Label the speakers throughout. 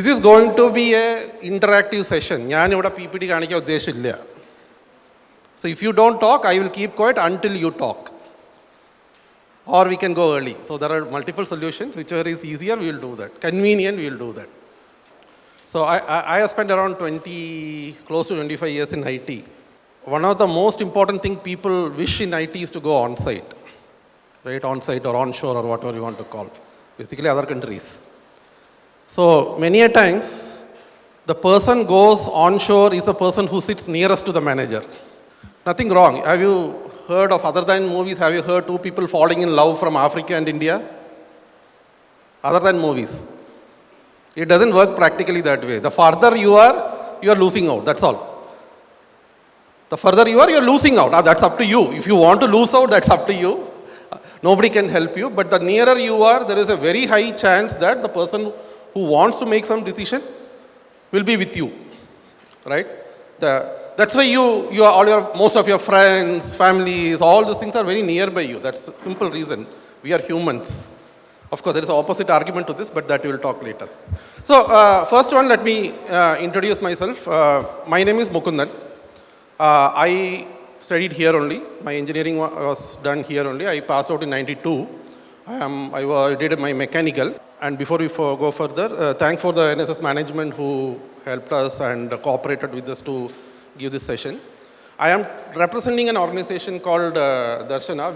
Speaker 1: This is going to be an interactive session. So if you don't talk, I will keep quiet until you talk. Or we can go early. So there are multiple solutions. Whichever is easier, we will do that. Convenient, we will do that. So I have spent around close to 25 years in IT. One of the most important things people wish in IT is to go on-site. Right? On-site or onshore or whatever you want to call. Basically other countries. So many a times, the person goes onshore is the person who sits nearest to the manager. Nothing wrong. Have you heard of, other than movies, have you heard two people falling in love from Africa and India? Other than movies. It doesn't work practically that way. The farther you are losing out. That's all. The further you are losing out. That's up to you. If you want to lose out, that's up to you. Nobody can help you. But the nearer you are, there is a very high chance that the person who wants to make some decision will be with you. Right? That's why most of your friends, families, all those things are very nearby you. That's a simple reason. We are humans. Of course, there is an opposite argument to this, but that we will talk later. So, first one, let me introduce myself. My name is Mukundan. I studied here only. My engineering was done here only. I passed out in 92. I did my mechanical. And before we go further, thanks for the NSS management who helped us and cooperated with us to give this session. I am representing an organization called Darsana.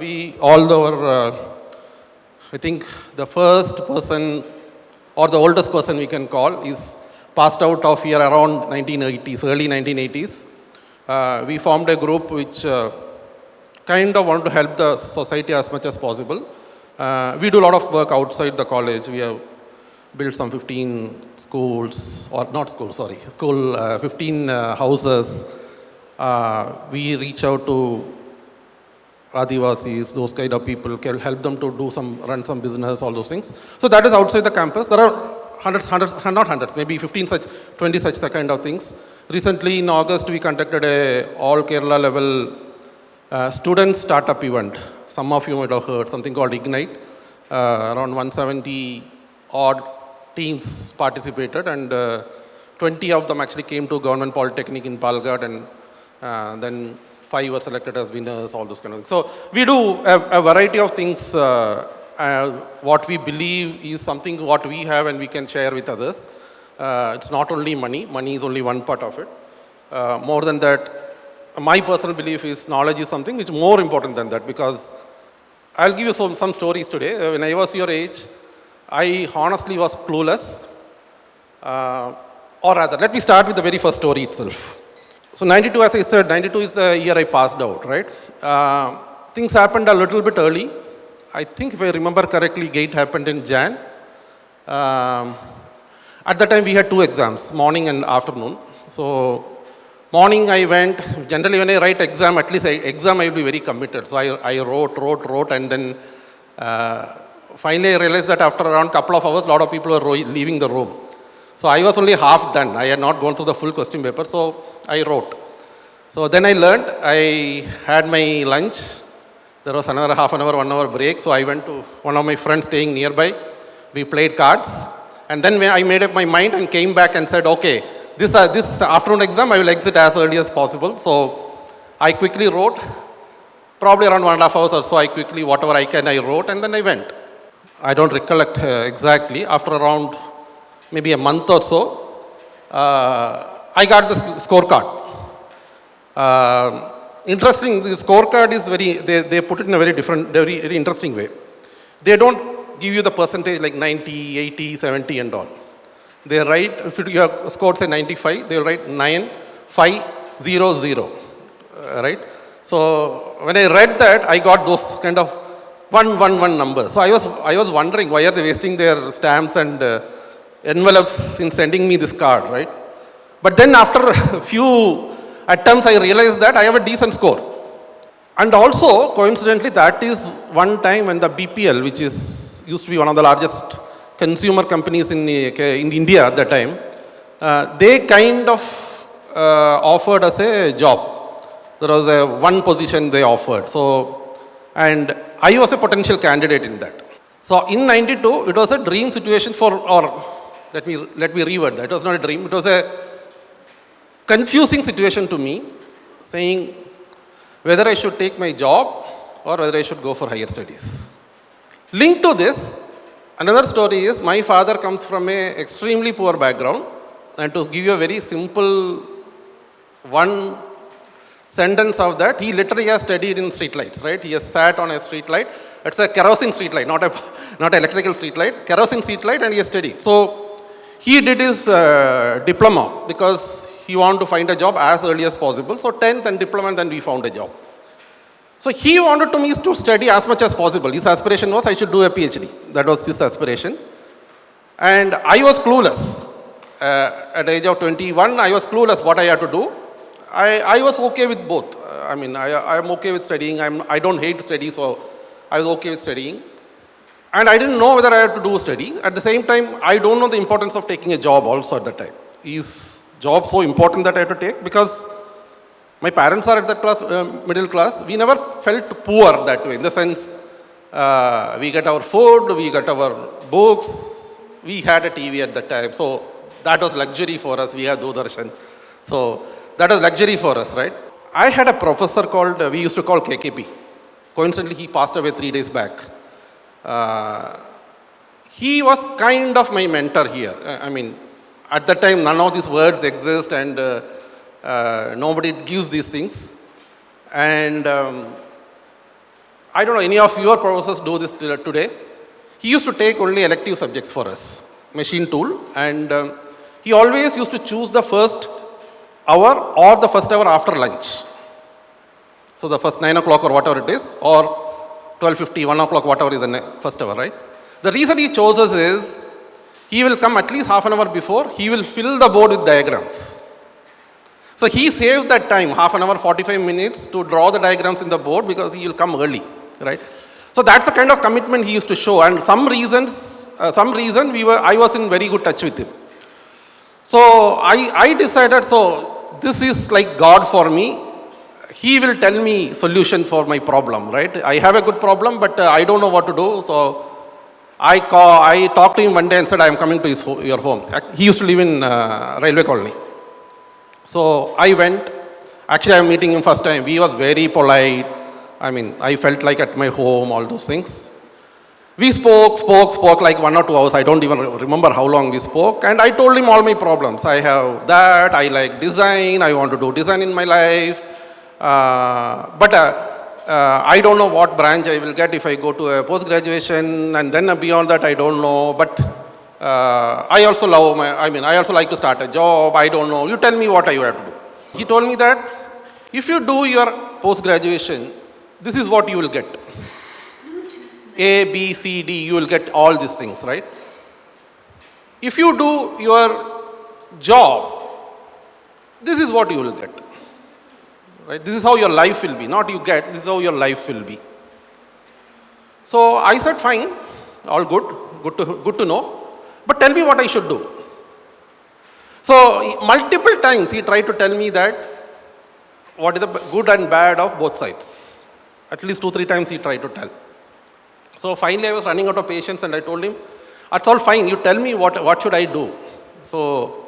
Speaker 1: I think the first person or the oldest person we can call is passed out of here around 1980s, early 1980s. We formed a group which kind of wanted to help the society as much as possible. We do a lot of work outside the college. We have built some 15 schools, or not schools, sorry, 15 houses. We reach out to Adivasis, those kind of people, can help them to run some business, all those things. So that is outside the campus. There are not hundreds, maybe 15 such, 20 such kind of things. Recently in August, we conducted a all Kerala level student startup event. Some of you might have heard something called Ignite. Around 170 odd teams participated, and 20 of them actually came to Government Polytechnic in Palghat, and then 5 were selected as winners, all those kind of things. So we do a variety of things. What we believe is something what we have and we can share with others. It's not only money. Money is only one part of it. More than that, my personal belief is knowledge is something which is more important than that, because I'll give you some stories today. When I was your age, I honestly was clueless. Or rather, let me start with the very first story itself. So 92, as I said, 92 is the year I passed out, right? Things happened a little bit early. I think if I remember correctly, GATE happened in Jan. At that time, we had 2 exams, morning and afternoon. So morning I went, generally when I write exam, at least exam I will be very committed. So I wrote, and then finally I realized that after around couple of hours, a lot of people were leaving the room. So I was only half done. I had not gone through the full question paper, so I wrote. So then I learned, I had my lunch. There was another half an hour, 1 hour break. So I went to one of my friends staying nearby. We played cards. And then when I made up my mind and came back and said, okay, this afternoon exam, I will exit as early as possible. So I quickly wrote, probably around 1.5 hours or so, whatever I can, I wrote, and then I went. I don't recollect exactly. After around maybe a month or so, I got the scorecard. Interesting, the scorecard is they put it in a very interesting way. They don't give you the percentage like 90, 80, 70 and all. They write, if you have scored say 95, they'll write 9, 5, 0, 0, right? So when I read that, I got those kind of 1, 1, 1 numbers. So I was wondering, why are they wasting their stamps and envelopes in sending me this card, right? But then after a few attempts, I realized that I have a decent score. And also, coincidentally, that is one time when the BPL, which used to be one of the largest consumer companies in India at that time, they kind of offered us a job. There was one position they offered. So, and I was a potential candidate in that. So in 92, it was a dream situation for, or let me reword that. It was not a dream. It was a confusing situation to me, saying whether I should take my job or whether I should go for higher studies. Linked to this, another story is my father comes from an extremely poor background, and to give you a very simple one sentence of that, he literally has studied in street lights, right? He has sat on a street light. It's a kerosene street light, not an electrical street light, kerosene street light, and he has studied. So he did his diploma because he wanted to find a job as early as possible. So 10th and diploma, and then we found a job. So he wanted me to study as much as possible. His aspiration was I should do a PhD. That was his aspiration. And I was clueless. At the age of 21, I was clueless what I had to do. I was okay with both. I am okay with studying. I don't hate study, so I was okay with studying. And I didn't know whether I had to do study. At the same time, I don't know the importance of taking a job also at that time. Is job so important that I have to take? Because my parents are at that class, middle class. We never felt poor that way. In the sense, we get our food, we get our books. We had a TV at that time. So that was luxury for us. We had Darsana. So that was luxury for us, right? I had a professor called, we used to call KKP. Coincidentally, he passed away 3 days back. He was kind of my mentor here. At that time, none of these words exist, and nobody gives these things. And I don't know, any of your professors do this today. He used to take only elective subjects for us, machine tool, and he always used to choose the first hour or the first hour after lunch. So the first 9 o'clock or whatever it is, or 12:50, 1 o'clock, whatever is the first hour, right? The reason he chose us is, he will come at least half an hour before, he will fill the board with diagrams. So he saves that time, half an hour, 45 minutes, to draw the diagrams in the board because he will come early, right? So that's the kind of commitment he used to show, and some reason I was in very good touch with him. So I decided, so this is like God for me. He will tell me solution for my problem, right? I have a good problem, but I don't know what to do. So I talked to him one day and said, I am coming to your home. He used to live in railway colony. So I went. Actually, I am meeting him first time. He was very polite. I felt like at my home, all those things. We spoke like 1 or 2 hours. I don't even remember how long we spoke. And I told him all my problems. I have that. I like design. I want to do design in my life. But I don't know what branch I will get if I go to a post-graduation. And then beyond that, I don't know. But I also I also like to start a job. I don't know. You tell me what I have to do. He told me that if you do your post-graduation, this is what you will get. A, B, C, D, you will get all these things, right? If you do your job, this is what you will get. Right? This is how your life will be. Not you get, this is how your life will be. So I said, fine, all good to know. But tell me what I should do. So multiple times he tried to tell me that what is the good and bad of both sides. At least 2-3 times he tried to tell. So finally I was running out of patience and I told him, that's all fine, you tell me what should I do. So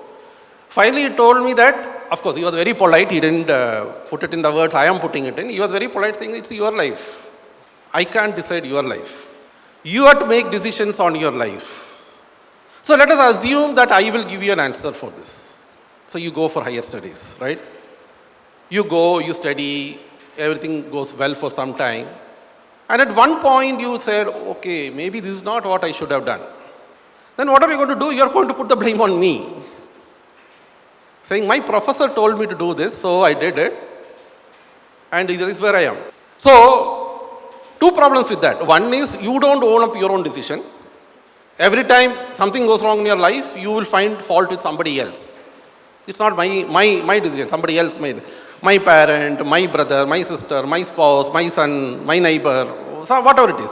Speaker 1: finally he told me that, of course he was very polite, he didn't put it in the words I am putting it in. He was very polite saying, it's your life. I can't decide your life. You have to make decisions on your life. So let us assume that I will give you an answer for this. So you go for higher studies, right? You go, you study, everything goes well for some time. And at one point you said, okay, maybe this is not what I should have done. Then what are you going to do? You are going to put the blame on me. Saying, my professor told me to do this, so I did it. And this is where I am. So, 2 problems with that. One is, you don't own up your own decision. Every time something goes wrong in your life, you will find fault with somebody else. It's not my decision, somebody else made it. My parent, my brother, my sister, my spouse, my son, my neighbor, so whatever it is.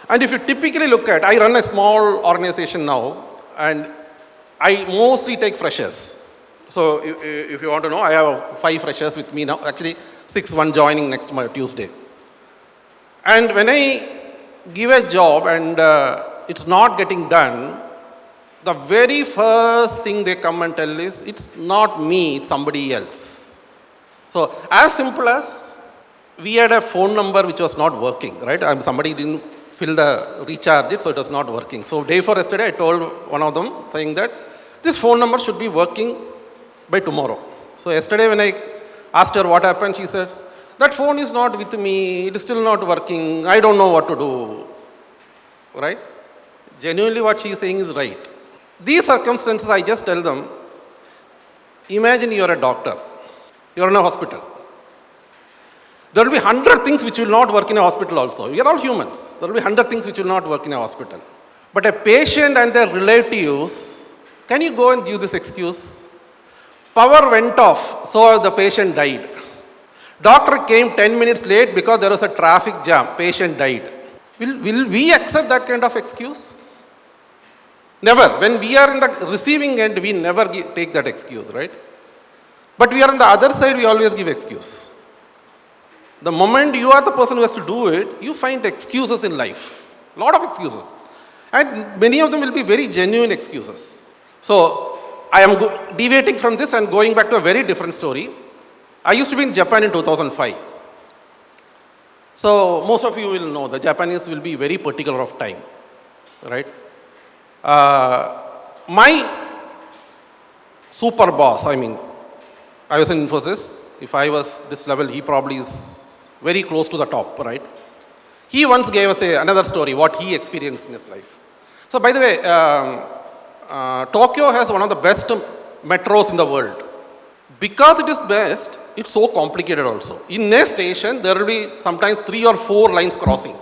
Speaker 1: And if you typically look at, I run a small organization now, and I mostly take freshers. So if you want to know, I have 5 freshers with me now, actually 6, one joining next Tuesday. And when I give a job and it's not getting done, the very first thing they come and tell is, it's not me, it's somebody else. So as simple as, we had a phone number which was not working, right? Somebody didn't recharge it, so it was not working. So day before yesterday, I told one of them, saying that this phone number should be working by tomorrow. So yesterday when I asked her what happened, she said, that phone is not with me, it is still not working, I don't know what to do, right? Genuinely what she is saying is right. These circumstances, I just tell them, imagine you are a doctor, you are in a hospital. There will be 100 things which will not work in a hospital also. We are all humans. There will be 100 things which will not work in a hospital. But a patient and their relatives, can you go and give this excuse? Power went off, so the patient died. Doctor came 10 minutes late because there was a traffic jam, patient died. Will we accept that kind of excuse? Never. When we are in the receiving end, we never take that excuse, right? But we are on the other side, we always give excuse. The moment you are the person who has to do it, you find excuses in life. A lot of excuses. And many of them will be very genuine excuses. So, I am deviating from this and going back to a very different story. I used to be in Japan in 2005. So, most of you will know the Japanese will be very particular of time, right? My super boss, I was in Infosys. If I was this level, he probably is very close to the top, right? He once gave us another story, what he experienced in his life. So, by the way, Tokyo has one of the best metros in the world. Because it is best, it's so complicated also. In a station, there will be sometimes 3 or 4 lines crossing.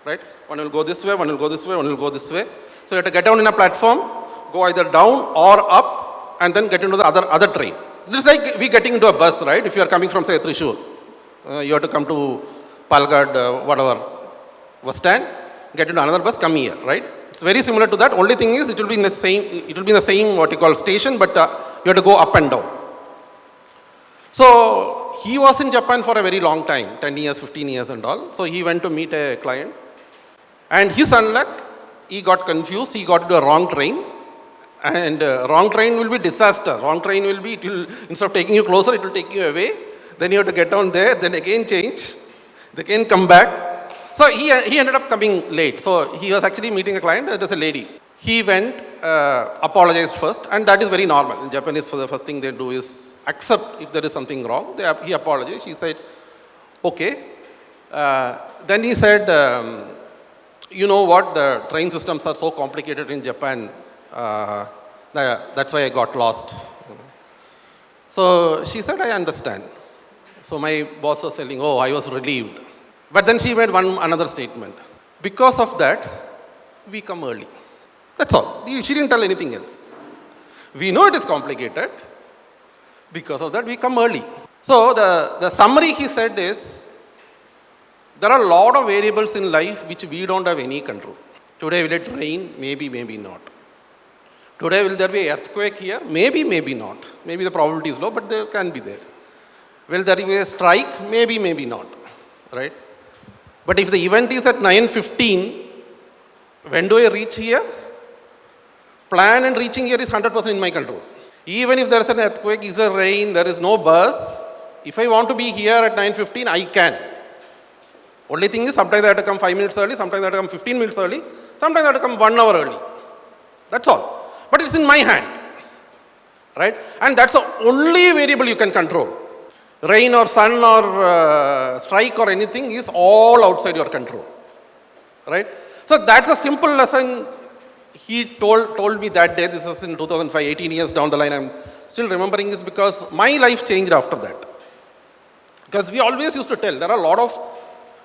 Speaker 1: Right? One will go this way, one will go this way, one will go this way. So you have to get down in a platform, go either down or up, and then get into the other train. It's like we getting into a bus, right? If you are coming from, say, Thrissur, you have to come to Palgad, whatever, bus stand, get into another bus, come here, right? It's very similar to that. Only thing is, it will be in the same what you call station, but you have to go up and down. So he was in Japan for a very long time, 10 years, 15 years and all. So he went to meet a client. And his unluck, he got confused, he got to a wrong train. And wrong train will be disaster. Wrong train will be, instead of taking you closer, it will take you away. Then you have to get down there, then again change, then again come back. So he ended up coming late. So he was actually meeting a client, it was a lady. He went, apologized first, and that is very normal. In Japanese, the first thing they do is accept if there is something wrong. He apologized. He said, okay. Then he said, you know what, the train systems are so complicated in Japan. That's why I got lost. So she said, I understand. So my boss was telling, oh, I was relieved. But then she made another statement. Because of that, we come early. That's all. She didn't tell anything else. We know it is complicated. Because of that, we come early. So the summary he said is, there are a lot of variables in life which we don't have any control. Today will it rain? Maybe, maybe not. Today will there be an earthquake here? Maybe, maybe not. Maybe the probability is low, but there can be there. Will there be a strike? Maybe, maybe not. Right? But if the event is at 9:15, when do I reach here? Plan and reaching here is 100% in my control. Even if there is an earthquake, is a rain, there is no bus, if I want to be here at 9:15, I can. Only thing is, sometimes I have to come 5 minutes early, sometimes I have to come 15 minutes early, sometimes I have to come 1 hour early. That's all. But it's in my hand. Right? And that's the only variable you can control. Rain or sun or strike or anything is all outside your control. Right? So that's a simple lesson he told me that day. This was in 2005, 18 years down the line. I'm still remembering this because my life changed after that. Because we always used to tell, there are a lot of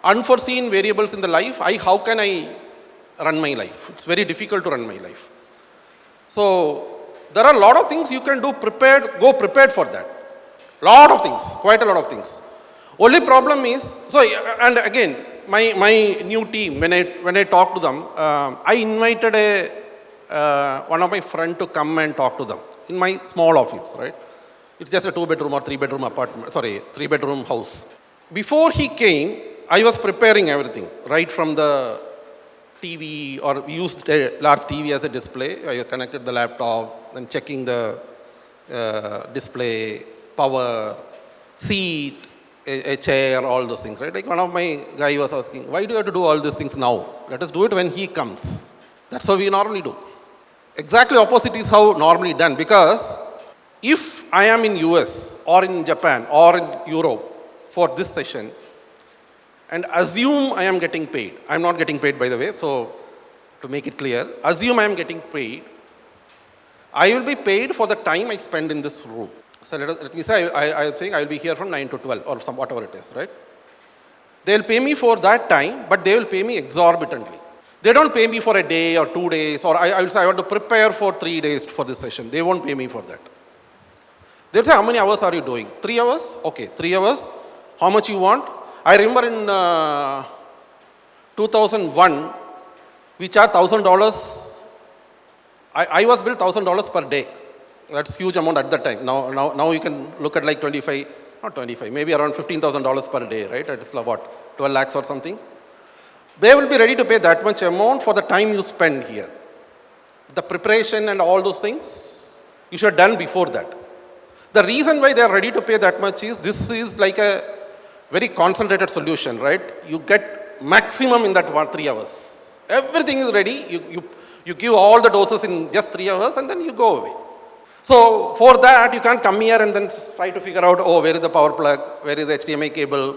Speaker 1: unforeseen variables in the life. How can I run my life? It's very difficult to run my life. So there are a lot of things you can do go prepared for that. Lot of things, quite a lot of things. Only problem is, so and again, my new team, when I talk to them, I invited one of my friends to come and talk to them in my small office, right? It's just a 2-bedroom or 3-bedroom apartment, 3-bedroom house. Before he came, I was preparing everything, right from the TV or used a large TV as a display, or you connected the laptop, then checking the display, power, seat, a chair, all those things, right? Like one of my guy was asking, why do you have to do all these things now? Let us do it when he comes. That's how we normally do. Exactly opposite is how normally done, because if I am in US or in Japan or in Europe for this session and assume I am getting paid, I'm not getting paid by the way, so to make it clear, assume I am getting paid, I will be paid for the time I spend in this room. So let me say I think I will be here from 9 to 12 or whatever it is, right? They will pay me for that time, but they will pay me exorbitantly. They don't pay me for a day or 2 days, or I will say I want to prepare for 3 days for this session. They won't pay me for that. They'll say, how many hours are you doing? 3 hours? Okay, 3 hours. How much you want? I remember in 2001, we charged $1,000. I was billed $1,000 per day. That's huge amount at that time. Now you can look at like 25, not 25, maybe around $15,000 per day, right? It's what, 12 lakhs or something. They will be ready to pay that much amount for the time you spend here. The preparation and all those things, you should have done before that. The reason why they are ready to pay that much is, this is like a very concentrated solution, right? You get maximum in that 3 hours. Everything is ready. You give all the doses in just 3 hours and then you go away. So for that, you can't come here and then try to figure out, oh, where is the power plug? Where is the HDMI cable?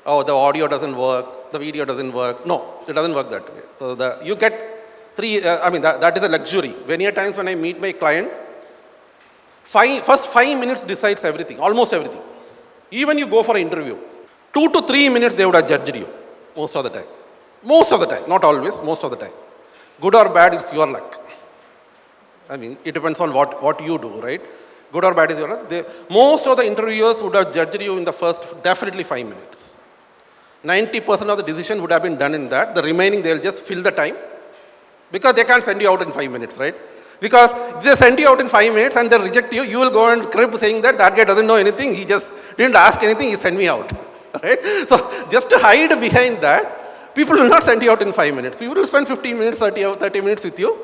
Speaker 1: Oh, the audio doesn't work. The video doesn't work. No, it doesn't work that way. So you get that is a luxury. Many a times when I meet my client, first 5 minutes decides everything, almost everything. Even you go for an interview, 2 to 3 minutes they would have judged you, most of the time. Most of the time, not always, most of the time. Good or bad, it's your luck. It depends on what you do, right? Good or bad is your luck. Most of the interviewers would have judged you in the first, definitely 5 minutes. 90% of the decision would have been done in that. The remaining, they'll just fill the time, because they can't send you out in 5 minutes, right? Because if they send you out in 5 minutes and they reject you, you will go and crib saying that guy doesn't know anything, he just didn't ask anything, he sent me out, right? So just to hide behind that, people will not send you out in 5 minutes. People will spend 15 minutes, 30 minutes with you,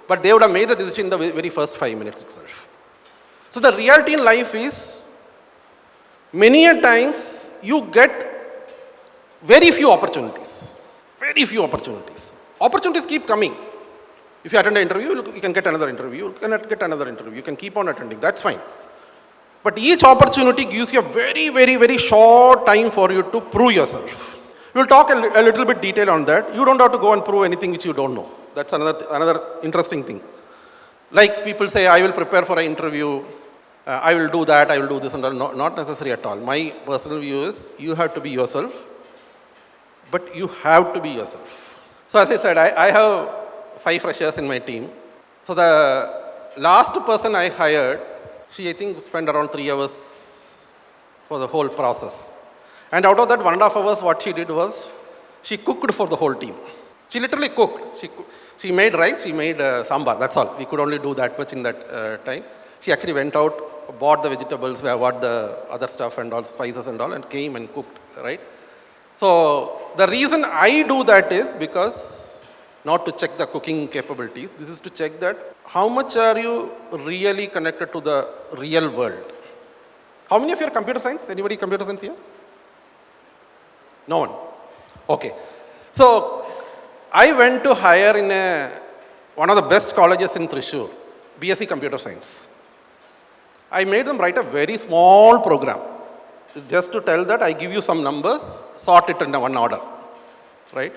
Speaker 1: but they would have made the decision in the very first 5 minutes itself. So the reality in life is, many a times you get very few opportunities. Very few opportunities. Opportunities keep coming. If you attend an interview, you can get another interview. You can get another interview. You can keep on attending. That's fine. But each opportunity gives you a very, very, very short time for you to prove yourself. We'll talk a little bit detail on that. You don't have to go and prove anything which you don't know. That's another interesting thing. Like people say, I will prepare for an interview. I will do that. I will do this and that. No, not necessary at all. My personal view is, you have to be yourself. But you have to be yourself. So as I said, I have 5 freshers in my team. So the last person I hired, she I think spent around 3 hours for the whole process. And out of that 1.5 hours, what she did was, she cooked for the whole team. She literally cooked. She made rice, she made sambar, that's all. We could only do that much in that time. She actually went out, bought the vegetables, bought the other stuff and all, spices and all, and came and cooked, right? So the reason I do that is because, not to check the cooking capabilities, this is to check that how much are you really connected to the real world. How many of you are computer science? Anybody computer science here? No one. Okay. So I went to hire in one of the best colleges in Thrissur, BSc Computer Science. I made them write a very small program. Just to tell that I give you some numbers, sort it in one order, right?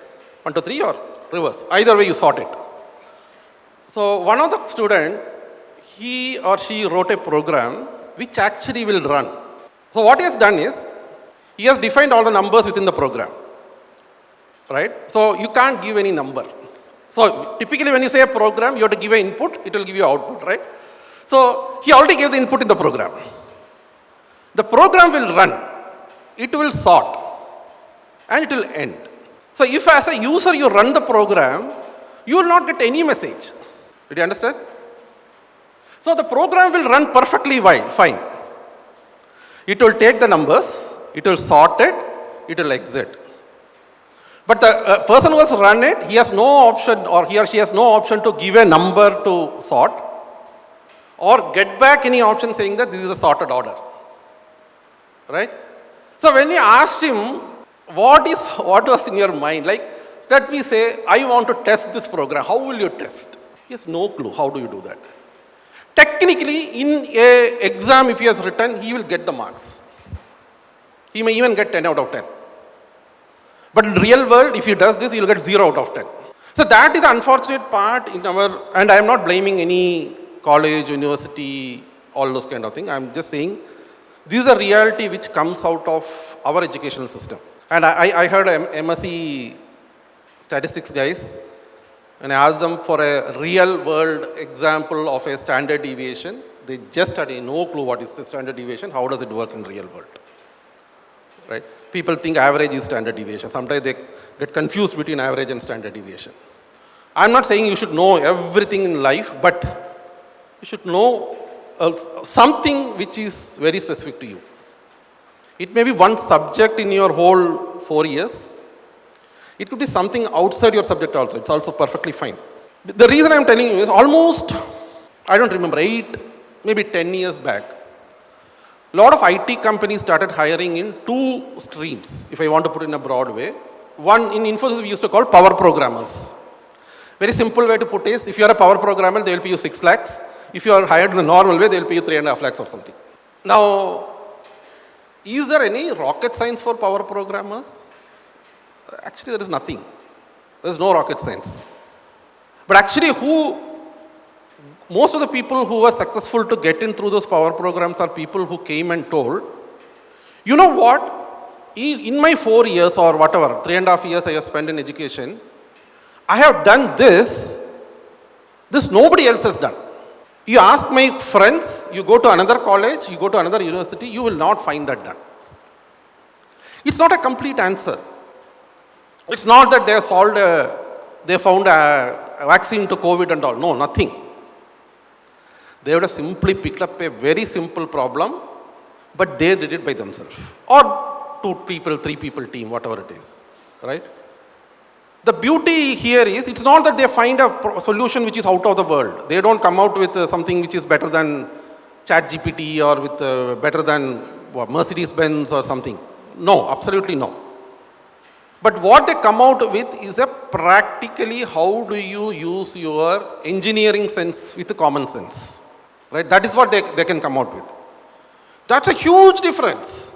Speaker 1: 1, 2, 3 or reverse. Either way you sort it. So one of the student, he or she wrote a program which actually will run. So what he has done is, he has defined all the numbers within the program, right? So you can't give any number. So typically when you say a program, you have to give an input, it will give you output, right? So he already gave the input in the program. The program will run, it will sort, and it will end. So if as a user you run the program, you will not get any message. Did you understand? So the program will run perfectly fine. It will take the numbers, it will sort it, it will exit. But the person who has run it, he has no option, or he or she has no option to give a number to sort or get back any option saying that this is a sorted order. Right? So when we asked him, what was in your mind? Like, let me say, I want to test this program. How will you test? He has no clue. How do you do that? Technically, in a exam, if he has written, he will get the marks. He may even get 10 out of 10. But in real world, if he does this, he will get 0 out of 10. So that is the unfortunate part in our, and I am not blaming any college, university, all those kind of things. I am just saying, this is a reality which comes out of our educational system. And I heard MSc statistics guys, and I asked them for a real world example of a standard deviation. They just had no clue what is the standard deviation, how does it work in real world. Right? People think average is standard deviation. Sometimes they get confused between average and standard deviation. I'm not saying you should know everything in life, but you should know something which is very specific to you. It may be one subject in your whole 4 years. It could be something outside your subject also. It's also perfectly fine. The reason I'm telling you is almost, I don't remember, 8, maybe 10 years back, a lot of IT companies started hiring in 2 streams, if I want to put it in a broad way. One, in Infosys, we used to call power programmers. Very simple way to put is, if you are a power programmer, they will pay you 6 lakhs. If you are hired in the normal way, they will pay you 3.5 lakhs or something. Now, is there any rocket science for power programmers? Actually, there is nothing. There is no rocket science. But actually, most of the people who were successful to get in through those power programs are people who came and told, you know what, in my 4 years or whatever, 3.5 years I have spent in education, I have done this nobody else has done. You ask my friends, you go to another college, you go to another university, you will not find that done. It's not a complete answer. It's not that they found a vaccine to COVID and all. No, nothing. They would have simply picked up a very simple problem, but they did it by themselves. Or 2 people, 3 people team, whatever it is. Right? The beauty here is, it's not that they find a solution which is out of the world. They don't come out with something which is better than ChatGPT or with better than Mercedes-Benz or something. No, absolutely no. But what they come out with is a practically how do you use your engineering sense with common sense. Right? That is what they can come out with. That's a huge difference.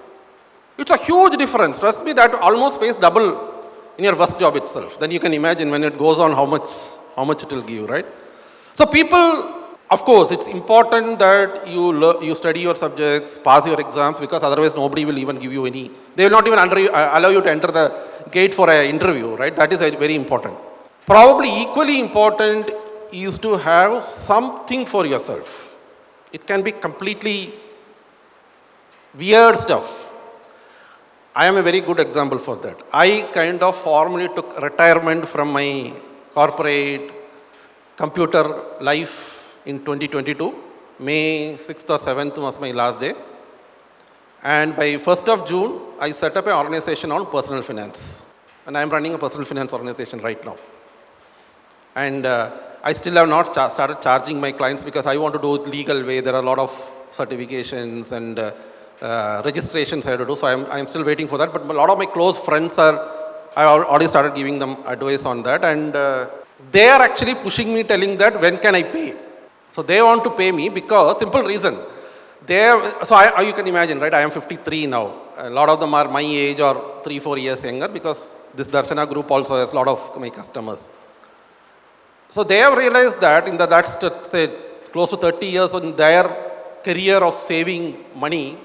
Speaker 1: It's a huge difference. Trust me, that almost pays double in your first job itself. Then you can imagine when it goes on how much it will give, right? So people, of course, it's important that you study your subjects, pass your exams, because otherwise nobody will even give you any, they will not even allow you to enter the gate for an interview, right? That is very important. Probably equally important is to have something for yourself. It can be completely weird stuff. I am a very good example for that. I kind of formally took retirement from my corporate computer life in 2022. May 6th or 7th was my last day. And by 1st of June, I set up an organization on personal finance. And I am running a personal finance organization right now. And I still have not started charging my clients because I want to do it legal way. There are a lot of certifications and registrations I have to do. So I am still waiting for that. But a lot of my close friends I already started giving them advice on that. And they are actually pushing me, telling that when can I pay? So they want to pay me because, simple reason. You can imagine, right? I am 53 now. A lot of them are my age or 3-4 years younger because this Darsana group also has a lot of my customers. So they have realized that in that's say close to 30 years in their career of saving money,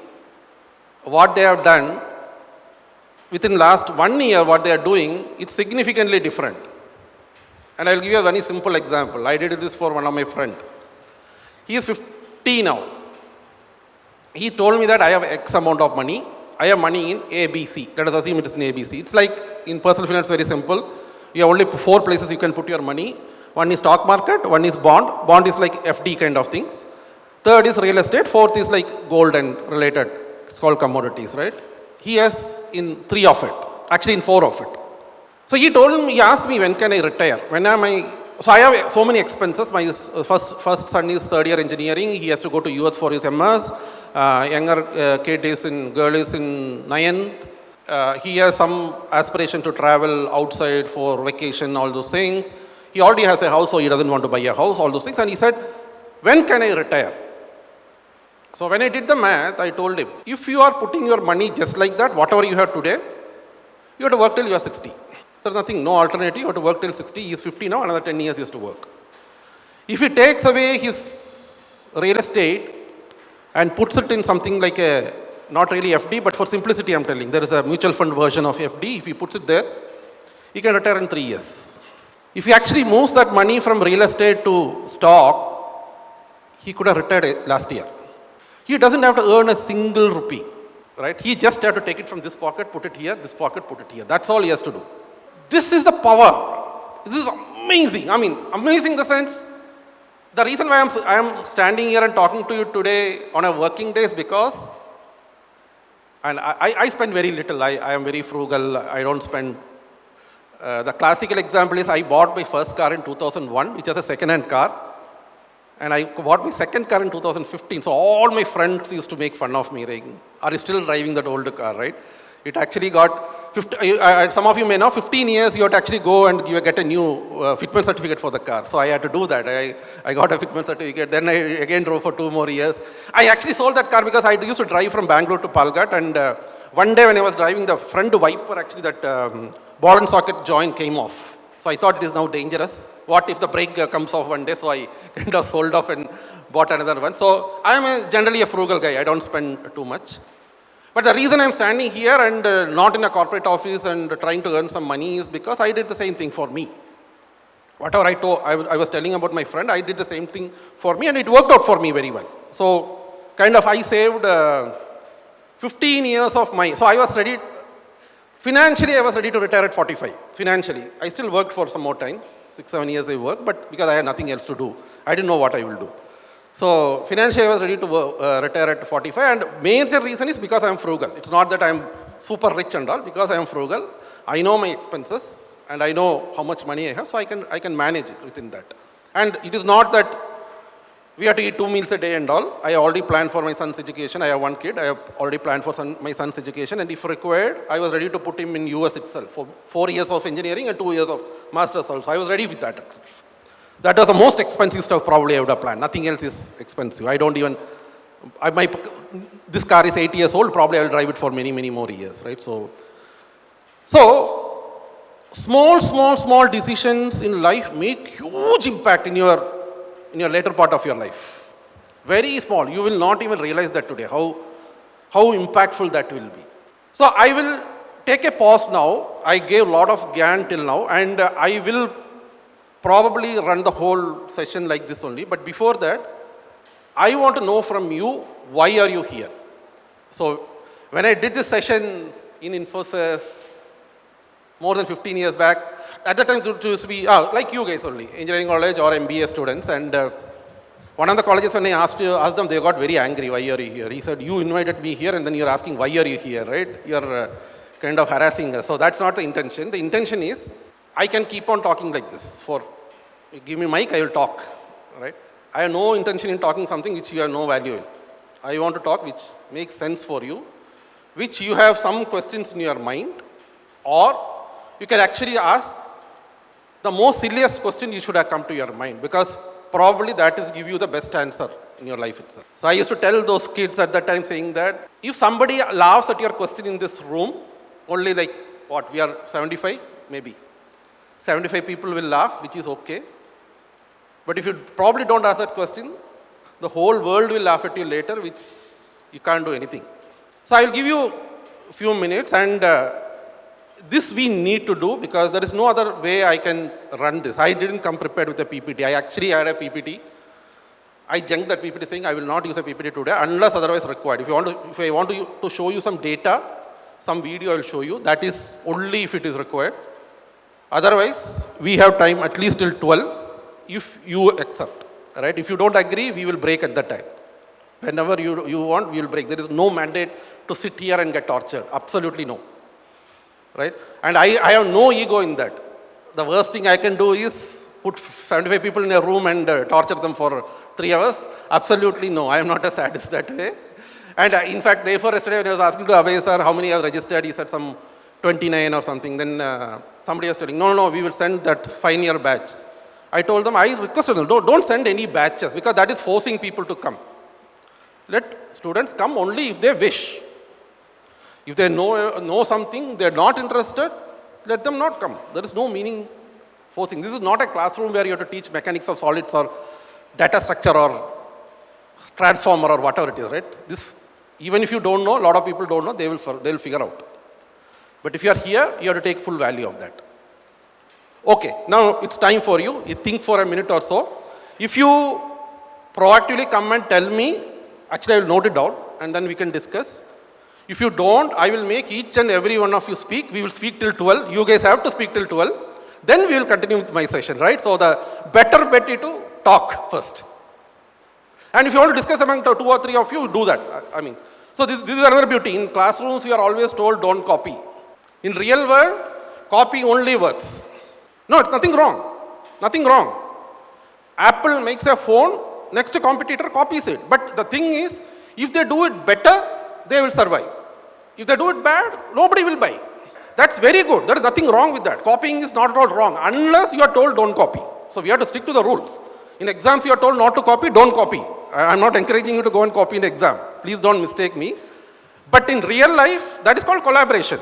Speaker 1: what they have done within last 1 year, what they are doing, it's significantly different. And I'll give you a very simple example. I did this for one of my friends. He is 50 now. He told me that I have X amount of money. I have money in ABC. Let us assume it is in ABC. It's like in personal finance, very simple. You have only 4 places you can put your money. One is stock market, one is bond. Bond is like FD kind of things. Third is real estate. Fourth is like gold and related. It's called commodities, right? He has in 3 of it. Actually in 4 of it. So he asked me, when can I retire? When am I? So I have so many expenses. My first son is third year engineering. He has to go to US for his MS. Younger girl is in 9th. He has some aspiration to travel outside for vacation, all those things. He already has a house, so he doesn't want to buy a house, all those things. And he said, when can I retire? So when I did the math, I told him, if you are putting your money just like that, whatever you have today, you have to work till you are 60. There's nothing, no alternative. You have to work till 60. He is 50 now, another 10 years he has to work. If he takes away his real estate and puts it in something like a, not really FD, but for simplicity I'm telling, there is a mutual fund version of FD. If he puts it there, he can retire in 3 years. If he actually moves that money from real estate to stock, he could have retired last year. He doesn't have to earn a single rupee, right? He just has to take it from this pocket, put it here, this pocket, put it here. That's all he has to do. This is the power. This is amazing. I mean, amazing in the sense, the reason why I am standing here and talking to you today on a working day is because, and I spend very little. I am very frugal. I don't spend. The classical example is I bought my first car in 2001, which is a second-hand car. And I bought my second car in 2015. So all my friends used to make fun of me. Like, are you still driving that old car, right? It actually got, some of you may know, 15 years you have to actually go and get a new fitment certificate for the car. So I had to do that. I got a fitment certificate. Then I again drove for 2 more years. I actually sold that car because I used to drive from Bangalore to Palghat. And one day when I was driving, the front wiper, actually that ball and socket joint came off. So I thought it is now dangerous. What if the brake comes off one day? So I kind of sold off and bought another one. So I am generally a frugal guy. I don't spend too much. But the reason I'm standing here and not in a corporate office and trying to earn some money is because I did the same thing for me. Whatever I was telling about my friend, I did the same thing for me and it worked out for me very well. So kind of I saved 15 years of my, so I was ready, financially I was ready to retire at 45, financially. I still worked for some more time, 6-7 years I worked, but because I had nothing else to do, I didn't know what I will do. So financially I was ready to retire at 45 and major reason is because I am frugal. It's not that I am super rich and all, because I am frugal. I know my expenses and I know how much money I have, so I can manage it within that. And it is not that we have to eat 2 meals a day and all. I already planned for my son's education. I have 1 kid. I have already planned for my son's education. And if required, I was ready to put him in US itself for 4 years of engineering and 2 years of master's also. I was ready with that. That was the most expensive stuff probably I would have planned. Nothing else is expensive. I don't even, this car is 8 years old. Probably I will drive it for many, many more years, right? So small decisions in life make huge impact in your later part of your life. Very small. You will not even realize that today, how impactful that will be. So I will take a pause now. I gave a lot of gyan till now and I will probably run the whole session like this only. But before that, I want to know from you, why are you here? So when I did this session in Infosys more than 15 years back, at that time it used to be like you guys only, engineering college or MBA students. And one of the colleges, when I asked them, they got very angry, why are you here? He said, you invited me here and then you're asking, why are you here, right? You're kind of harassing us. So that's not the intention. The intention is, I can keep on talking like this. Give me mic, I will talk, right? I have no intention in talking something which you have no value in. I want to talk which makes sense for you, which you have some questions in your mind, or you can actually ask the most silliest question you should have come to your mind, because probably that is give you the best answer in your life itself. So I used to tell those kids at that time saying that if somebody laughs at your question in this room, only like what, we are 75, maybe. 75 people will laugh, which is okay. But if you probably don't ask that question, the whole world will laugh at you later, which you can't do anything. So I will give you a few minutes and this we need to do because there is no other way I can run this. I didn't come prepared with a PPT. I actually had a PPT. I junked that PPT saying I will not use a PPT today unless otherwise required. If I want to show you some data, some video I will show you. That is only if it is required. Otherwise, we have time at least till 12 if you accept. Right? If you don't agree, we will break at that time. Whenever you want, we will break. There is no mandate to sit here and get tortured. Absolutely no. right? And I have no ego in that. The worst thing I can do is put 75 people in a room and torture them for 3 hours. Absolutely no, I am not a sadist that way. And in fact, day before yesterday when I was asking to Abhay sir how many have registered, he said some 29 or something. Then somebody was telling, no, we will send that 5-year batch. I told them, I requested them, don't send any batches because that is forcing people to come. Let students come only if they wish. If they know something, they are not interested, let them not come. There is no meaning forcing. This is not a classroom where you have to teach mechanics of solids or data structure or transformer or whatever it is, right? This, even if you don't know, a lot of people don't know, they will figure out. But if you are here, you have to take full value of that. Okay, now it's time for you. You think for a minute or so. If you proactively come and tell me, actually I will note it down and then we can discuss. If you don't, I will make each and every one of you speak. We will speak till 12. You guys have to speak till 12. Then we will continue with my session, right? So the better bet is to talk first. And if you want to discuss among 2 or 3 of you, do that. I mean, so this is another beauty. In classrooms, you are always told don't copy. In real world, copy only works. No, it's nothing wrong. Nothing wrong. Apple makes a phone, next competitor copies it. But the thing is, if they do it better, they will survive. If they do it bad, nobody will buy. That's very good. There is nothing wrong with that. Copying is not at all wrong unless you are told don't copy. So we have to stick to the rules. In exams, you are told not to copy, don't copy. I'm not encouraging you to go and copy in the exam. Please don't mistake me. But in real life, that is called collaboration.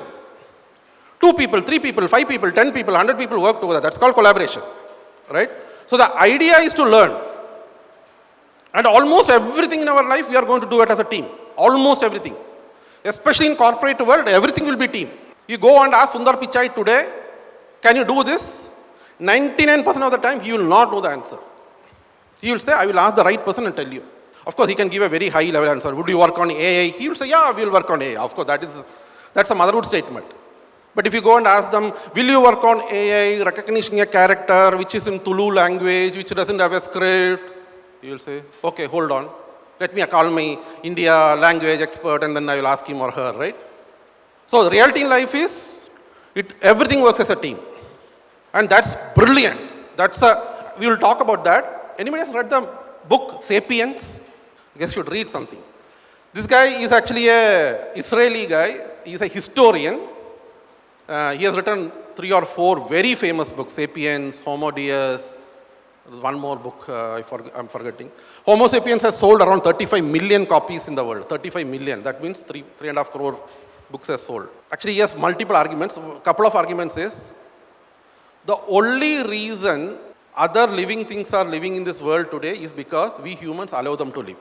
Speaker 1: 2 people, 3 people, 5 people, 10 people, 100 people work together. That's called collaboration, right? So the idea is to learn. And almost everything in our life, we are going to do it as a team. Almost everything. Especially in corporate world, everything will be team. You go and ask Sundar Pichai today, can you do this? 99% of the time, he will not know the answer. He will say, I will ask the right person and tell you. Of course, he can give a very high level answer. Would you work on AI? He will say, yeah, we will work on AI. Of course, that's a motherhood statement. But if you go and ask them, will you work on AI, recognition a character which is in Tulu language, which doesn't have a script? He will say, okay, hold on. Let me call my India language expert and then I will ask him or her, right? So the reality in life is, everything works as a team. And that's brilliant. We will talk about that. Anybody has read the book Sapiens? I guess you should read something. This guy is actually an Israeli guy. He's a historian. He has written 3 or 4 very famous books, Sapiens, Homo Deus. There's one more book I'm forgetting. Homo Sapiens has sold around 35 million copies in the world. 35 million. That means 3.5 crore books has sold. Actually, he has multiple arguments. A couple of arguments is, the only reason other living things are living in this world today is because we humans allow them to live.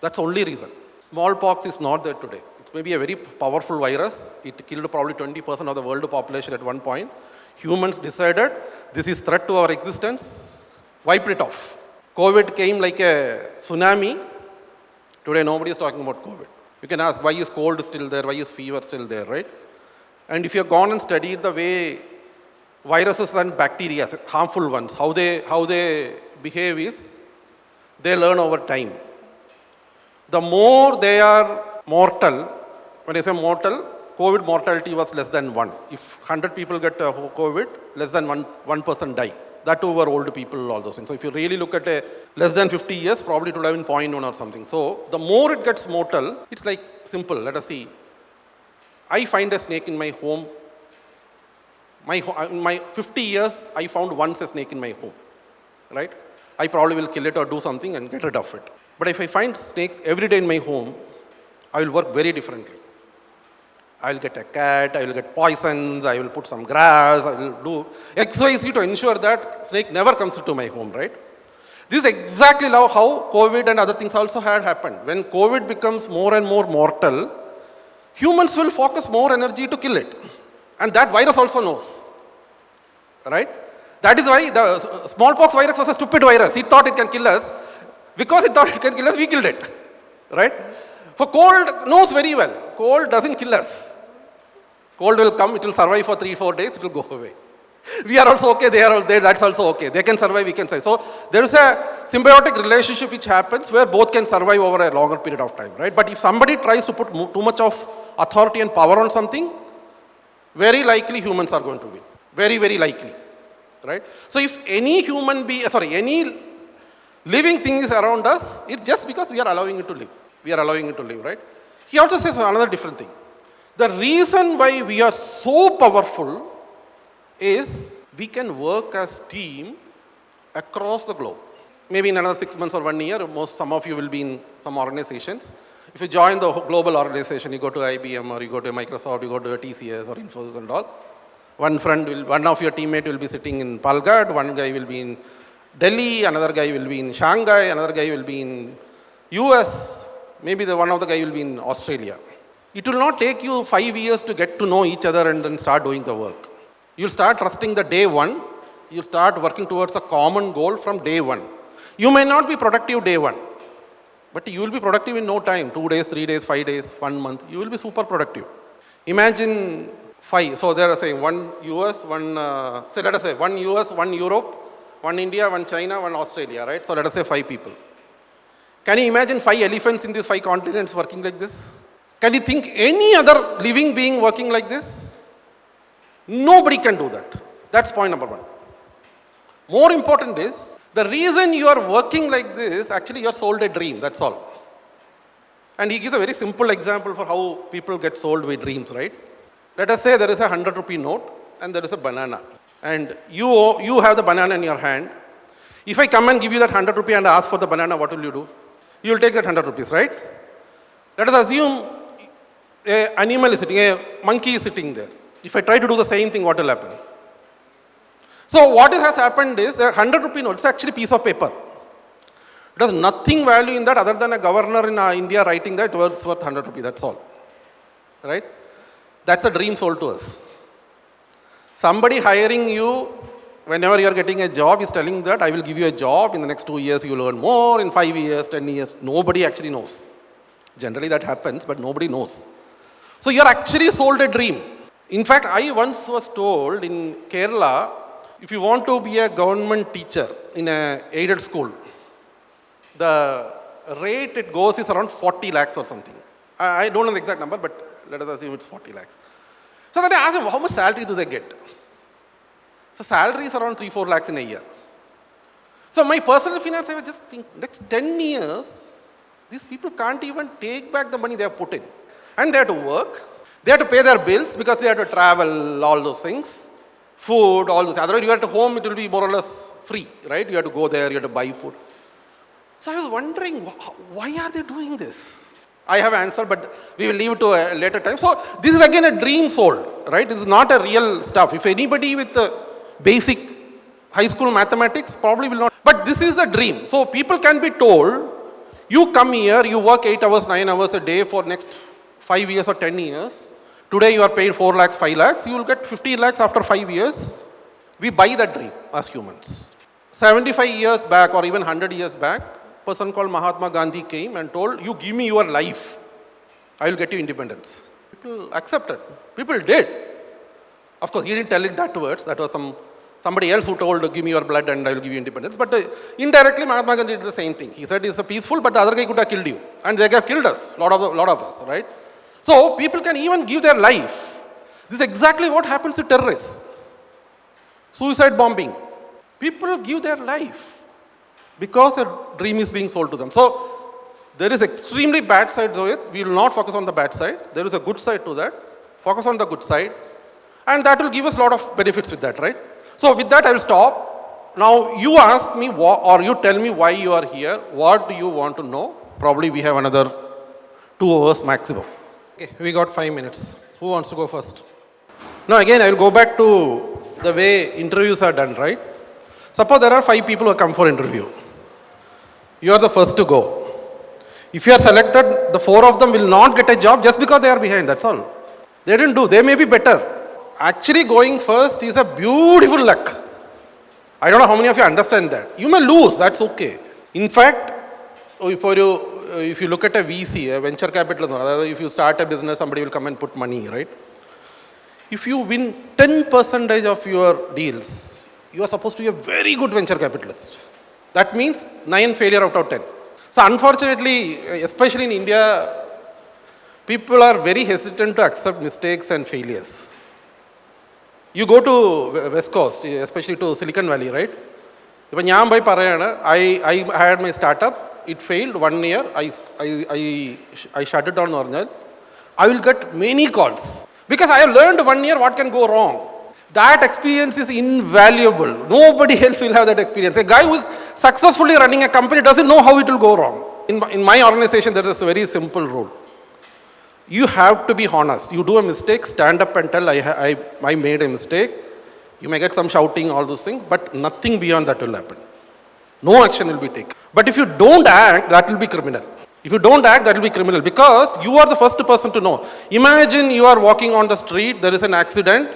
Speaker 1: That's the only reason. Smallpox is not there today. It may be a very powerful virus. It killed probably 20% of the world population at one point. Humans decided this is threat to our existence, wiped it off. COVID came like a tsunami. Today nobody is talking about COVID. You can ask, why is cold still there? Why is fever still there, right? And if you have gone and studied the way viruses and bacteria, harmful ones, how they behave is, they learn over time. The more they are mortal, when I say mortal, COVID mortality was less than 1. If 100 people get COVID, less than one person die. That too were old people, all those things. So if you really look at a less than 50 years, probably it would have been 0.1 or something. So the more it gets mortal, it's like simple. Let us see. I find a snake in my home. In my 50 years, I found once a snake in my home, right? I probably will kill it or do something and get rid of it. But if I find snakes every day in my home, I will work very differently. I will get a cat, I will get poisons, I will put some grass, I will do XYZ to ensure that snake never comes into my home, right? This is exactly how COVID and other things also had happened. When COVID becomes more and more mortal, humans will focus more energy to kill it. And that virus also knows, right? That is why the smallpox virus was a stupid virus. It thought it can kill us. Because it thought it can kill us, we killed it, right? For cold knows very well. Cold doesn't kill us. Cold will come, it will survive for 3-4 days, it will go away. We are also okay, they are all there, that's also okay. They can survive, we can survive. So there is a symbiotic relationship which happens where both can survive over a longer period of time, right? But if somebody tries to put too much of authority and power on something, very likely humans are going to win. Very, very likely, right? So if any any living thing is around us, it's just because we are allowing it to live. We are allowing it to live, right? He also says another different thing. The reason why we are so powerful is we can work as team across the globe. Maybe in another 6 months or 1 year, some of you will be in some organizations. If you join the global organization, you go to IBM or you go to Microsoft, you go to a TCS or Infosys and all. One of your teammate will be sitting in Palghat, one guy will be in Delhi, another guy will be in Shanghai, another guy will be in US, maybe one of the guy will be in Australia. It will not take you 5 years to get to know each other and then start doing the work. You'll start trusting the day one, you'll start working towards a common goal from day one. You may not be productive day one, but you will be productive in no time, 2 days, 3 days, 5 days, 1 month, you will be super productive. Imagine 5, so they are saying one US, let us say one US, one Europe, one India, one China, one Australia, right? So let us say 5 people. Can you imagine 5 elephants in these 5 continents working like this? Can you think any other living being working like this? Nobody can do that. That's point number 1. More important is, the reason you are working like this, actually you are sold a dream, that's all. And he gives a very simple example for how people get sold with dreams, right? Let us say there is a 100 rupee note and there is a banana. And you have the banana in your hand. If I come and give you that 100 rupee and ask for the banana, what will you do? You will take that 100 rupees, right? Let us assume an animal is sitting, a monkey is sitting there. If I try to do the same thing, what will happen? So what has happened is, a 100 rupee note, it's actually a piece of paper. It has nothing value in that other than a governor in India writing that it's worth 100 rupees, that's all. Right? That's a dream sold to us. Somebody hiring you, whenever you are getting a job, is telling that I will give you a job, in the next 2 years you will earn more, in 5 years, 10 years. Nobody actually knows. Generally that happens, but nobody knows. So you are actually sold a dream. In fact, I once was told in Kerala, if you want to be a government teacher in an aided school, the rate it goes is around 40 lakhs or something. I don't know the exact number, but let us assume it's 40 lakhs. So then I asked him, how much salary do they get? So salary is around 3-4 lakhs in a year. So my personal finance, I was just thinking, next 10 years, these people can't even take back the money they have put in. And they have to work, they have to pay their bills because they have to travel, all those things, food, all those. Otherwise, you are at home, it will be more or less free, right? You have to go there, you have to buy food. So I was wondering, why are they doing this? I have an answer, but we will leave it to a later time. So this is again a dream sold, right? This is not a real stuff. If anybody with basic high school mathematics probably will not. But this is the dream. So people can be told, you come here, you work 8 hours, 9 hours a day for next 5 years or 10 years. Today you are paid 4 lakhs, 5 lakhs. You will get 15 lakhs after 5 years. We buy that dream as humans. 75 years back or even 100 years back, a person called Mahatma Gandhi came and told, you give me your life, I will get you independence. People accepted. People did. Of course, he didn't tell it that words. That was somebody else who told, give me your blood and I will give you independence. But indirectly, Mahatma Gandhi did the same thing. He said, it's a peaceful, but the other guy could have killed you. And they have killed us, lot of us, right? So people can even give their life. This is exactly what happens to terrorists. Suicide bombing. People give their life because a dream is being sold to them. So there is extremely bad side to it. We will not focus on the bad side. There is a good side to that. Focus on the good side. And that will give us a lot of benefits with that, right? So with that, I will stop. Now you ask me or you tell me why you are here. What do you want to know? Probably we have another 2 hours maximum. Okay, we got 5 minutes. Who wants to go first? Now again, I will go back to the way interviews are done, right? Suppose there are 5 people who come for interview. You are the first to go. If you are selected, the 4 of them will not get a job just because they are behind, that's all. They didn't do, they may be better. Actually going first is a beautiful luck. I don't know how many of you understand that. You may lose, that's okay. In fact, if you look at a VC, a venture capital, if you start a business, somebody will come and put money, right? If you win 10% of your deals, you are supposed to be a very good venture capitalist. That means 9 failure out of 10. So unfortunately, especially in India, people are very hesitant to accept mistakes and failures. You go to West Coast, especially to Silicon Valley, right? If I had my startup, it failed 1 year, I shut it down. I will get many calls because I have learned 1 year what can go wrong. That experience is invaluable. Nobody else will have that experience. A guy who is successfully running a company doesn't know how it will go wrong. In my organization, there is a very simple rule. You have to be honest. You do a mistake, stand up and tell, I made a mistake. You may get some shouting, all those things, but nothing beyond that will happen. No action will be taken. But if you don't act, that will be criminal. If you don't act, that will be criminal because you are the first person to know. Imagine you are walking on the street, there is an accident,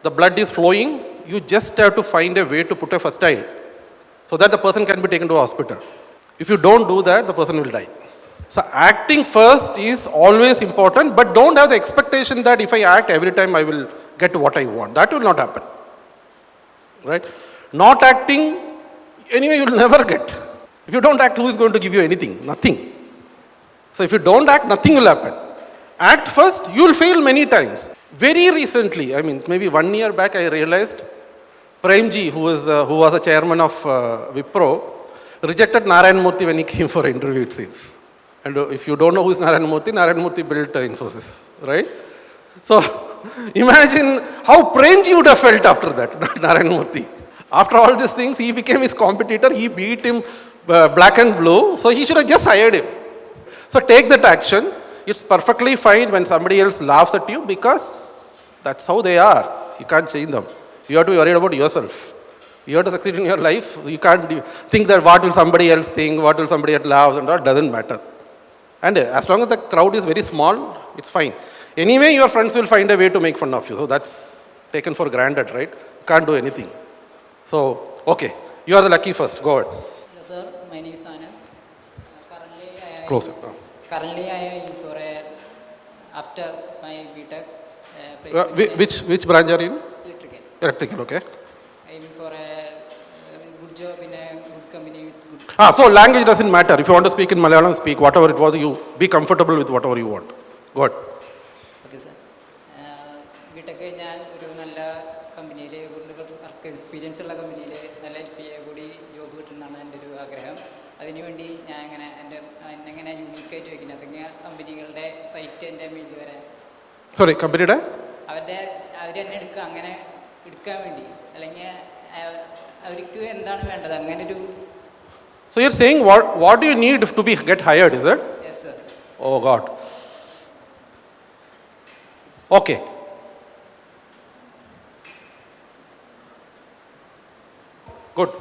Speaker 1: the blood is flowing, you just have to find a way to put a first aid so that the person can be taken to a hospital. If you don't do that, the person will die. So acting first is always important, but don't have the expectation that if I act every time I will get what I want. That will not happen. Right? Not acting, anyway you will never get. If you don't act, who is going to give you anything? Nothing. So if you don't act, nothing will happen. Act first, you will fail many times. Very recently, maybe 1 year back, I realized Premji, who was a chairman of Wipro, rejected Narayan Murthy when he came for interview, it seems. And if you don't know who is Narayan Murthy built Infosys, right? So imagine how Premji would have felt after that, Narayan Murthy. After all these things, he became his competitor, he beat him black and blue, so he should have just hired him. So take that action. It's perfectly fine when somebody else laughs at you because that's how they are. You can't change them. You have to be worried about yourself. You have to succeed in your life. You can't think that what will somebody else think, what will somebody else laugh and all, doesn't matter. And as long as the crowd is very small, it's fine. Anyway, your friends will find a way to make fun of you. So that's taken for granted, right? You can't do anything. So, okay. You are the lucky first. Go ahead.
Speaker 2: Hello, sir. My name is Anand.
Speaker 1: Close it.
Speaker 2: Currently, I am for after my BTech.
Speaker 1: Which branch are you in?
Speaker 2: Electrical.
Speaker 1: Electrical, okay.
Speaker 2: I am for a good job in a good company with good.
Speaker 1: So language doesn't matter. If you want to speak in Malayalam, speak whatever it was. You be comfortable with whatever you want. Go ahead.
Speaker 2: Okay, sir. BTech ഞാൻ ഒരു നല്ല കമ്പനിയിൽ experience ഉള്ള കമ്പനിയിൽ നല്ല കൂടി job കിട്ടുന്നതാണ് എൻ്റെ ഒരു ആഗ്രഹം. അതിനുവേണ്ടി ഞാൻ എങ്ങനെ യൂണീക്കായിട്ട് വയ്ക്കുന്നത് അതെങ്ങനെ കമ്പനികളുടെ സൈറ്റ് എൻ്റെ മീതി വരാൻ
Speaker 1: കമ്പനിയുടെ
Speaker 2: അവരെന്നെ എടുക്കുക അങ്ങനെ എടുക്കാൻ വേണ്ടി അല്ലെങ്കിൽ അവർക്ക് എന്താണ് വേണ്ടത് അങ്ങനെ ഒരു.
Speaker 1: So you're saying what do you need to get hired, is it?
Speaker 2: Yes, sir.
Speaker 1: Oh God. Okay. Good.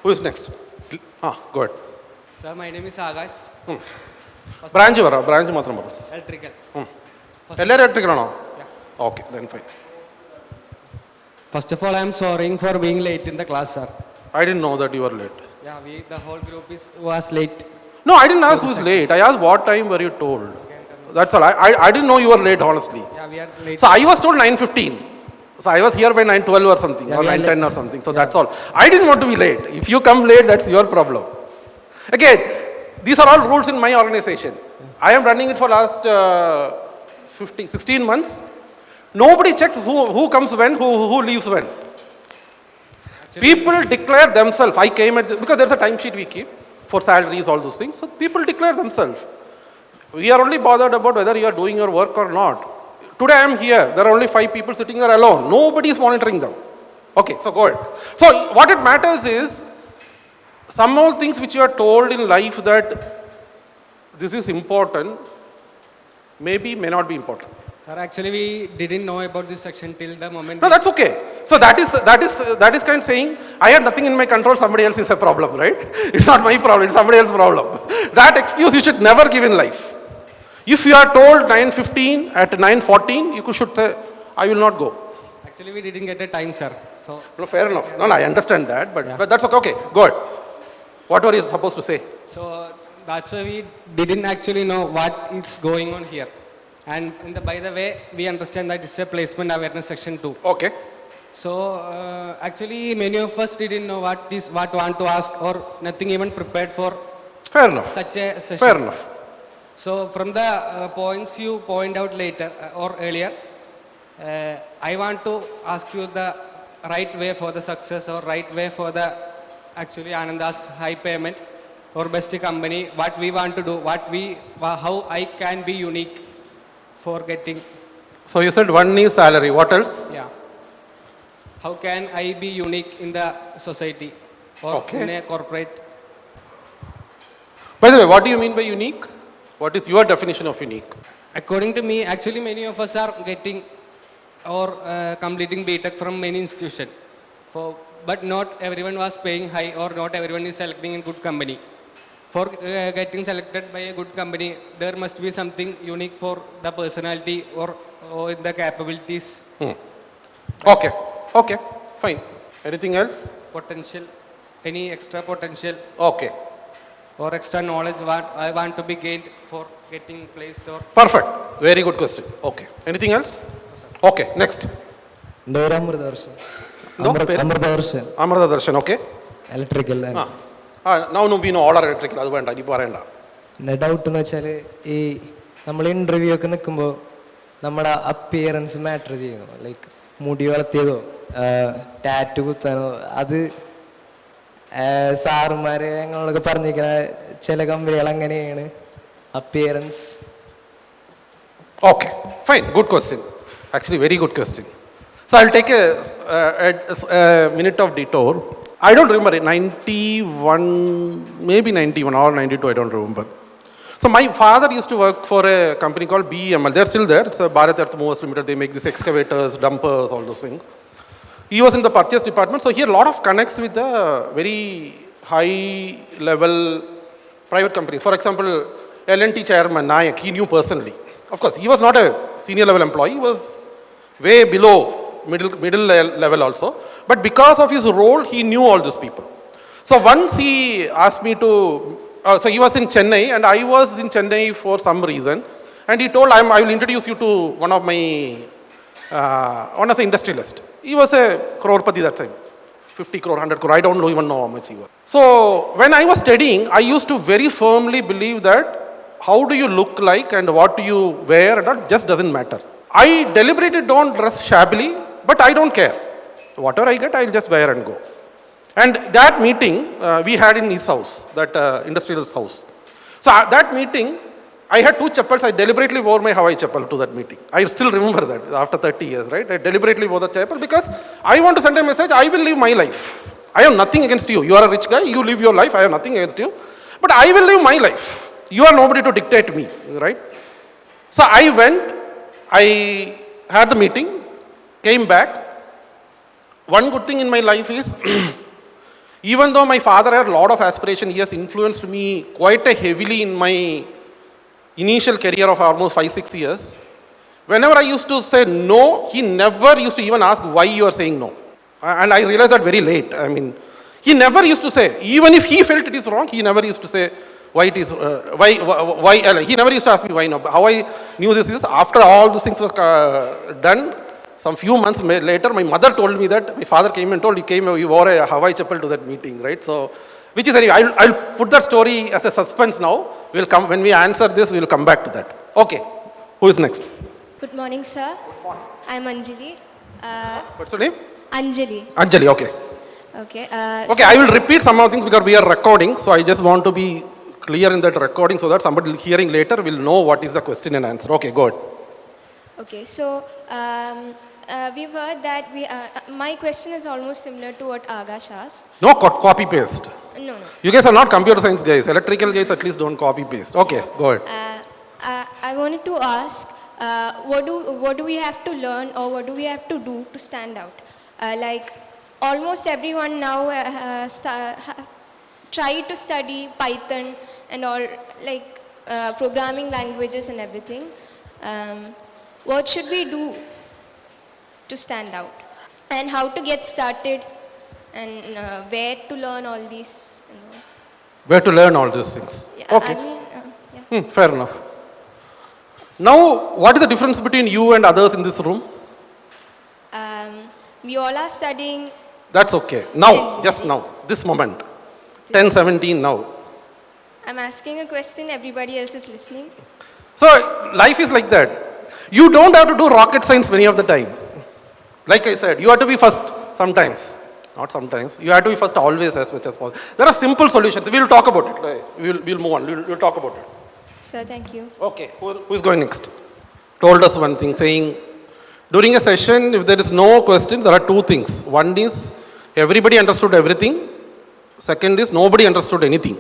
Speaker 1: Who is next? Go ahead.
Speaker 3: Sir, my name is Akash.
Speaker 1: Branch മാത്രം പറ.
Speaker 3: Electrical.
Speaker 1: എല്ലാവരും electrical ആണോ? Okay, then fine.
Speaker 3: First of all, I am sorry for being late in the class, sir.
Speaker 1: I didn't know that you were late.
Speaker 3: Yeah, the whole group was late.
Speaker 1: No, I didn't ask who's late. I asked what time were you told. That's all. I didn't know you were late, honestly.
Speaker 3: Yeah, we are late.
Speaker 1: So I was told 9:15. So I was here by 9:12 or something, or 9:10 or something. So that's all. I didn't want to be late. If you come late, that's your problem. Again, these are all rules in my organization. I am running it for last 16 months. Nobody checks who comes when, who leaves when. Actually, people declare themselves. I came because there's a timesheet we keep for salaries, all those things. So people declare themselves. We are only bothered about whether you are doing your work or not. Today I am here. There are only 5 people sitting there alone. Nobody is monitoring them. Okay, so go ahead. So what it matters is some of the things which you are told in life that this is important, maybe may not be important.
Speaker 3: Sir, actually we didn't know about this section till the moment.
Speaker 1: No, that's okay. So that is kind of saying I had nothing in my control, somebody else is a problem, right? It's not my problem, it's somebody else's problem. That excuse you should never give in life. If you are told 9:15, at 9:14, you should say, I will not go.
Speaker 3: Actually, we didn't get a time, sir. So
Speaker 1: no, fair enough. No, I understand that, but that's okay. Okay, go ahead. What were you supposed to say?
Speaker 3: So that's why we didn't actually know what is going on here. And by the way, we understand that it's a placement awareness section 2.
Speaker 1: Okay.
Speaker 3: So actually, many of us didn't know what want to ask or nothing even prepared for.
Speaker 1: Fair enough.
Speaker 3: Such a session.
Speaker 1: Fair enough.
Speaker 3: So from the points you point out later or earlier, I want to ask you the right way for the success or right way for the actually Anand asked high payment or best company, what we want to do, how I can be unique for getting.
Speaker 1: So you said one is salary. What else?
Speaker 3: Yeah. How can I be unique in the society or in a corporate?
Speaker 1: By the way, what do you mean by unique? What is your definition of unique?
Speaker 3: According to me, actually many of us are getting or completing BTech from many institutions. But not everyone was paying high or not everyone is selecting in good company. For getting selected by a good company, there must be something unique for the personality or the capabilities.
Speaker 1: Okay, fine. Anything else?
Speaker 3: Potential, any extra potential
Speaker 1: Okay,
Speaker 3: or extra knowledge what I want to be gained for getting placed or.
Speaker 1: perfect. Very good question. Okay. Anything else? Okay, next.
Speaker 4: Amrita
Speaker 1: No, Amrita Darshan, okay.
Speaker 4: electrical.
Speaker 1: Now we know all are electrical. അത് വേണ്ട, ഇനിയിപ്പോൾ പറയണ്ട.
Speaker 4: Doubt എന്ന് വെച്ചാൽ ഈ നമ്മൾ interview ഒക്കെ നിൽക്കുമ്പോൾ നമ്മുടെ അപ്പിയറൻസ് മാറ്റർ ചെയ്യുന്നു. ലൈക്ക് മുടി വളർത്തിയതോ ടാറ്റു കുത്താനോ അത് സാറുമാരെ ഞങ്ങളൊക്കെ പറഞ്ഞിരിക്കുന്ന ചില കമ്പനികൾ അങ്ങനെയാണ് appearance.
Speaker 1: Okay, fine. Good question. Actually, very good question. So I'll take a minute of detour. I don't remember, 91, maybe 91 or 92, I don't remember. So my father used to work for a company called BEML. They're still there. It's a Bharat Earth Movers Limited. They make these excavators, dumpers, all those things. He was in the purchase department, so he had a lot of connects with the very high level private companies. For example, L&T chairman Nayak, he knew personally. Of course, he was not a senior level employee. He was way below middle level also. But because of his role, he knew all those people. So once he asked me to, so he was in Chennai and I was in Chennai for some reason. And he told, I will introduce you to one of the industrialists. He was a crorepati that time. 50 crore, 100 crore, I don't even know how much he was. So when I was studying, I used to very firmly believe that how do you look like and what do you wear and that just doesn't matter. I deliberately don't dress shabbily, but I don't care. Whatever I get, I'll just wear and go. And that meeting we had in his house, that industrialist house. So at that meeting, I had 2 chappals. I deliberately wore my Hawaii chappal to that meeting. I still remember that after 30 years, right? I deliberately wore the chappal because I want to send a message, I will live my life. I have nothing against you. You are a rich guy, you live your life, I have nothing against you. But I will live my life. You are nobody to dictate me, right? So I went, I had the meeting, came back. One good thing in my life is, even though my father had a lot of aspiration, he has influenced me quite heavily in my initial career of almost 5-6 years. Whenever I used to say no, he never used to even ask why you are saying no. And I realized that very late. I mean, he never used to say, even if he felt it is wrong, he never used to say why it is, why, he never used to ask me why no. How I knew this is, after all those things was done, some few months later, my mother told me that my father came and told, you wore a Hawaii chappal to that meeting, right? So, which is anyway, I'll put that story as a suspense now. We'll come, when we answer this, we'll come back to that. Okay, who is next?
Speaker 5: Good morning, sir. I'm Anjali.
Speaker 1: What's your name?
Speaker 5: Anjali.
Speaker 1: Anjali, okay.
Speaker 5: Okay.
Speaker 1: Okay, I will repeat some of the things because we are recording, so I just want to be clear in that recording so that somebody hearing later will know what is the question and answer. Okay, go ahead.
Speaker 5: Okay, so we've heard that my question is almost similar to what Agash asked.
Speaker 1: No copy paste.
Speaker 5: No.
Speaker 1: You guys are not computer science guys. Electrical guys at least don't copy paste. Okay, go ahead.
Speaker 5: I wanted to ask, what do we have to learn or what do we have to do to stand out? Like almost everyone now try to study Python and all, like programming languages and everything. What should we do to stand out? And how to get started? And where to learn all these?
Speaker 1: Where to learn all these things?
Speaker 5: Yeah,
Speaker 1: Okay.
Speaker 5: I mean, yeah.
Speaker 1: Fair enough. Now, what is the difference between you and others in this room?
Speaker 5: We all are studying.
Speaker 1: That's okay. Now, just now, this moment. 10:17 now.
Speaker 5: I'm asking a question, everybody else is listening.
Speaker 1: So, life is like that. You don't have to do rocket science many of the time. Like I said, you have to be first sometimes. Not sometimes. You have to be first always as much as possible. There are simple solutions. We will talk about it. Right? We'll move on. We'll talk about it.
Speaker 5: Sir, thank you.
Speaker 1: Okay. Who is going next? Told us one thing, saying, during a session, if there is no questions, there are two things. One is, everybody understood everything. Second is, nobody understood anything.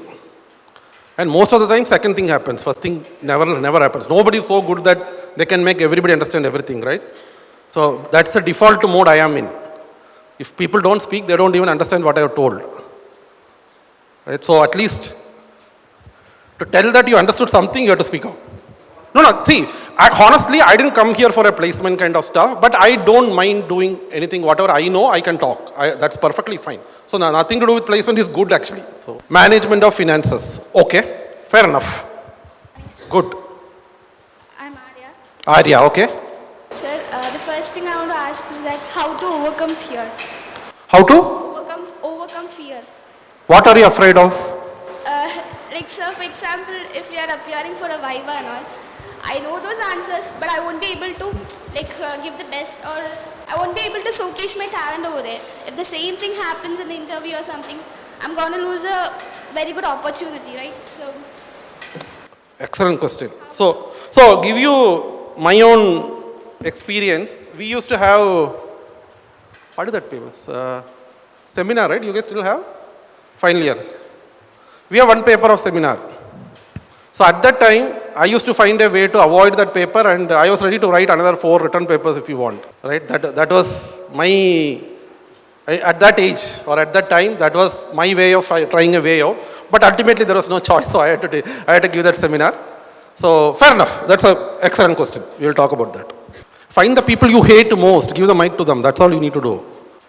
Speaker 1: And most of the time, second thing happens. First thing never happens. Nobody is so good that they can make everybody understand everything, right? So that's the default mode I am in. If people don't speak, they don't even understand what I have told. Right? So at least to tell that you understood something, you have to speak out. No, see, honestly, I didn't come here for a placement kind of stuff, but I don't mind doing anything, whatever I know, I can talk. That's perfectly fine. So nothing to do with placement is good actually. So management of finances, okay, fair enough. Good.
Speaker 6: I'm Arya.
Speaker 1: Arya, okay.
Speaker 6: Sir, the first thing I want to ask is that how to overcome fear.
Speaker 1: How to?
Speaker 6: Overcome fear.
Speaker 1: What are you afraid of?
Speaker 6: Like, sir, for example, if we are appearing for a Viva and all, I know those answers, but I won't be able to give the best, or I won't be able to showcase my talent over there. If the same thing happens in the interview or something, I'm going to lose a very good opportunity, right? So.
Speaker 1: Excellent question. So give you my own experience. We used to have, what is that paper? Seminar, right? You guys still have? Final year. We have one paper of seminar. So at that time, I used to find a way to avoid that paper, and I was ready to write another 4 written papers if you want. Right? That was at that age or at that time, that was my way of trying a way out. But ultimately, there was no choice, so I had to give that seminar. So fair enough. That's an excellent question. We will talk about that. Find the people you hate most. Give the mic to them. That's all you need to do.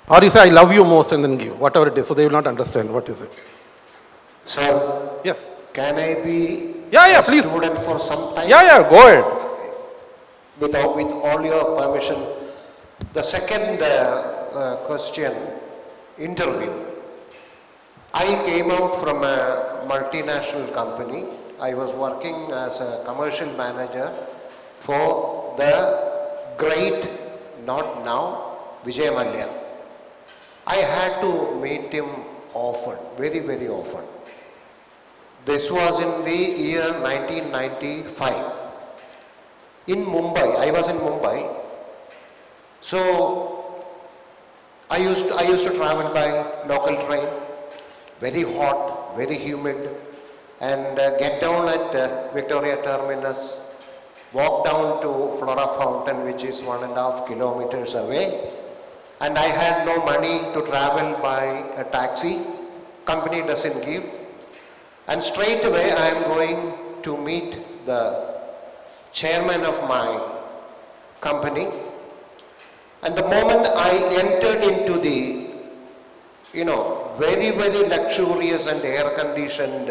Speaker 1: Or you say, I love you most, and then give whatever it is. So they will not understand what is it.
Speaker 7: Sir,
Speaker 1: Yes.
Speaker 7: can I be
Speaker 1: Yeah,
Speaker 7: a
Speaker 1: please.
Speaker 7: student for some time?
Speaker 1: Yeah, go ahead.
Speaker 7: With all your permission. The second question, interview. I came out from a multinational company. I was working as a commercial manager for the great, not now, Vijay Mallya. I had to meet him often, very, very often. This was in the year 1995. In Mumbai, I was in Mumbai. So I used to travel by local train, very hot, very humid, and get down at Victoria Terminus, walk down to Flora Fountain, which is 1.5 kilometers away. And I had no money to travel by a taxi. Company doesn't give. And straight away I am going to meet the chairman of my company. And the moment I entered into the, very, very luxurious and air-conditioned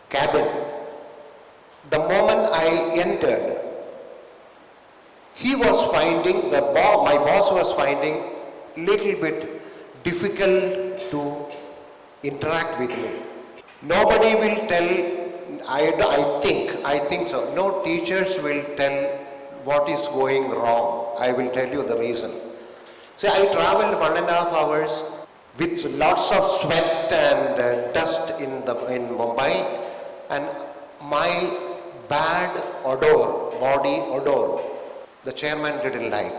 Speaker 7: cabin, the moment I entered, he was finding, my boss was finding little bit difficult to interact with me. Nobody will tell, I think so. No teachers will tell what is going wrong. I will tell you the reason. See, I traveled 1.5 hours with lots of sweat and dust in Mumbai, and my bad odor, body odor, the chairman didn't like.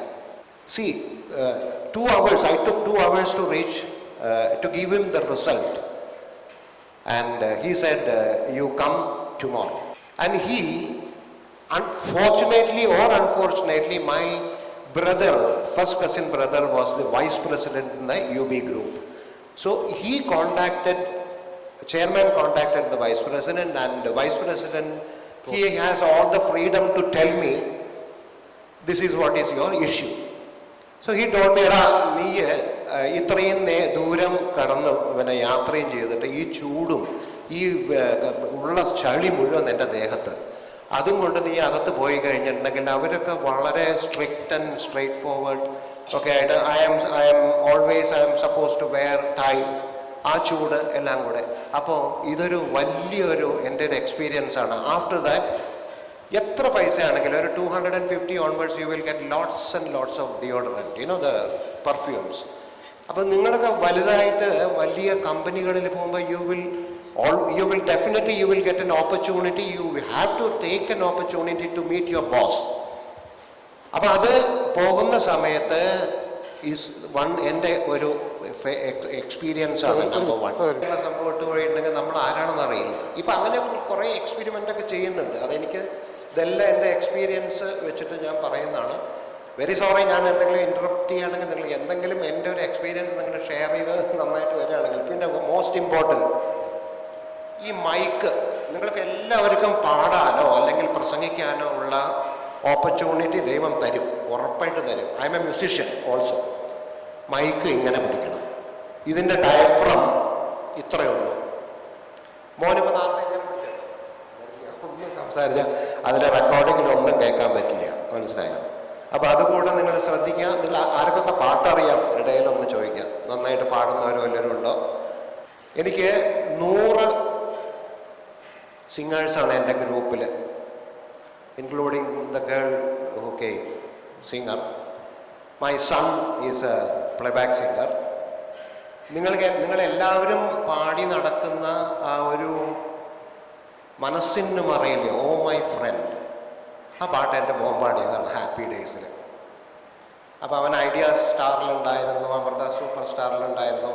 Speaker 7: See, 2 hours, I took 2 hours to reach, to give him the result. And he said, you come tomorrow. And he, unfortunately or unfortunately, my brother, first cousin brother, was the vice president in the UB group. So he chairman contacted the vice president, and the vice president, he has all the freedom to tell me, this is what is your issue. So he told me, ഇത്രയും ദൂരം കടന്ന് യാത്രയും ചെയ്തിട്ട് ഈ ചൂടും ഈ ഉള്ള ചളി മുഴുവൻ എൻ്റെ ദേഹത്ത്, അതും കൊണ്ട് നീ അകത്ത് പോയി കഴിഞ്ഞിട്ടുണ്ടെങ്കിൽ അവരൊക്കെ വളരെ strict and straightforward. Okay, I'm suppose to wear tie, ആ ചൂട് എല്ലാം കൂടെ. അപ്പോൾ ഇതൊരു വലിയൊരു എൻ്റെ ഒരു എക്സ്പീരിയൻസ് ആണ്. ആഫ്റ്റർ ദാറ്റ് എത്ര പൈസയാണെങ്കിലും ഒരു 250 onwards you will get lots and lots of deodorant, the perfumes. അപ്പം നിങ്ങളൊക്കെ വലുതായിട്ട് വലിയ കമ്പനികളിൽ പോകുമ്പോൾ you will definitely get an opportunity, you have to take an opportunity to meet your boss. അപ്പം അത് പോകുന്ന സമയത്ത് എൻ്റെ ഒരു എക്സ്പീരിയൻസ് ആണ് നമ്പർ 1. സംഭവം ഇട്ട് പോയിട്ടുണ്ടെങ്കിൽ നമ്മൾ ആരാണെന്ന് അറിയില്ല. ഇപ്പം അങ്ങനെ കുറേ എക്സ്പെരിമെൻ്റ് ഒക്കെ ചെയ്യുന്നുണ്ട്. അതെനിക്ക് ഇതെല്ലാം എൻ്റെ എക്സ്പീരിയൻസ് വെച്ചിട്ട് ഞാൻ പറയുന്നതാണ്. വെരി സോറി, ഞാൻ എന്തെങ്കിലും ഇൻറ്ററപ്റ്റ് ചെയ്യുകയാണെങ്കിൽ നിങ്ങൾ എന്തെങ്കിലും എൻ്റെ ഒരു എക്സ്പീരിയൻസ് നിങ്ങൾ ഷെയർ ചെയ്ത് നന്നായിട്ട് വരികയാണെങ്കിൽ. പിന്നെ മോസ്റ്റ് ഇമ്പോർട്ടൻറ്റ്, ഈ മൈക്ക് നിങ്ങൾക്ക് എല്ലാവർക്കും പാടാനോ അല്ലെങ്കിൽ പ്രസംഗിക്കാനോ ഉള്ള ഓപ്പർച്യൂണിറ്റി ദൈവം തരും, ഉറപ്പായിട്ട് തരും. I'm a musician also. Mic ഇങ്ങനെ പിടിക്കണം, ഇതിൻ്റെ ഡയഫ്രം ഇത്രയേ ഉള്ളൂ. മോനിപ്പോൾ നാളെ എങ്ങനെ പിടിക്കണം, ഒന്നും സംസാരിച്ചാൽ അതിൻ്റെ റെക്കോർഡിങ്ങിലൊന്നും കേൾക്കാൻ പറ്റില്ല, മനസ്സിലായോ? അപ്പോൾ അതുകൂടെ നിങ്ങൾ ശ്രദ്ധിക്കുക. നിങ്ങൾ ആർക്കൊക്കെ പാട്ടറിയാം ഇടയിലൊന്ന് ചോദിക്കാം. നന്നായിട്ട് പാടുന്നവർ വല്ലവരും ഉണ്ടോ? എനിക്ക് 100 സിംഗേഴ്സാണ് എൻ്റെ ഗ്രൂപ്പിൽ, including the girl who came, singer. My son is A playback singer. നിങ്ങളെല്ലാവരും പാടി നടക്കുന്ന ആ ഒരു മനസ്സിന് മറയില്ലേ, ഓ മൈ ഫ്രണ്ട്, ആ പാട്ട് എൻ്റെ മോൻ പാടിയതാണ് ഹാപ്പി ഡേയ്സിൽ. അപ്പോൾ അവൻ ഐഡിയ സ്റ്റാറിലുണ്ടായിരുന്നു, അമൃത സൂപ്പർ സ്റ്റാറിലുണ്ടായിരുന്നു.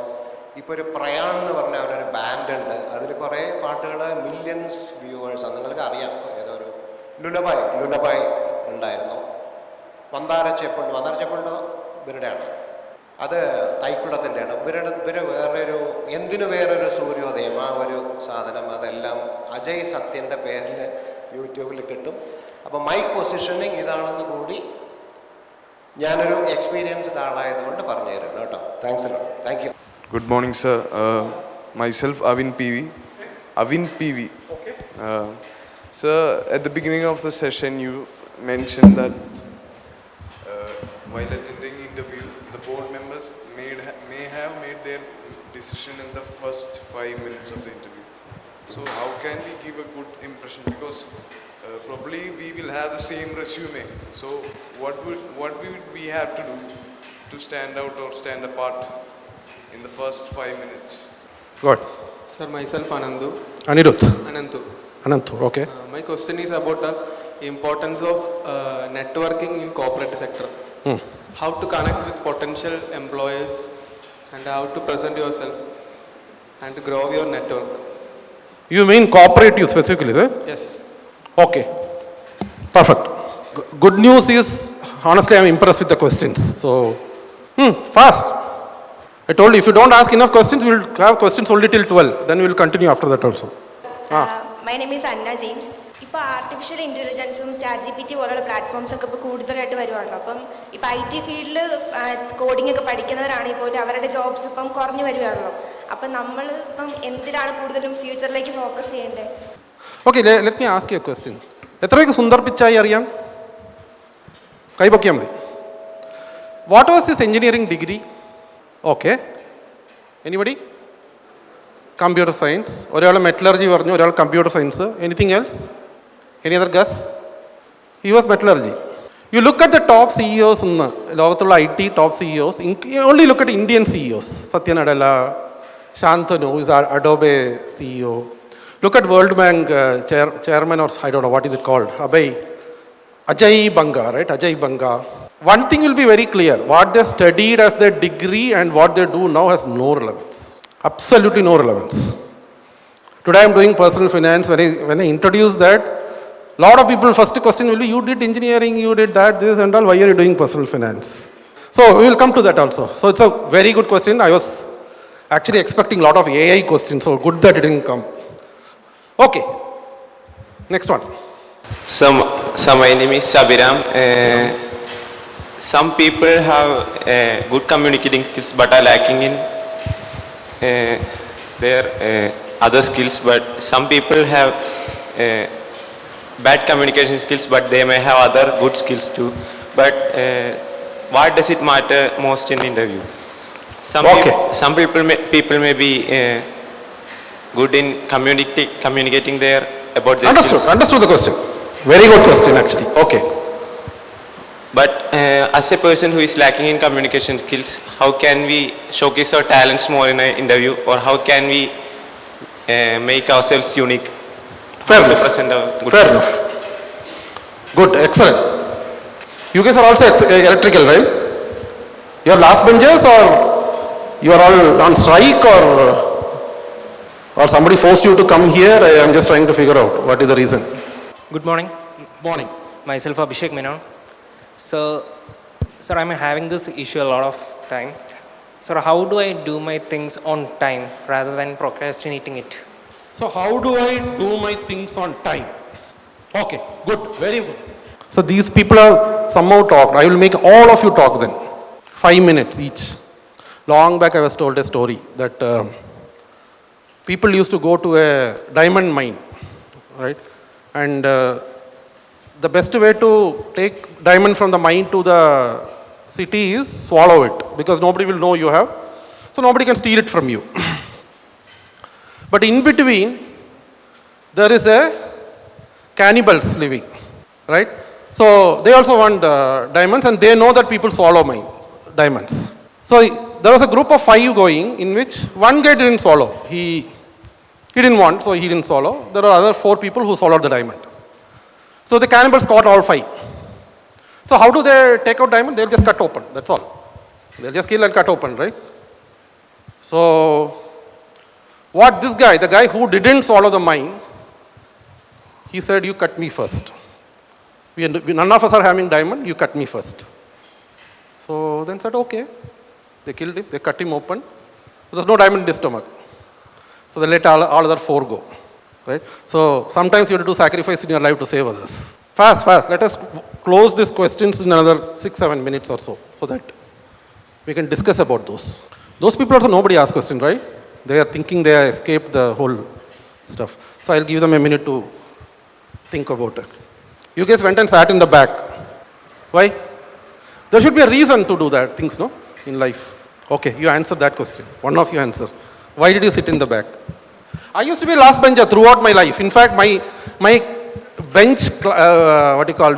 Speaker 7: ഇപ്പോൾ ഒരു പ്രയാൺ എന്ന് പറഞ്ഞ അവനൊരു ബാൻഡ് ഉണ്ട്, അതിൽ കുറേ പാട്ടുകൾ മില്യൺസ് വ്യൂവേഴ്സാണ്. നിങ്ങൾക്ക് അറിയാം, ഏതോ ഒരു ലുലബായ് ഉണ്ടായിരുന്നു. വന്താരച്ചെപ്പുണ്ട് ഇവരുടെയാണ്, അത് തൈക്കുടത്തിൻ്റെയാണ്. ഇവര് വേറൊരു സൂര്യോദയം, ആ ഒരു സാധനം, അതെല്ലാം അജയ് സത്യൻ്റെ പേരിൽ യൂട്യൂബിൽ കിട്ടും. അപ്പോൾ മൈക്ക് പൊസിഷനിങ് ഇതാണെന്ന് കൂടി ഞാനൊരു എക്സ്പീരിയൻസ്ഡ് ആളായതുകൊണ്ട് പറഞ്ഞു തരുന്നു കേട്ടോ. Thank you.
Speaker 8: Good morning, sir. Myself, Avin PV. Okay. Sir, at the beginning of the session, you mentioned that while attending interview, the board members may have made their decision in the first 5 minutes of the interview. So how can we give a good impression? Because probably we will have the same resume. So what would we have to do to stand out or stand apart in the first 5 minutes?
Speaker 1: Good.
Speaker 3: Sir, myself Anandu.
Speaker 1: Anantu, okay.
Speaker 3: My question is about the importance of networking in corporate sector. How to connect with potential employers and how to present yourself and to grow your network.
Speaker 1: You mean cooperative specifically, is it?
Speaker 3: Yes.
Speaker 1: Okay. Perfect. Good news is, honestly, I'm impressed with the questions. So, fast. I told you, if you don't ask enough questions, we'll have questions only till 12. Then we'll continue after that also.
Speaker 9: My name is Anna James. ഇപ്പോൾ artificial ഇൻ്റലിജൻസും ChatGPT പോലുള്ള platforms ഒക്കെ ഇപ്പോൾ കൂടുതലായിട്ട് വരുവാണല്ലോ. അപ്പം ഇപ്പോൾ IT ഫീൽഡിൽ coding ഒക്കെ പഠിക്കുന്നവരാണെങ്കിൽ പോലും അവരുടെ ജോബ്സ് ഇപ്പം കുറഞ്ഞു വരുവാണല്ലോ. അപ്പം നമ്മൾ ഇപ്പം എന്തിനാണ് കൂടുതലും ഫ്യൂച്ചറിലേക്ക് ഫോക്കസ് ചെയ്യേണ്ടത്?
Speaker 1: Okay, let me ask you a question. എത്ര പേർക്ക് സുന്ദർ പിച്ചായി അറിയാം? കൈപൊക്കിയാൽ മതി. What was his engineering degree? Okay. Anybody? Computer science. ഒരാൾ മെറ്റലർജി പറഞ്ഞു, ഒരാൾ computer science. Anything else? Any other guess? He was metallurgy. You look at the top CEOs in ലോകത്തുള്ള IT top CEOs, only look at Indian CEOs. Satya Nadella, Shantanu is Adobe CEO. Look at World Bank chairman, or I don't know what is it called, Ajay Banga, right? Ajay Banga. One thing will be very clear, what they studied as their degree and what they do now has no relevance. Absolutely no relevance. Today I am doing personal finance. When I introduce that, lot of people, first question will be, you did engineering, you did that, this and all, why are you doing personal finance? So we will come to that also. So it's a very good question. I was actually expecting a lot of AI questions, so good that it didn't come. Okay, next one.
Speaker 10: So my name is Sabiram. Some people have good communicating skills but are lacking in their other skills, but some people have bad communication skills but they may have other good skills too. But why does it matter most in interview? Some people may be good in communicating their about their skills.
Speaker 1: Understood the question. Very good question actually. Okay.
Speaker 10: But as a person who is lacking in communication skills, how can we showcase our talents more in an interview, or how can we make ourselves unique?
Speaker 1: Fair
Speaker 10: How to
Speaker 1: enough.
Speaker 10: present our good
Speaker 1: Fair
Speaker 10: skills?
Speaker 1: enough. Good, excellent. You guys are also electrical, right? You are last benchers, or you are all on strike, or somebody forced you to come here? I am just trying to figure out what is the reason.
Speaker 11: Good morning.
Speaker 1: Morning.
Speaker 11: Myself Abhishek Menon. So, sir, I'm having this issue a lot of time. Sir, how do I do my things on time rather than procrastinating it?
Speaker 1: So how do I do my things on time? Okay, good, very good. So these people are somehow talked. I will make all of you talk then. 5 minutes each. Long back I was told a story that people used to go to a diamond mine, right? And the best way to take diamond from the mine to the city is swallow it, because nobody will know you have. So nobody can steal it from you. But in between, there is a cannibals living, right? So they also want diamonds, and they know that people swallow diamonds. So there was a group of 5 going, in which one guy didn't swallow. He didn't want, so he didn't swallow. There are other 4 people who swallowed the diamond. So the cannibals caught all 5. So how do they take out diamond? They'll just cut open, that's all. They'll just kill and cut open, right? So what this guy, the guy who didn't swallow the mine, he said, you cut me first. None of us are having diamond, you cut me first. So then said, okay. They killed him, they cut him open. There's no diamond in his stomach. So they let all other 4 go. Right? So sometimes you have to do sacrifice in your life to save others. Fast. Let us close these questions in another 6-7 minutes or so that we can discuss about those. Those people also nobody asked question, right? They are thinking they have escaped the whole stuff. So I'll give them a minute to think about it. You guys went and sat in the back. Why? There should be a reason to do that things, no? In life. Okay, you answered that question. One of you answer. Why did you sit in the back? I used to be a last bencher throughout my life. In fact, my bench,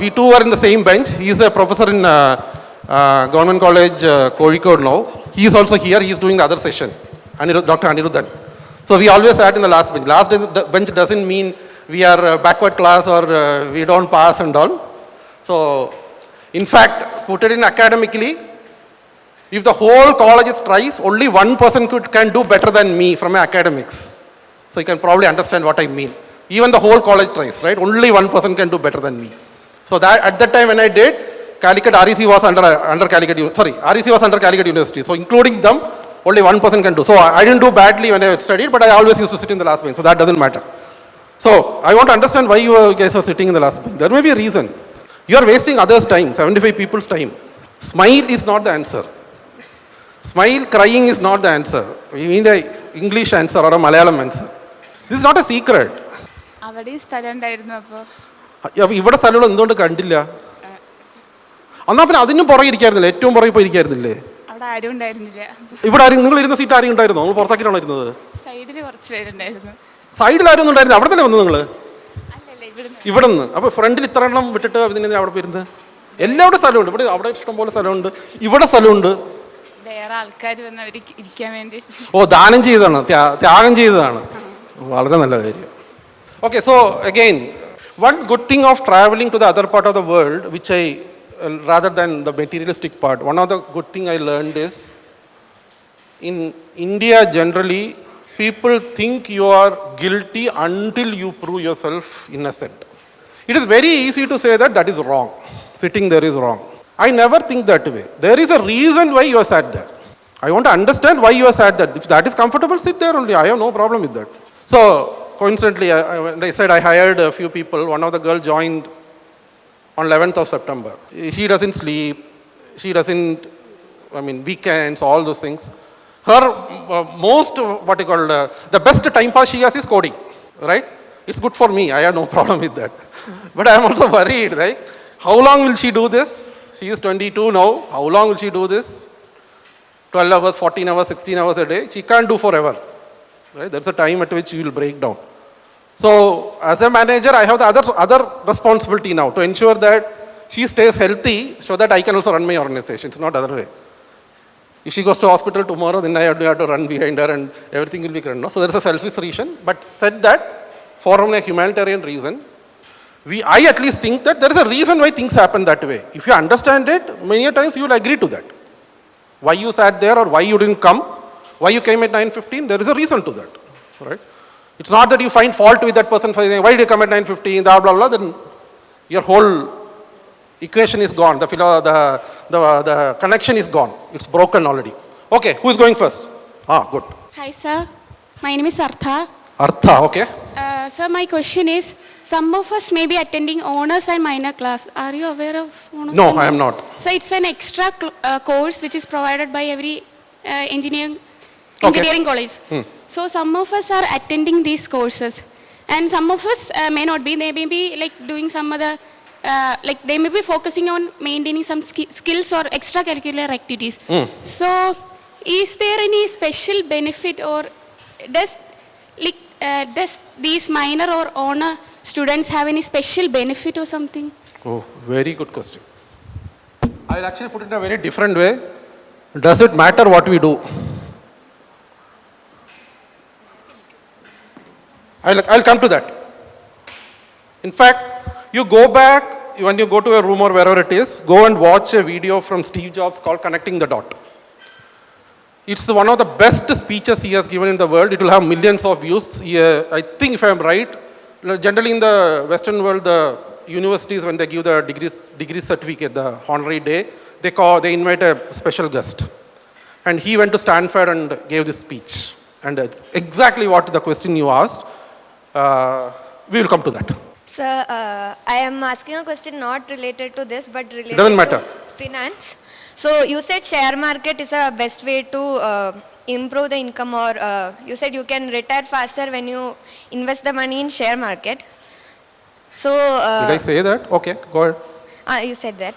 Speaker 1: we 2 were in the same bench. He is a professor in Government College, Kozhikode now. He is also here. He is doing the other session. Dr. Anirudhan. So we always sat in the last bench. Last bench doesn't mean we are a backward class or we don't pass and all. So, in fact, put it in academically, if the whole college tries, only one person can do better than me from academics. So you can probably understand what I mean. Even the whole college tries, right? Only one person can do better than me. So that at that time when I did, Calicut REC was under Calicut University. So including them, only one person can do. So I didn't do badly when I studied, but I always used to sit in the last bench. So that doesn't matter. So I want to understand why you guys are sitting in the last bench. There may be a reason. You are wasting others' time, 75 people's time. Smile is not the answer. Smile, crying is not the answer. We need an English answer or a Malayalam answer. This is not a secret.
Speaker 12: അവിടെ ഈ സ്ഥലം ഉണ്ടായിരുന്നു അപ്പോൾ
Speaker 1: ഇവിടെ സ്ഥലങ്ങൾ എന്തുകൊണ്ട് കണ്ടില്ല? എന്നാ പിന്നെ അതിനും പുറകെ ഇരിക്കായിരുന്നില്ലേ? ഏറ്റവും പുറകെ പോയി ഇരിക്കായിരുന്നില്ലേ?
Speaker 12: അവിടെ ആരും ഉണ്ടായിരുന്നില്ല.
Speaker 1: ഇവിടെ ആരും നിങ്ങൾ ഇരുന്ന സീറ്റ് ആരും ഉണ്ടായിരുന്നോ? നിങ്ങൾ പുറത്താക്കിയാണോ ഇരുന്നത്?
Speaker 12: സൈഡിൽ കുറച്ച് പേരുണ്ടായിരുന്നു.
Speaker 1: സൈഡിൽ ആരും ഒന്നും ഉണ്ടായിരുന്നു. അവിടെ തന്നെ വന്നു നിങ്ങൾ?
Speaker 12: അല്ലല്ല,
Speaker 1: ഇവിടെ നിന്ന്. അപ്പോൾ ഫ്രണ്ടിൽ ഇത്ര എണ്ണം വിട്ടിട്ട് ഇതിന് അവിടെ പോയിരുന്നത്? എല്ലാവിടെ സ്ഥലമുണ്ട്. ഇവിടെ അവിടെ ഇഷ്ടംപോലെ സ്ഥലമുണ്ട്, ഇവിടെ സ്ഥലമുണ്ട്.
Speaker 12: വേറെ ആൾക്കാർ വന്ന് അവർ ഇരിക്കാൻ വേണ്ടി.
Speaker 1: ഓ, ദാനം ചെയ്തതാണ്, ത്യാഗം ചെയ്തതാണ്. വളരെ നല്ല കാര്യം. Okay, so again, one good thing of traveling to the other part of the world, which rather than the materialistic part, one of the good thing I learned is, in India generally, people think you are guilty until you prove yourself innocent. It is very easy to say that is wrong. Sitting there is wrong. I never think that way. There is a reason why you are sat there. I want to understand why you are sat there. If that is comfortable, sit there only. I have no problem with that. So, coincidentally, I said I hired a few people. One of the girls joined on 11th of September. She doesn't sleep. She doesn't, weekends, all those things. Her most, the best time pass she has is coding, right? It's good for me. I have no problem with that. But I am also worried, right? How long will she do this? She is 22 now. How long will she do this? 12 hours, 14 hours, 16 hours a day. She can't do forever. Right? There's a time at which she will break down. So as a manager, I have the other responsibility now to ensure that she stays healthy so that I can also run my organization. It's not other way. If she goes to hospital tomorrow, then I have to run behind her and everything will be run. No? So there is a selfish reason. But said that, for a humanitarian reason, I at least think that there is a reason why things happen that way. If you understand it, many times you will agree to that. Why you sat there or why you didn't come, why you came at 9:15, there is a reason to that. Right? It's not that you find fault with that person for saying, why did you come at 9:15, blah, blah, blah, then your whole equation is gone. The connection is gone. It's broken already. Okay, who is going first? Good.
Speaker 13: Hi, sir. My name is Artha.
Speaker 1: Artha, okay.
Speaker 13: Sir, my question is, some of us may be attending honors and minor class. Are you aware of honors?
Speaker 1: No, I am not.
Speaker 13: So it's an extra course which is provided by every engineering college. So some of us are attending these courses, and some of us may not be. They may be like doing some other, like they may be focusing on maintaining some skills or extracurricular activities. So is there any special benefit, or does these minor or honor students have any special benefit or something?
Speaker 1: Oh, very good question. I'll actually put it in a very different way. Does it matter what we do? I'll come to that. In fact, you go back, when you go to a room or wherever it is, go and watch a video from Steve Jobs called Connecting the Dot. It's one of the best speeches he has given in the world. It will have millions of views. I think if I'm right, generally in the Western world, the universities, when they give the degree certificate, the honorary day, they invite a special guest. And he went to Stanford and gave this speech. And it's exactly what the question you asked. We will come to that.
Speaker 5: Sir, I am asking a question not related to this, but related
Speaker 1: Doesn't matter.
Speaker 5: to finance. So you said share market is a best way to improve the income, or you said you can retire faster when you invest the money in share market. So
Speaker 1: did I say that? Okay, go ahead.
Speaker 5: You said that.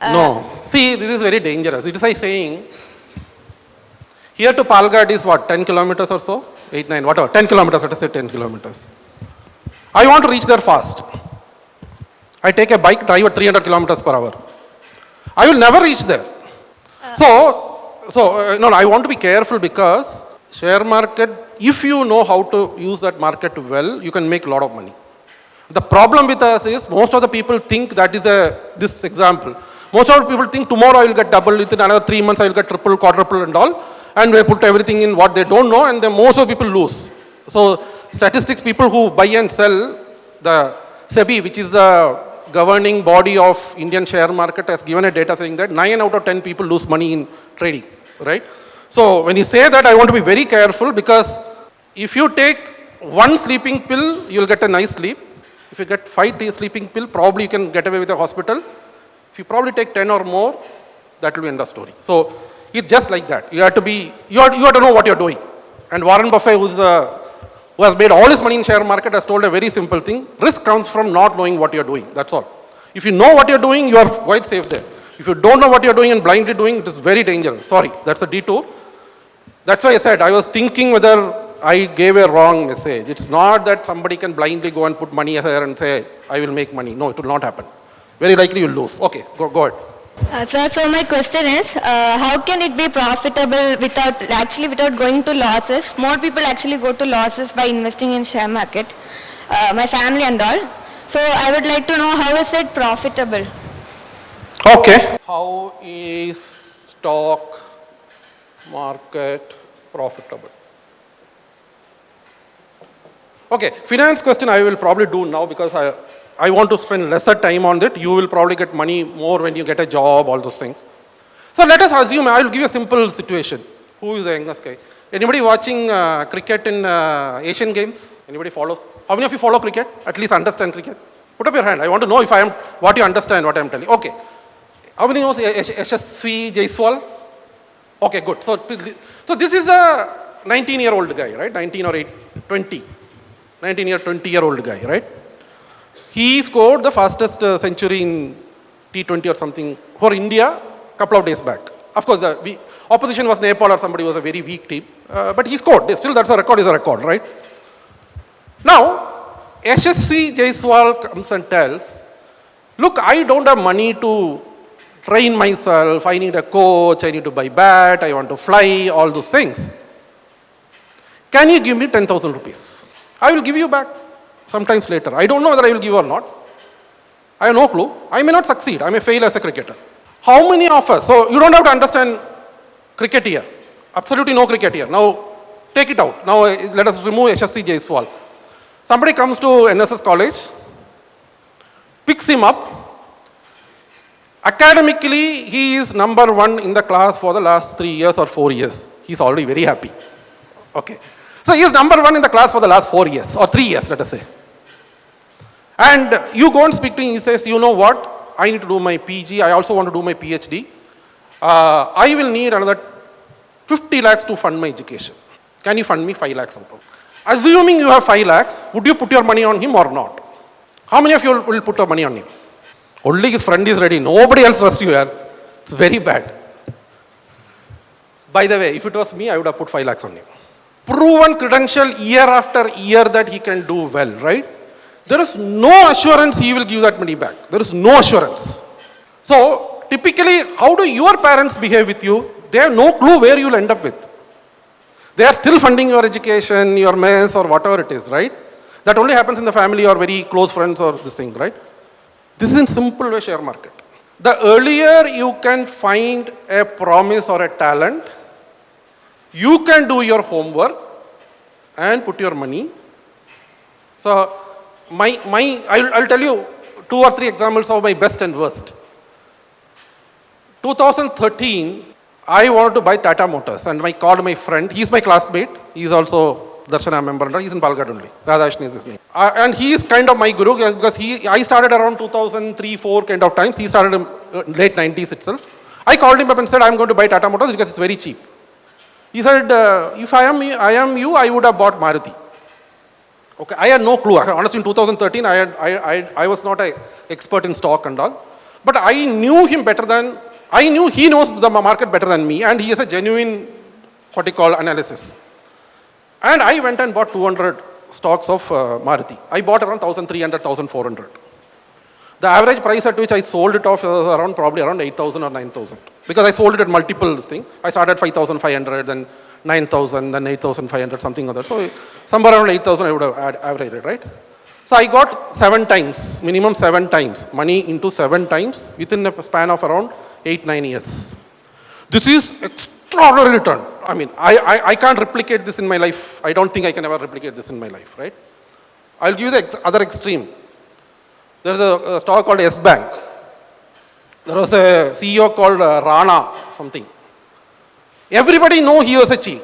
Speaker 1: No. See, this is very dangerous. It is like saying, here to Palghat is what, 10 kilometers or so? 8, 9, whatever, 10 kilometers, let us say 10 kilometers. I want to reach there fast. I take a bike, drive at 300 kilometers per hour. I will never reach there. No, I want to be careful because share market, if you know how to use that market well, you can make a lot of money. The problem with us is most of the people think that is this example. Most of the people think tomorrow I will get double, within another 3 months I will get triple, quadruple and all. And they put everything in what they don't know, and then most of the people lose. So statistics, people who buy and sell, the SEBI, which is the governing body of Indian share market, has given a data saying that 9 out of 10 people lose money in trading, right? So when you say that, I want to be very careful, because if you take one sleeping pill, you'll get a nice sleep. If you get 5 sleeping pill, probably you can get away with a hospital. If you probably take 10 or more, that will be end of story. So it's just like that. You have to know what you're doing. And Warren Buffett, who has made all his money in share market, has told a very simple thing. Risk comes from not knowing what you're doing. That's all. If you know what you're doing, you are quite safe there. If you don't know what you're doing and blindly doing, it is very dangerous. Sorry, that's a detour. That's why I said I was thinking whether I gave a wrong message. It's not that somebody can blindly go and put money here and say, I will make money. No, it will not happen. Very likely you'll lose. Okay, go ahead.
Speaker 5: So my question is, how can it be profitable without going to losses? More people actually go to losses by investing in share market, my family and all. So I would like to know, how is it profitable?
Speaker 1: Okay. How is stock market profitable? Okay, finance question I will probably do now, because I want to spend lesser time on that. You will probably get money more when you get a job, all those things. So let us assume, I will give you a simple situation. Who is the youngest guy? Anybody watching cricket in Asian Games? Anybody follows? How many of you follow cricket? At least understand cricket? Put up your hand. I want to know if what you understand, what I am telling. Okay. How many knows Yashasvi Jaiswal? Okay, good. So this is a 19-year-old guy, right? 19 or 20. 20-year-old guy, right? He scored the fastest century in T20 or something for India a couple of days back. Of course, the opposition was Nepal or somebody, was a very weak team. But he scored. Still, that's a record, is a record, right? Now, Yashasvi Jaiswal comes and tells, look, I don't have money to train myself, I need a coach, I need to buy bat, I want to fly, all those things. Can you give me 10,000 rupees? I will give you back sometimes later. I don't know whether I will give or not. I have no clue. I may not succeed. I may fail as a cricketer. How many of us? So you don't have to understand cricket here. Absolutely no cricket here. Now take it out. Now let us remove Yashasvi Jaiswal. Somebody comes to NSS college, picks him up. Academically, he is number one in the class for the last 3 years or 4 years. He's already very happy. Okay. So he is number one in the class for the last 4 years or 3 years, let us say. And you go and speak to him, he says, you know what, I need to do my PG, I also want to do my PhD. I will need another 50 lakhs to fund my education. Can you fund me 5 lakhs out of? Assuming you have 5 lakhs, would you put your money on him or not? How many of you will put your money on him? Only his friend is ready, nobody else trusts you here. It's very bad. By the way, if it was me, I would have put 5 lakhs on him. Proven credential year after year that he can do well, right? There is no assurance he will give that money back. There is no assurance. So, typically, how do your parents behave with you? They have no clue where you will end up with. They are still funding your education, your mess or whatever it is, right? That only happens in the family or very close friends or this thing, right? This is in simple way share market. The earlier you can find a promise or a talent, you can do your homework and put your money. So, I'll tell you 2 or 3 examples of my best and worst. 2013, I wanted to buy Tata Motors and I called my friend, he's my classmate, he's also Darsana member, he's in Palgad only, Radhashni is his name. And he is kind of my guru because I started around 2003-4 kind of times, he started in late 90s itself. I called him up and said, I'm going to buy Tata Motors because it's very cheap. He said, if I am you, I would have bought Maruti. Okay, I had no clue. Honestly, in 2013, I was not an expert in stock and all. But I knew him better than, I knew he knows the market better than me and he has a genuine, what you call, analysis. And I went and bought 200 stocks of Maruti. I bought around 1,300, 1,400. The average price at which I sold it off was probably around 8,000 or 9,000. Because I sold it at multiple things. I started at 5,500, then 9,000, then 8,500, something other. So somewhere around 8,000 I would have averaged, right? So I got 7 times, minimum 7 times, money into 7 times within a span of around 8-9 years. This is extraordinary return. I mean, I can't replicate this in my life. I don't think I can ever replicate this in my life, right? I'll give you the other extreme. There's a stock called S Bank. There was a CEO called Rana something. Everybody know he was a cheat.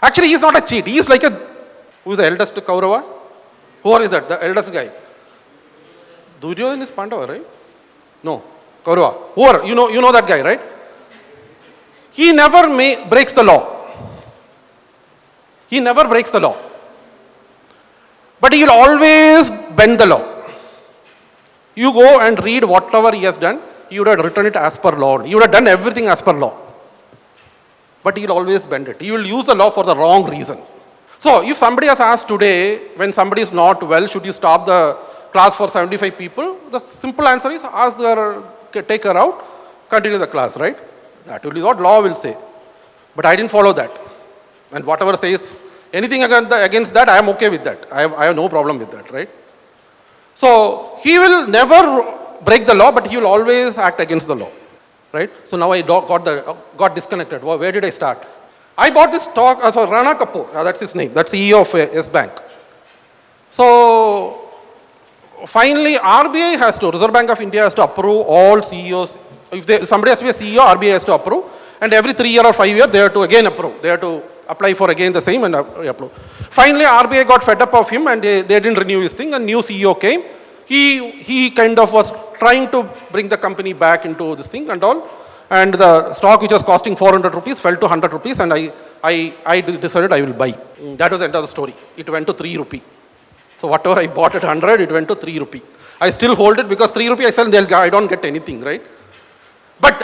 Speaker 1: Actually, he is not a cheat. He is like who is the eldest Kaurava? Who is that? The eldest guy. Duryodhana is Pandava, right? No, Kaurava. Who are, you know that guy, right? He never breaks the law. He never breaks the law. But he will always bend the law. You go and read whatever he has done, he would have written it as per law. He would have done everything as per law. But he will always bend it. He will use the law for the wrong reason. So if somebody has asked today, when somebody is not well, should you stop the class for 75 people? The simple answer is ask her, take her out, continue the class, right? That will be what law will say. But I didn't follow that. And whatever says, anything against that, I am okay with that. I have no problem with that, right? So he will never break the law, but he will always act against the law, right? So now I got disconnected. Where did I start? I bought this stock, so Rana Kapoor, that's his name, that's CEO of S Bank. So finally RBI has to, Reserve Bank of India has to approve all CEOs. If somebody has to be a CEO, RBI has to approve, and every 3 years or 5 years they have to again approve. They have to apply for again the same and approve. Finally RBI got fed up of him and they didn't renew his thing, and new CEO came. He kind of was trying to bring the company back into this thing and all. And the stock which was costing 400 rupees fell to 100 rupees and I decided I will buy. That was the end of the story. It went to 3 rupee. So whatever I bought at 100, it went to 3 rupee. I still hold it because 3 rupee I sell, I don't get anything, right? But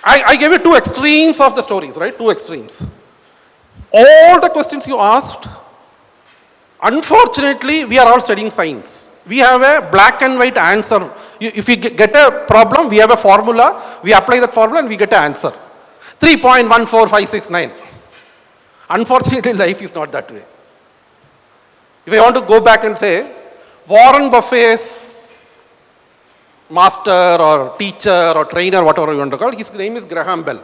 Speaker 1: I gave you 2 extremes of the stories, right? 2 extremes. All the questions you asked, Unfortunately, we are all studying science. We have a black and white answer. If we get a problem, we have a formula, we apply that formula and we get an answer. 3.14569. Unfortunately, life is not that way. If I want to go back and say, Warren Buffett's master or teacher or trainer, whatever you want to call it, his name is Graham Bell.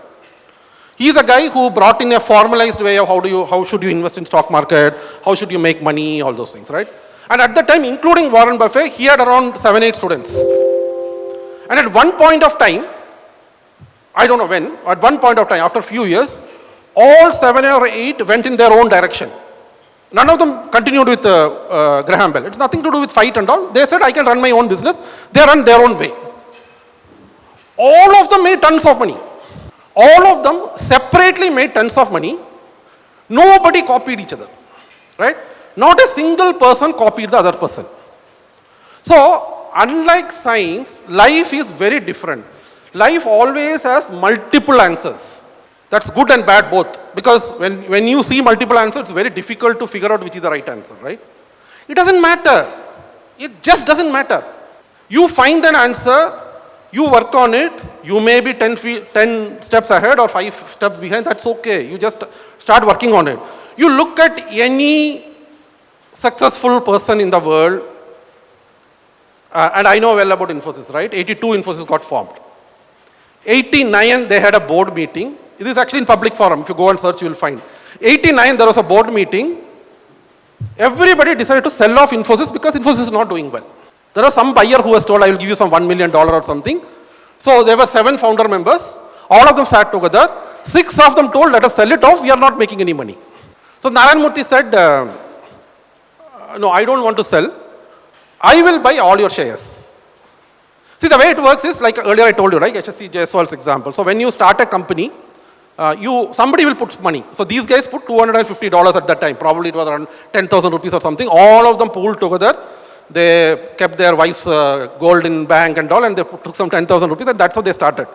Speaker 1: He is a guy who brought in a formalized way of how should you invest in stock market, how should you make money, all those things, right? And at that time, including Warren Buffett, he had around 7-8 students. And at one point of time, I don't know when, at one point of time, after a few years, all 7 or 8 went in their own direction. None of them continued with Graham Bell. It's nothing to do with fight and all. They said, I can run my own business. They run their own way. All of them made tons of money. All of them separately made tons of money. Nobody copied each other, right? Not a single person copied the other person. So, unlike science, life is very different. Life always has multiple answers. That's good and bad both. Because when you see multiple answers, it's very difficult to figure out which is the right answer, right? It doesn't matter. It just doesn't matter. You find an answer, you work on it, you may be 10 steps ahead or 5 steps behind, that's okay. You just start working on it. You look at any successful person in the world, and I know well about Infosys, right? 82 Infosys got formed. 89 they had a board meeting. It is actually in public forum. If you go and search, you will find. 89 there was a board meeting. Everybody decided to sell off Infosys because Infosys is not doing well. There was some buyer who was told, I will give you some $1 million or something. So there were 7 founder members. All of them sat together. 6 of them told, let us sell it off. We are not making any money. So Narayan Murthy said, no, I don't want to sell. I will buy all your shares. See, the way it works is like earlier I told you, right? HSC Jaiswal's example. So when you start a company, somebody will put money. So these guys put $250 at that time. Probably it was around 10,000 rupees or something. All of them pooled together. They kept their wife's gold in bank and all, and they took some 10,000 rupees, and that's how they started.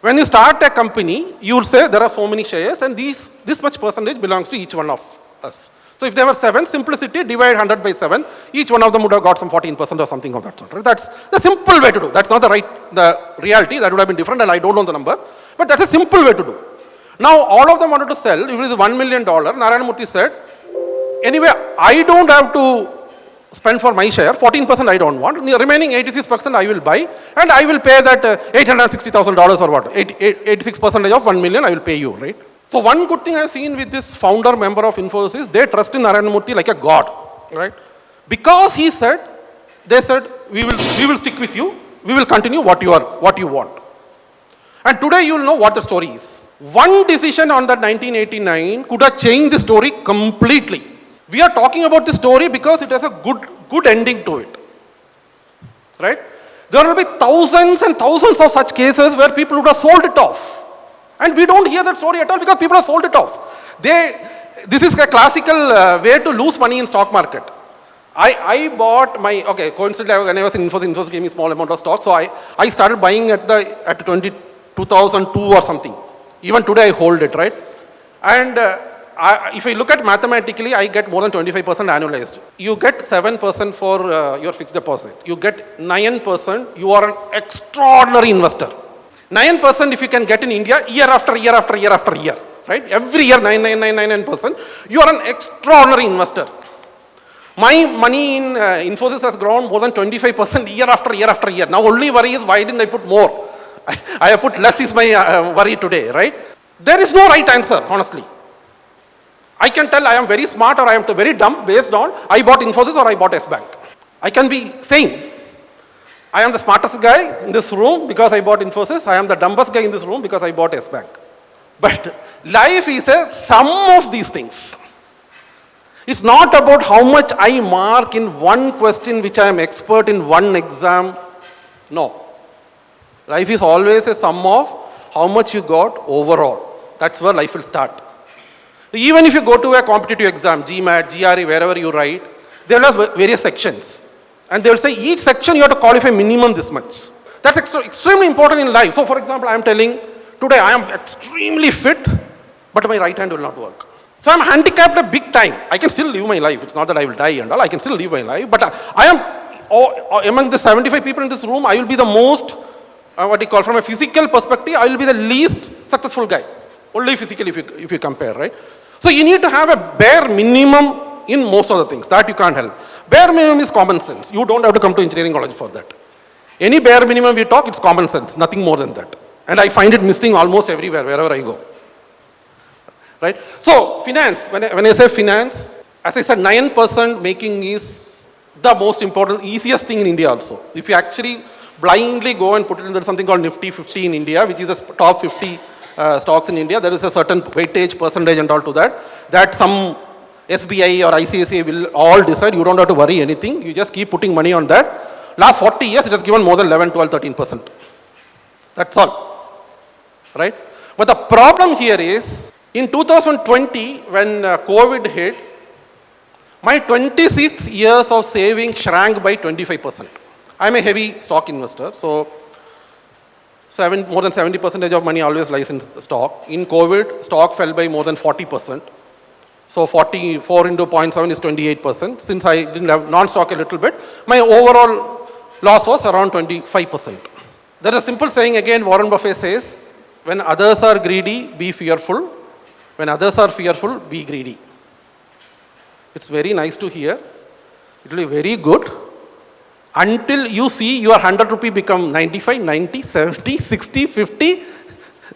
Speaker 1: When you start a company, you will say there are so many shares, and this much percentage belongs to each one of us. So if there were 7, simplicity, divide 100 by 7, each one of them would have got some 14% or something of that sort. Right? That's the simple way to do. That's not the reality. That would have been different, and I don't know the number. But that's a simple way to do. Now, all of them wanted to sell. If it is $1 million, Narayan Murthy said, anyway, I don't have to spend for my share, 14% I don't want. The remaining 86% I will buy, and I will pay that $860,000 or what? 86% of 1 million I will pay you, right? So one good thing I have seen with this founder member of Infosys is they trust in Narayan Murthy like a god, right? Because he said, they said, we will stick with you, we will continue what you want. And today you will know what the story is. One decision on that 1989 could have changed the story completely. We are talking about this story because it has a good ending to it, right? There will be thousands and thousands of such cases where people would have sold it off. And we don't hear that story at all because people have sold it off. This is a classical way to lose money in stock market. I bought my, coincidentally when I was in Infosys gave me a small amount of stock, so I started buying at 2002 or something. Even today I hold it, right? And if I look at mathematically, I get more than 25% annualized. You get 7% for your fixed deposit. You get 9%, you are an extraordinary investor. 9% if you can get in India, year after year after year after year, right? Every year 9%, you are an extraordinary investor. My money in Infosys has grown more than 25% year after year after year. Now only worry is why didn't I put more? I have put less is my worry today, right? There is no right answer, honestly. I can tell I am very smart or I am very dumb based on I bought Infosys or I bought S-Bank. I can be saying, I am the smartest guy in this room because I bought Infosys. I am the dumbest guy in this room because I bought S-Bank. But life is a sum of these things. It's not about how much I mark in one question which I am expert in one exam. No. Life is always a sum of how much you got overall. That's where life will start. Even if you go to a competitive exam, GMAT, GRE, wherever you write, there are various sections. And they will say each section you have to qualify minimum this much. That's extremely important in life. So for example, I am telling, today I am extremely fit, but my right hand will not work. So I'm handicapped a big time. I can still live my life. It's not that I will die and all. I can still live my life. But I am, among the 75 people in this room, I will be the most, what you call, from a physical perspective, I will be the least successful guy. Only physically if you compare, right? So you need to have a bare minimum in most of the things. That you can't help. Bare minimum is common sense. You don't have to come to engineering college for that. Any bare minimum we talk, it's common sense. Nothing more than that. And I find it missing almost everywhere, wherever I go. Right? So, finance, when I say finance, as I said, 9% making is the most important, easiest thing in India also. If you actually blindly go and put it in, there's something called Nifty 50 in India, which is the top 50 stocks in India. There is a certain weightage, percentage and all to that, that some SBI or ICICI will all decide. You don't have to worry anything. You just keep putting money on that. Last 40 years, it has given more than 11, 12, 13%. That's all. Right? But the problem here is, in 2020, when COVID hit, my 26 years of saving shrank by 25%. I'm a heavy stock investor, so more than 70% of money always lies in stock. In COVID, stock fell by more than 40%. So 44 into 0.7 is 28%. Since I didn't have non-stock a little bit, my overall loss was around 25%. There is a simple saying again, Warren Buffett says, when others are greedy, be fearful. When others are fearful, be greedy. It's very nice to hear. It will be very good until you see your 100 rupee become 95, 90, 70, 60, 50,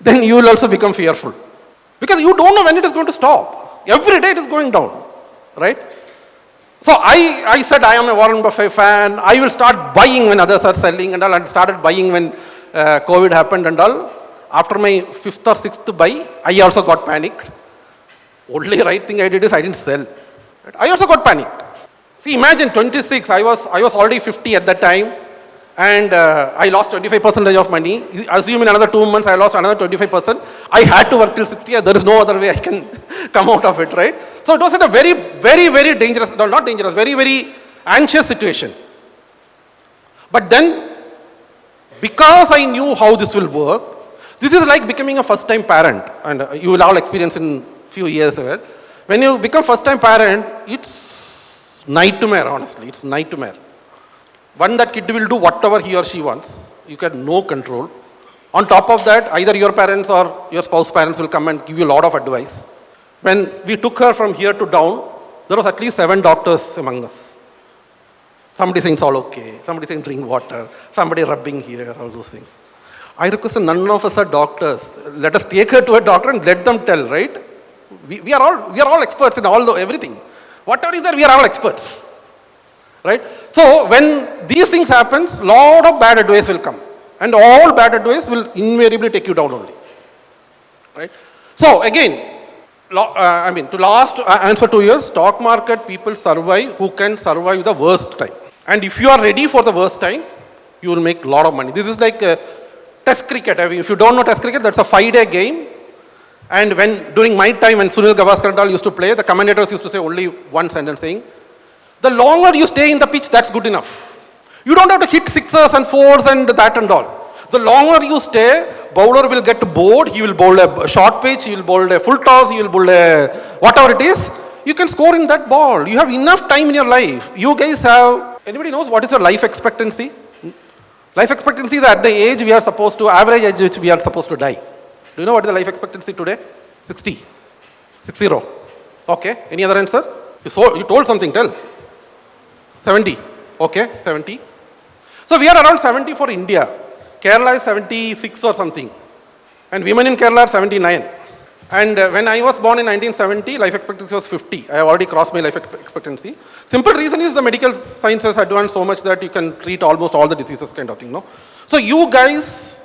Speaker 1: then you will also become fearful. Because you don't know when it is going to stop. Every day it is going down, right? So I said I am a Warren Buffett fan. I will start buying when others are selling and all. I started buying when COVID happened and all. After my 5th or 6th buy, I also got panicked. Only right thing I did is I didn't sell. I also got panicked. See, imagine 26, I was already 50 at that time, and I lost 25% of money. Assume in another 2 months I lost another 25%. I had to work till 60. There is no other way I can come out of it, right? So it was in a very, very, very dangerous, no, not dangerous, very, very anxious situation. But then, because I knew how this will work, this is like becoming a first-time parent, and you will all experience in few years ahead. When you become first-time parent, it's nightmare, honestly. It's nightmare. One, that kid will do whatever he or she wants. You get no control. On top of that, either your parents or your spouse parents will come and give you a lot of advice. When we took her from here to down, there was at least 7 doctors among us. Somebody saying it's all okay. Somebody saying drink water. Somebody rubbing here, all those things. I request none of us are doctors. Let us take her to a doctor and let them tell, right? We are all experts in everything. Whatever is there, we are all experts. Right? So when these things happen, lot of bad advice will come. And all bad advice will invariably take you down only. Right? So again, to last answer 2 years, stock market people survive who can survive the worst time. And if you are ready for the worst time, you will make a lot of money. This is like test cricket. I mean, if you don't know test cricket, that's a 5-day game. And during my time when Sunil Gavaskar and all used to play, the commentators used to say only one sentence saying, the longer you stay in the pitch, that's good enough. You don't have to hit 6s and 4s and that and all. The longer you stay, bowler will get bored, he will bowl a short pitch, he will bowl a full toss, he will bowl a whatever it is. You can score in that ball. You have enough time in your life. You guys have, anybody knows what is your life expectancy? Life expectancy is at the age we are supposed to, average age which we are supposed to die. Do you know what is the life expectancy today? 60. 60. Okay. Any other answer? You told something, tell. 70. Okay, 70. So we are around 70 for India. Kerala is 76 or something. And women in Kerala are 79. And when I was born in 1970, life expectancy was 50. I have already crossed my life expectancy. Simple reason is the medical sciences advanced so much that you can treat almost all the diseases kind of thing. No? So you guys,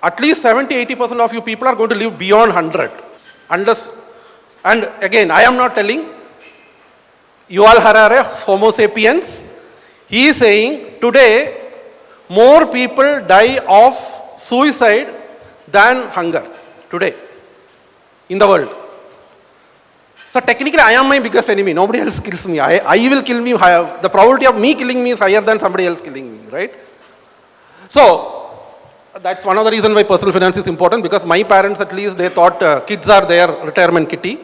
Speaker 1: at least 70-80% of you people are going to live beyond 100. Unless, and again, I am not telling, Yuval Harari, Homo sapiens, he is saying today more people die of suicide than hunger today in the world. So technically I am my biggest enemy. Nobody else kills me. I will kill me. The probability of me killing me is higher than somebody else killing me, right? So that's one of the reasons why personal finance is important, because my parents at least, they thought kids are their retirement kitty.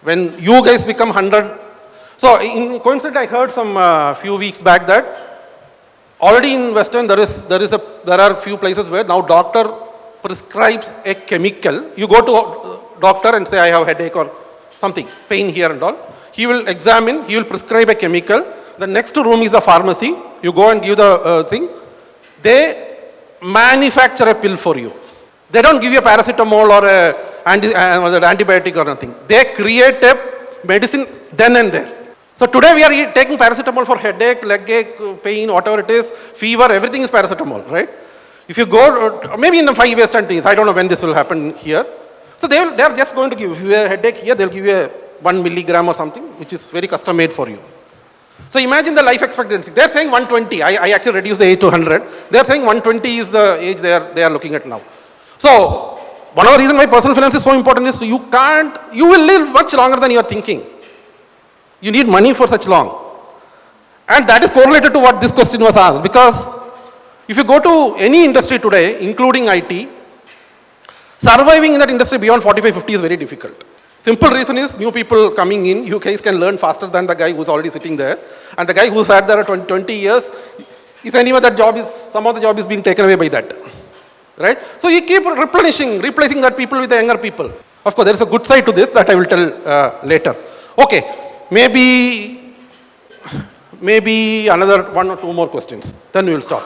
Speaker 1: When you guys become 100, so in coincidentally I heard some few weeks back that already in Western there are few places where now doctor prescribes a chemical. You go to doctor and say I have headache or something, pain here and all. He will examine, he will prescribe a chemical. The next room is the pharmacy. You go and give the thing. They manufacture a pill for you. They don't give you a paracetamol or an antibiotic or nothing. They create a medicine then and there. So today we are taking paracetamol for headache, leg ache, pain, whatever it is, fever, everything is paracetamol, right? If you go, maybe in the 5 years, 10 years, I don't know when this will happen here. So they are just going to give, if you have a headache here, they'll give you a 1 milligram or something, which is very custom made for you. So imagine the life expectancy. They're saying 120. I actually reduced the age to 100. They're saying 120 is the age they are looking at now. So one of the reasons why personal finance is so important is you will live much longer than you are thinking. You need money for such long. And that is correlated to what this question was asked. Because if you go to any industry today, including IT, surviving in that industry beyond 45, 50 is very difficult. Simple reason is new people coming in, you guys can learn faster than the guy who's already sitting there. And the guy who sat there 20 years, is anyway some of the job is being taken away by that. Right? So you keep replacing that people with the younger people. Of course, there is a good side to this that I will tell later. Okay. Maybe another 1 or 2 more questions. Then we will stop.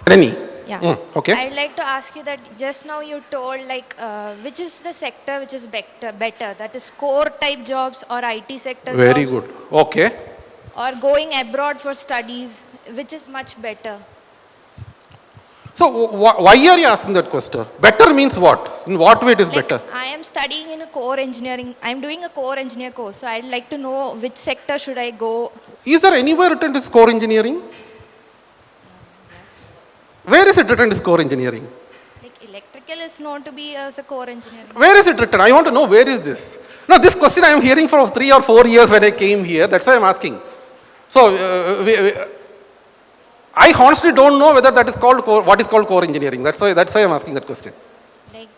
Speaker 1: Rennie.
Speaker 14: Yeah.
Speaker 1: Okay.
Speaker 14: I'd like to ask you that just now you told which is the sector which is better, that is core type jobs or IT sector
Speaker 1: Very
Speaker 14: jobs?
Speaker 1: good. Okay.
Speaker 14: Or going abroad for studies, which is much better?
Speaker 1: So why are you asking that question? Better means what? In what way it is better?
Speaker 14: I am studying in a core engineering. I am doing a core engineer course. So I'd like to know which sector should I go.
Speaker 1: Is there anywhere written as core engineering? Where is it written as core engineering?
Speaker 14: Like electrical is known to be as a core engineering.
Speaker 1: Where is it written? I want to know where is this? No, this question I am hearing for 3 or 4 years when I came here. That's why I am asking. So I honestly don't know whether that is called what is called core engineering. That's why I am asking that question.
Speaker 14: Like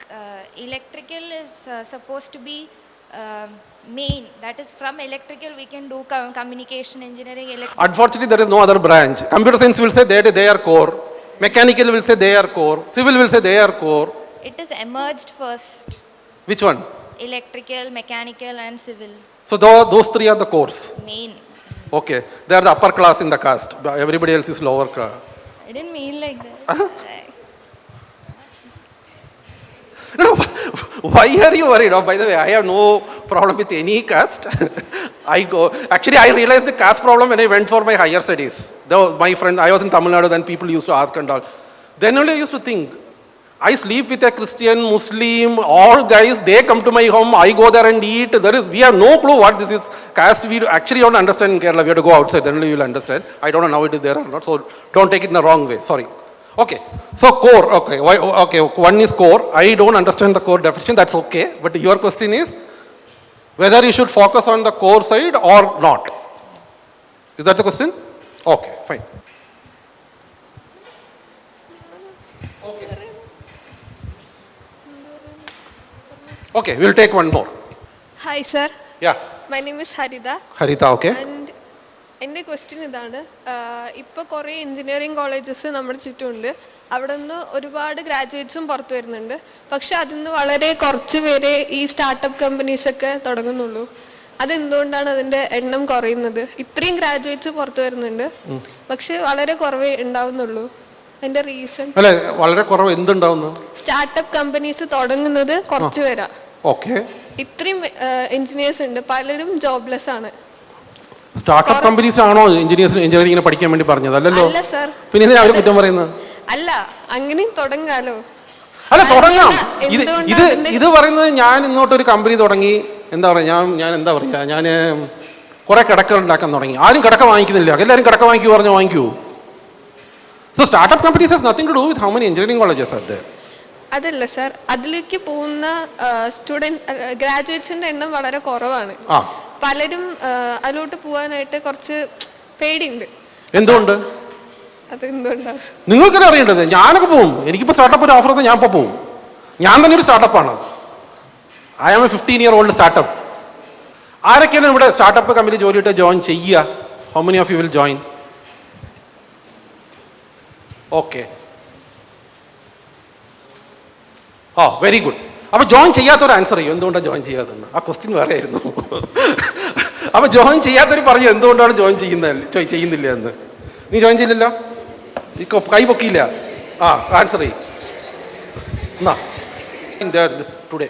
Speaker 14: electrical is supposed to be main. That is from electrical we can do communication engineering.
Speaker 1: Unfortunately, there is no other branch. Computer science will say they are core. Mechanical will say they are core. Civil will say they are core.
Speaker 14: It is emerged first.
Speaker 1: Which one?
Speaker 14: Electrical, mechanical and civil.
Speaker 1: So those 3 are the cores.
Speaker 14: Main.
Speaker 1: Okay. They are the upper class in the caste. Everybody else is lower class.
Speaker 14: I didn't mean like that.
Speaker 1: No, why are you worried? Oh, by the way, I have no problem with any caste. I realized the caste problem when I went for my higher studies. My friend, I was in Tamil Nadu, then people used to ask and all. Then only I used to think, I sleep with a Christian, Muslim, all guys, they come to my home, I go there and eat. We have no clue what this is. Caste, we actually don't understand in Kerala. We have to go outside, then only you will understand. I don't know now it is there or not, so don't take it in the wrong way, sorry. Okay, so core, okay, one is core. I don't understand the core definition, that's okay. But your question is, whether you should focus on the core side or not. Is that the question? Okay, fine. Okay, we'll take one more.
Speaker 15: Hi, sir.
Speaker 1: Yeah.
Speaker 15: My name is Harita.
Speaker 1: Harita, okay.
Speaker 15: And എൻ്റെ question ഇതാണ്, ഇപ്പോൾ കുറേ engineering colleges നമ്മുടെ ചുറ്റുമുണ്ട്. അവിടെ നിന്ന് ഒരുപാട് ഗ്രാജുവേറ്റ്സും പുറത്തു വരുന്നുണ്ട്. പക്ഷെ അതിൽ നിന്ന് വളരെ കുറച്ച് പേരെ ഈ സ്റ്റാർട്ടപ്പ് കമ്പനീസൊക്കെ തുടങ്ങുന്നുള്ളൂ. അതെന്തുകൊണ്ടാണ് അതിൻ്റെ എണ്ണം കുറയുന്നത്? ഇത്രയും ഗ്രാജുവേറ്റ്സ് പുറത്തു വരുന്നുണ്ട്, പക്ഷെ വളരെ കുറവേ ഉണ്ടാവുന്നുള്ളൂ. അതിൻ്റെ റീസൺ
Speaker 1: വളരെ കുറവ് എന്തുണ്ടാവുന്നു?
Speaker 15: സ്റ്റാർട്ടപ്പ് കമ്പനീസ് തുടങ്ങുന്നത് കുറച്ച് പേരാ. ഇത്രയും എഞ്ചിനീയേഴ്സ് ഉണ്ട്, പലരും ജോബ്ലെസ് ആണ്.
Speaker 1: സ്റ്റാർട്ടപ്പ് കമ്പനീസ് ആണോ എഞ്ചിനീയറിംഗിനെ പഠിക്കാൻ വേണ്ടി പറഞ്ഞത്? അല്ലല്ലോ.
Speaker 15: അല്ല സർ.
Speaker 1: പിന്നെ എന്തിനാ അവര് കുറ്റം പറയുന്നത്?
Speaker 15: അല്ല, അങ്ങനെയും തുടങ്ങാലോ.
Speaker 1: അല്ല, തുടങ്ങാം. ഇത് പറയുന്നത് ഞാൻ ഇങ്ങോട്ടൊരു കമ്പനി തുടങ്ങി, എന്താ പറയാ, ഞാൻ കുറെ കിടക്കകൾ ഉണ്ടാക്കാൻ തുടങ്ങി. ആരും കിടക്ക വാങ്ങിക്കുന്നില്ല, എല്ലാവരും കിടക്ക വാങ്ങിക്കൂ പറഞ്ഞാൽ വാങ്ങിക്കൂ. So startup companies has nothing to do with how many engineering colleges are there.
Speaker 15: അതല്ല സർ, അതിലേക്ക് പോകുന്ന ഗ്രാജുവേറ്റ്സിന്റെ എണ്ണം വളരെ കുറവാണ്. പലരും അതിലോട്ട് പോകാനായിട്ട് കുറച്ച് പേടിയുണ്ട്.
Speaker 1: എന്തുകൊണ്ട്?
Speaker 15: അതെന്തുകൊണ്ടാണ്
Speaker 1: നിങ്ങൾക്കെന്നെ അറിയേണ്ടത്? ഞാനൊക്കെ പോവും. എനിക്കിപ്പോൾ സ്റ്റാർട്ടപ്പ് ഒരു ഓഫർ ഞാൻ ഇപ്പോൾ പോവും. ഞാൻ തന്നെ ഒരു സ്റ്റാർട്ടപ്പാണ്. I am a 15-year-old startup. ആരൊക്കെയാണ് ഇവിടെ സ്റ്റാർട്ടപ്പ് കമ്പനി ജോലിയിട്ട് ജോയിൻ ചെയ്യുക? How many of you will join? Okay, oh very good. അപ്പോൾ ജോയിൻ ചെയ്യാത്തവർ ആൻസർ ചെയ്യും എന്തുകൊണ്ടാണ് ജോയിൻ ചെയ്യാത്തതെന്ന്. ആ ക്വസ്റ്റ്യൻ വേറെ ആയിരുന്നു. അപ്പോൾ ജോയിൻ ചെയ്യാത്തവർ പറഞ്ഞു എന്തുകൊണ്ടാണ് ജോയിൻ ചെയ്യുന്നില്ല എന്ന്. നീ ജോയിൻ ചെയ്യില്ലല്ലോ, ഈ കൈ പൊക്കിയില്ല. ആ ആൻസർ ചെയ്യും എന്നാ ടുഡേ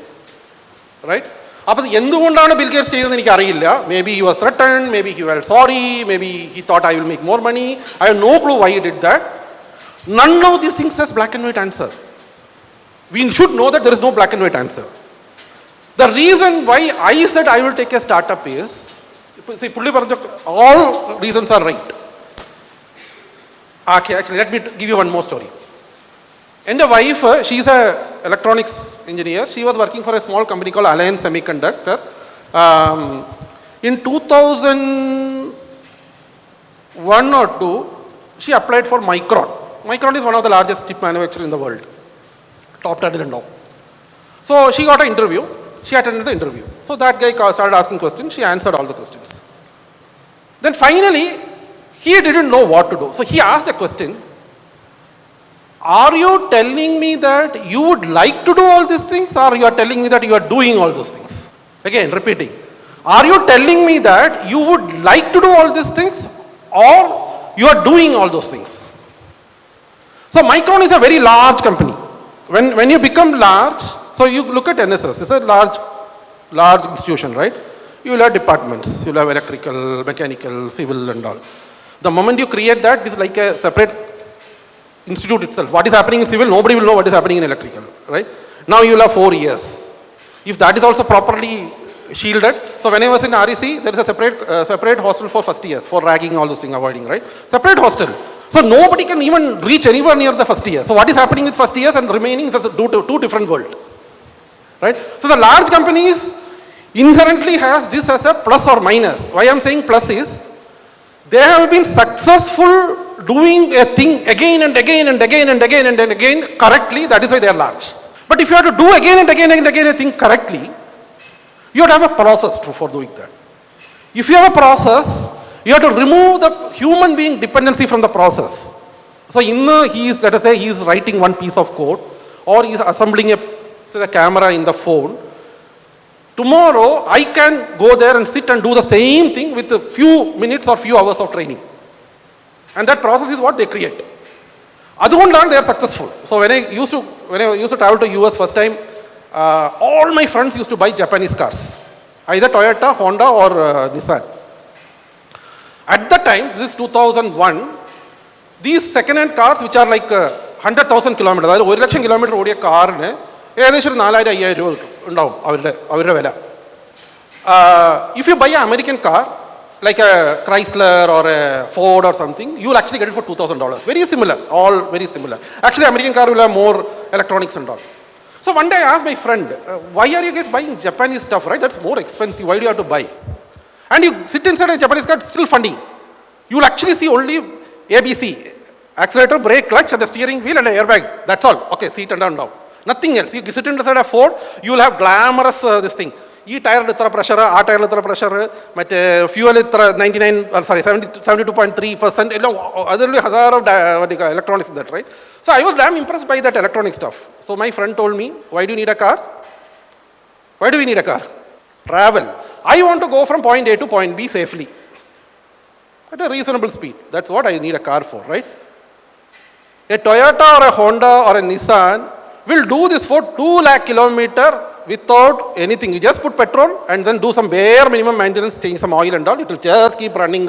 Speaker 1: റൈറ്റ്. അപ്പോൾ എന്തുകൊണ്ടാണ് ബിൽ ഗേറ്റ്സ് ചെയ്തതെന്ന് എനിക്ക് അറിയില്ല. Maybe he was threatened, maybe he well sorry, maybe he thought I will make more money. I have no clue why he did that. None of these things has black and white answer. We should know that there is no black and white answer. The reason why I said I will take a startup is, see, all reasons are right. Okay, actually, let me give you one more story. And the wife, she is a electronics engineer. She was working for a small company called Alliance Semiconductor. In 2001 or 2, she applied for Micron. Micron is one of the largest chip manufacturers in the world. Top 10 and all. So she got an interview. She attended the interview. So that guy started asking questions. She answered all the questions. Then finally, he didn't know what to do. So he asked a question. Are you telling me that you would like to do all these things, or you are telling me that you are doing all those things? Again, repeating. Are you telling me that you would like to do all these things, or you are doing all those things? So Micron is a very large company. When you become large, so you look at NSS, it's a large institution, right? You will have departments, you will have electrical, mechanical, civil and all. The moment you create that, it's like a separate institute itself. What is happening in civil, nobody will know what is happening in electrical, right? Now you will have 4 years. If that is also properly shielded, so when I was in REC, there is a separate hostel for first years, for ragging, all those things, avoiding, right? Separate hostel. So nobody can even reach anywhere near the first year. So what is happening with first years and remaining is two different worlds, right? So the large companies inherently has this as a plus or minus. Why I am saying plus is, they have been successful doing a thing again and again and again and again and again correctly. That is why they are large. But if you have to do again and again and again a thing correctly, you have to have a process for doing that. If you have a process, you have to remove the human being dependency from the process. So let us say he is writing one piece of code, or he is assembling a camera in the phone. Tomorrow I can go there and sit and do the same thing with a few minutes or few hours of training. And that process is what they create. Adhondaan they are successful. So when I used to travel to US first time, all my friends used to buy Japanese cars, either Toyota, Honda or Nissan. At the time, this is 2001, these second-hand cars which are like 100,000 kilometers, അതായത് 1,00,000 kilometer ഓടിയ കാറിന് ഏകദേശം 4,000-5,000 രൂപ ഉണ്ടാവും അവരുടെ വില. If you buy an American car, like a Chrysler or a Ford or something, you will actually get it for $2,000. Very similar, all very similar. Actually, American car will have more electronics and all. So one day I asked my friend, why are you guys buying Japanese stuff, right? That's more expensive. Why do you have to buy? And you sit inside a Japanese car, it's still funny. You will actually see only ABC, accelerator, brake, clutch, and a steering wheel and an airbag. That's all. Okay, seat and down. Nothing else. You sit inside a Ford, you will have glamorous this thing. This tire is pressure, that tire is pressure, fuel is 72.3%. There will be hazard of electronics in that, right? So I was damn impressed by that electronic stuff. So my friend told me, why do you need a car? Why do we need a car? Travel. I want to go from point A to point B safely at a reasonable speed. That's what I need a car for, right? A Toyota or a Honda or a Nissan will do this for 2 lakh kilometers without anything. You just put petrol and then do some bare minimum maintenance, change some oil and all. It will just keep running.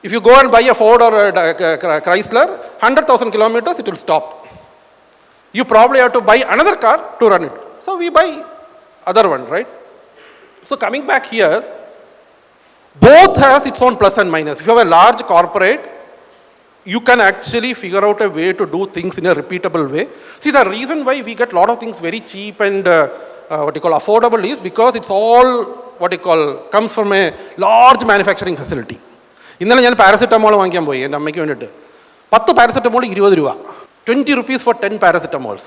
Speaker 1: If you go and buy a Ford or a Chrysler, 100,000 kilometers, it will stop. You probably have to buy another car to run it. So we buy other one, right? So coming back here, both has its own plus and minus. If you have a large corporate, you can actually figure out a way to do things in a repeatable way. See, the reason why we get a lot of things very cheap and affordable is because it's all comes from a large manufacturing facility. ഇന്നലെ ഞാൻ paracetamol വാങ്ങിക്കാൻ പോയി എൻ്റെ അമ്മയ്ക്ക് വേണ്ടിയിട്ട്. 10 paracetamol 20 രൂപ, 20 rupees for 10 paracetamols.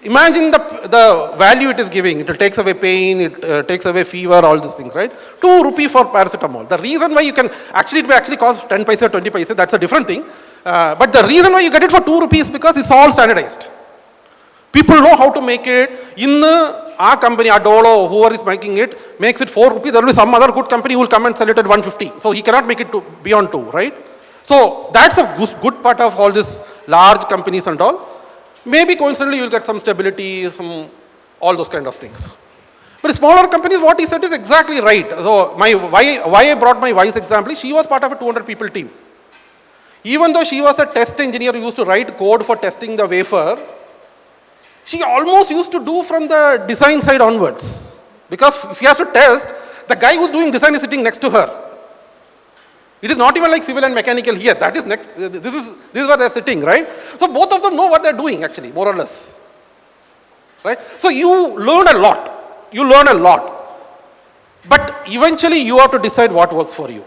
Speaker 1: Imagine the value it is giving. It takes away pain, it takes away fever, all these things, right? 2 rupee for paracetamol. The reason why you can, actually it may actually cost 10 paise or 20 paise, that's a different thing. But the reason why you get it for 2 rupees is because it's all standardized. People know how to make it. In our company, Adolo, whoever is making it, makes it 4 rupees. There will be some other good company who will come and sell it at 150. So he cannot make it to beyond 2, right? So that's a good part of all these large companies and all. Maybe coincidentally you will get some stability, all those kind of things. But smaller companies, what he said is exactly right. So why I brought my wife's example, she was part of a 200 people team. Even though she was a test engineer who used to write code for testing the wafer, she almost used to do from the design side onwards. Because if she has to test, the guy who's doing design is sitting next to her. It is not even like civil and mechanical here. That is next. This is where they're sitting, right? So both of them know what they're doing actually, more or less. Right? So you learn a lot. You learn a lot. But eventually you have to decide what works for you.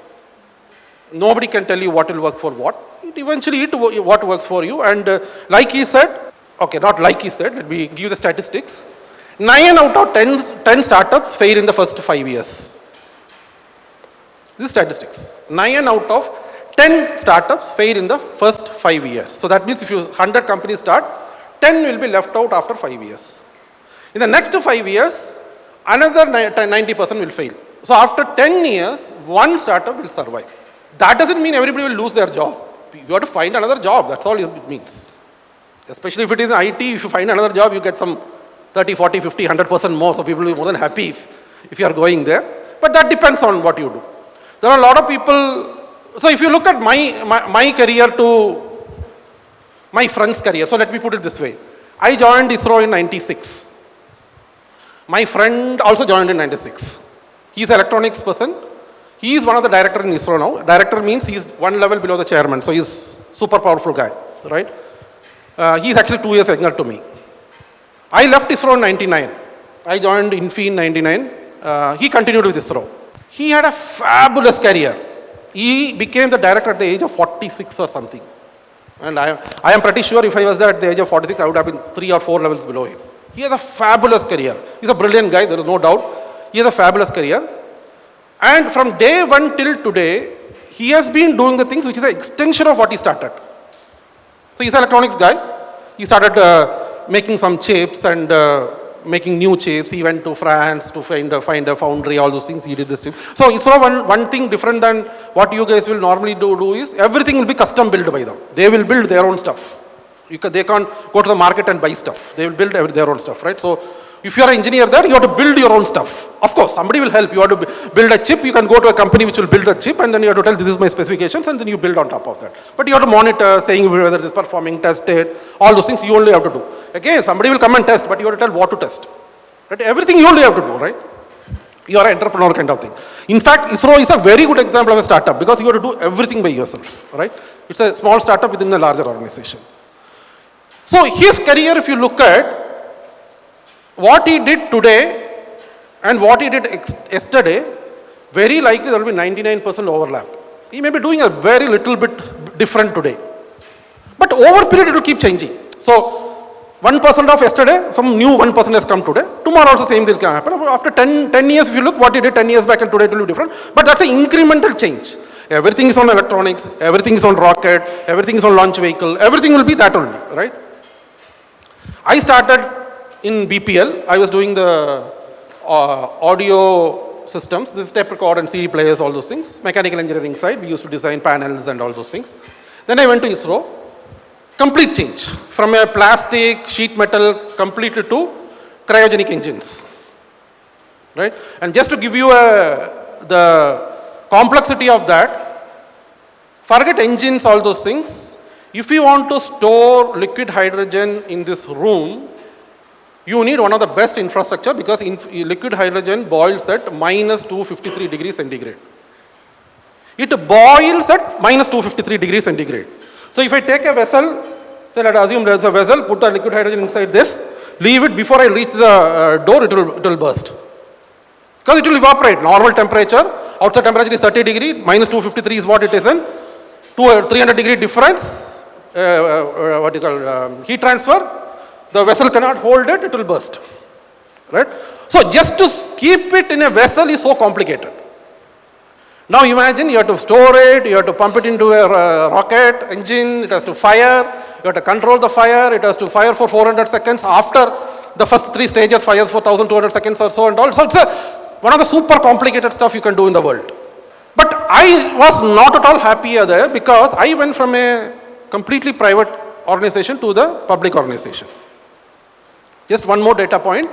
Speaker 1: Nobody can tell you what will work for what. Eventually what works for you. And like he said, okay, not like he said, let me give you the statistics. 9 out of 10 startups fail in the first 5 years. This is statistics. 9 out of 10 startups fail in the first 5 years. So that means if 100 companies start, 10 will be left out after 5 years. In the next 5 years, another 90% will fail. So after 10 years, one startup will survive. That doesn't mean everybody will lose their job. You have to find another job. That's all it means. Especially if it is in IT, if you find another job, you get some 30, 40, 50, 100% more. So people will be more than happy if you are going there. But that depends on what you do. There are a lot of people, so if you look at my career to my friend's career, so let me put it this way. I joined ISRO in 96. My friend also joined in 96. He's an electronics person. He is one of the directors in ISRO now. Director means he's one level below the chairman, so he's super powerful guy, right? He's actually 2 years younger to me. I left ISRO in 99. I joined INFI in 99. He continued with ISRO. He had a fabulous career. He became the director at the age of 46 or something. And I am pretty sure if I was there at the age of 46, I would have been 3 or 4 levels below him. He has a fabulous career. He's a brilliant guy, there is no doubt. He has a fabulous career. And from day one till today, he has been doing the things which is an extension of what he started. So he's an electronics guy. He started making some chips and making new chips. He went to France to find a foundry, all those things. He did this chip. So it's one thing different than what you guys will normally do is everything will be custom built by them. They will build their own stuff. They can't go to the market and buy stuff. They will build their own stuff, right? So if you are an engineer there, you have to build your own stuff. Of course, somebody will help. You have to build a chip. You can go to a company which will build a chip, and then you have to tell this is my specifications, and then you build on top of that. But you have to monitor, saying whether it is performing, test it, all those things you only have to do. Again, somebody will come and test, but you have to tell what to test. Right? Everything you only have to do, right? You are an entrepreneur kind of thing. In fact, ISRO is a very good example of a startup because you have to do everything by yourself, right? It's a small startup within a larger organization. So his career, if you look at what he did today and what he did yesterday, very likely there will be 99% overlap. He may be doing a very little bit different today. But over period it will keep changing. So 1% of yesterday, some new 1% has come today. Tomorrow also same thing can happen. After 10 years, if you look what he did 10 years back and today it will be different. But that's an incremental change. Everything is on electronics, everything is on rocket, everything is on launch vehicle, everything will be that only, right? I started in BPL, I was doing the audio systems, this tape record and CD players, all those things. Mechanical engineering side, we used to design panels and all those things. Then I went to ISRO, complete change. From a plastic, sheet metal, completely to cryogenic engines. Right? And just to give you the complexity of that, forget engines, all those things. If you want to store liquid hydrogen in this room, you need one of the best infrastructure because liquid hydrogen boils at minus 253 degrees centigrade. It boils at minus 253 degrees centigrade. So if I take a vessel, say let us assume there's a vessel, put the liquid hydrogen inside this, leave it before I reach the door, it will burst. Because it will evaporate. Normal temperature, outside temperature is 30 degree, minus 253 is what it is in. 300 degree difference, heat transfer, the vessel cannot hold it, it will burst. Right? So just to keep it in a vessel is so complicated. Now imagine you have to store it, you have to pump it into a rocket engine, it has to fire, you have to control the fire, it has to fire for 400 seconds. After the first 3 stages fires for 1200 seconds or so and all. So it's one of the super complicated stuff you can do in the world. But I was not at all happy there because I went from a completely private organization to the public organization. Just one more data point.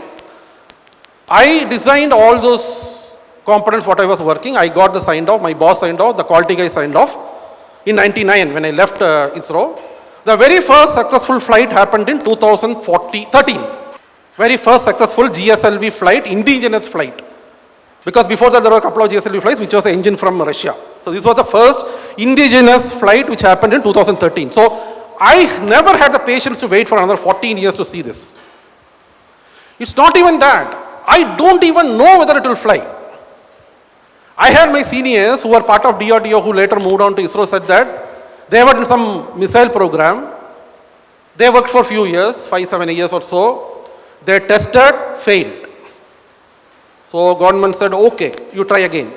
Speaker 1: I designed all those components what I was working. I got the signed off, my boss signed off, the quality guy signed off. In 99 when I left ISRO. The very first successful flight happened in 2013. Very first successful GSLV flight, indigenous flight. Because before that there were a couple of GSLV flights which was an engine from Russia. So this was the first indigenous flight which happened in 2013. So I never had the patience to wait for another 14 years to see this. It's not even that. I don't even know whether it will fly. I had my seniors who were part of DRDO who later moved on to ISRO said that they were in some missile program. They worked for a few years, 5-7 years or so. They tested, failed. So government said, okay, you try again.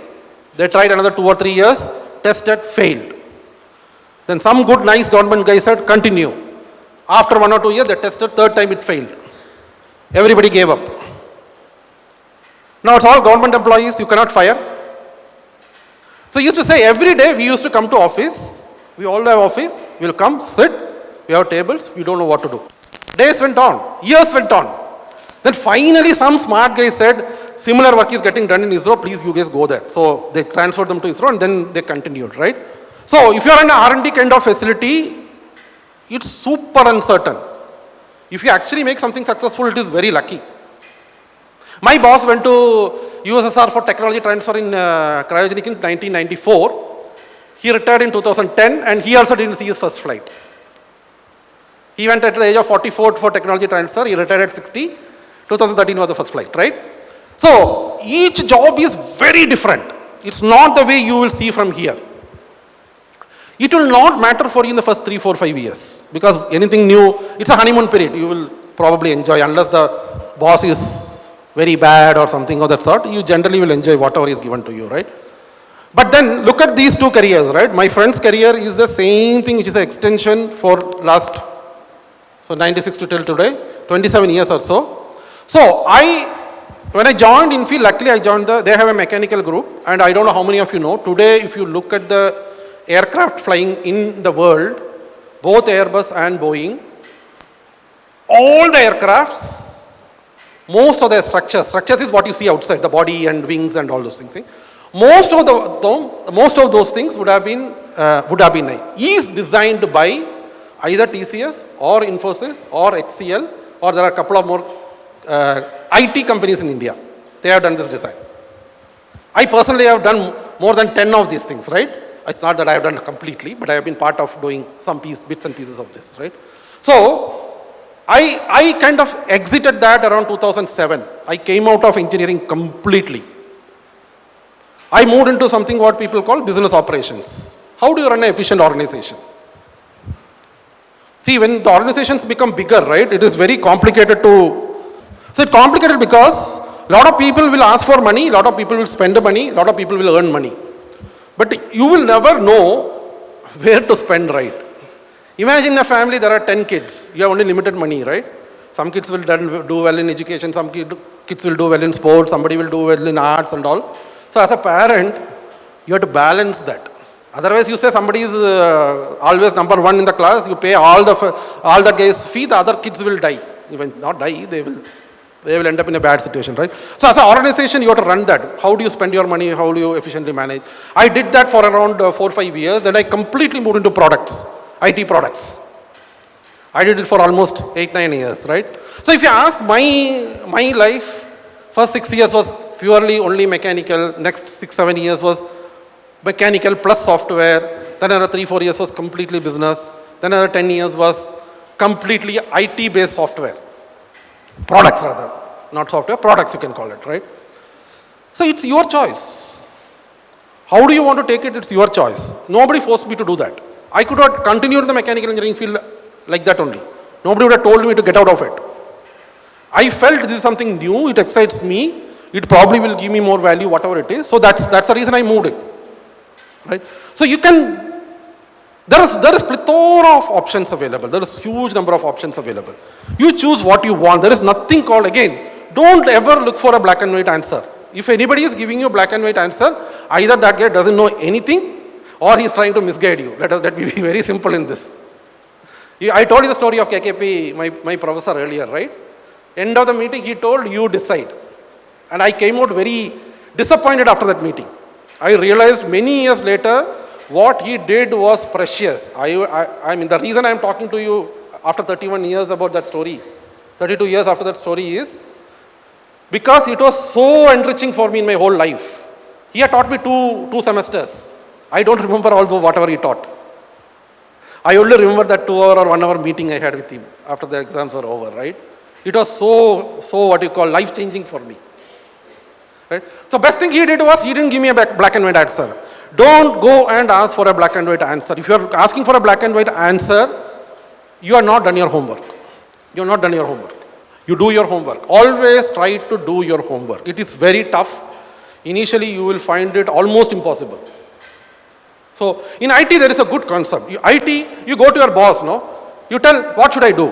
Speaker 1: They tried another 2 or 3 years, tested, failed. Then some good, nice government guy said, continue. After 1 or 2 years, they tested, third time it failed. Everybody gave up. Now it's all government employees, you cannot fire. So I used to say every day we used to come to office, we all have office, we will come, sit, we have tables, we don't know what to do. Days went on, years went on. Then finally some smart guy said, similar work is getting done in ISRO, please you guys go there. So they transferred them to ISRO and then they continued, right? So if you are in an R&D kind of facility, it's super uncertain. If you actually make something successful, it is very lucky. My boss went to USSR for technology transfer in cryogenic in 1994. He retired in 2010 and he also didn't see his first flight. He went at the age of 44 for technology transfer, he retired at 60. 2013 was the first flight, right? So each job is very different. It's not the way you will see from here. It will not matter for you in the first 3, 4, 5 years because anything new, it's a honeymoon period. You will probably enjoy unless the boss is very bad or something of that sort. You generally will enjoy whatever is given to you, right? But then look at these two careers, right? My friend's career is the same thing which is an extension for last, so 96 to till today, 27 years or so. So when I joined Infield, luckily I joined they have a mechanical group and I don't know how many of you know, today if you look at the aircraft flying in the world, both Airbus and Boeing, all the aircrafts, most of their structures is what you see outside, the body and wings and all those things. See? Most of those things would have been is designed by either TCS or Infosys or HCL or there are a couple of more IT companies in India. They have done this design. I personally have done more than 10 of these things, right? It's not that I have done completely, but I have been part of doing some bits and pieces of this, right? So I kind of exited that around 2007. I came out of engineering completely. I moved into something what people call business operations. How do you run an efficient organization? See, when the organizations become bigger, right, it is very complicated to... So it's complicated because a lot of people will ask for money, a lot of people will spend the money, a lot of people will earn money. But you will never know where to spend, right? Imagine a family, there are 10 kids. You have only limited money, right? Some kids will do well in education, some kids will do well in sports, somebody will do well in arts and all. So as a parent, you have to balance that. Otherwise you say somebody is always number 1 in the class, you pay all the guy's fee, the other kids will die. Even not die, they will end up in a bad situation, right? So as an organization, you have to run that. How do you spend your money? How do you efficiently manage? I did that for around 4 or 5 years. Then I completely moved into products, IT products. I did it for almost 8-9 years, right? So if you ask my life, first 6 years was purely only mechanical. Next 6-7 years was mechanical plus software. Then another 3-4 years was completely business. Then another 10 years was completely IT-based software. Products rather, not software, products you can call it, right? So it's your choice. How do you want to take it? It's your choice. Nobody forced me to do that. I could have continued in the mechanical engineering field like that only. Nobody would have told me to get out of it. I felt this is something new, it excites me, it probably will give me more value, whatever it is. So that's the reason I moved it. Right? So you can, there is plethora of options available. There is huge number of options available. You choose what you want. There is nothing called, again, don't ever look for a black and white answer. If anybody is giving you a black and white answer, either that guy doesn't know anything or he is trying to misguide you. Let me be very simple in this. I told you the story of KKP, my professor earlier, right? End of the meeting, he told, you decide. And I came out very disappointed after that meeting. I realized many years later, what he did was precious. I mean, the reason I'm talking to you after 31 years about that story, 32 years after that story is, because it was so enriching for me in my whole life. He had taught me two semesters. I don't remember also whatever he taught. I only remember that 2 hour or 1 hour meeting I had with him after the exams were over, right? It was so what you call life-changing for me. Right? So best thing he did was, he didn't give me a black and white answer. Don't go and ask for a black and white answer. If you are asking for a black and white answer, you are not done your homework. You are not done your homework. You do your homework. Always try to do your homework. It is very tough. Initially, you will find it almost impossible. So in IT, there is a good concept. You go to your boss, no? You tell, what should I do?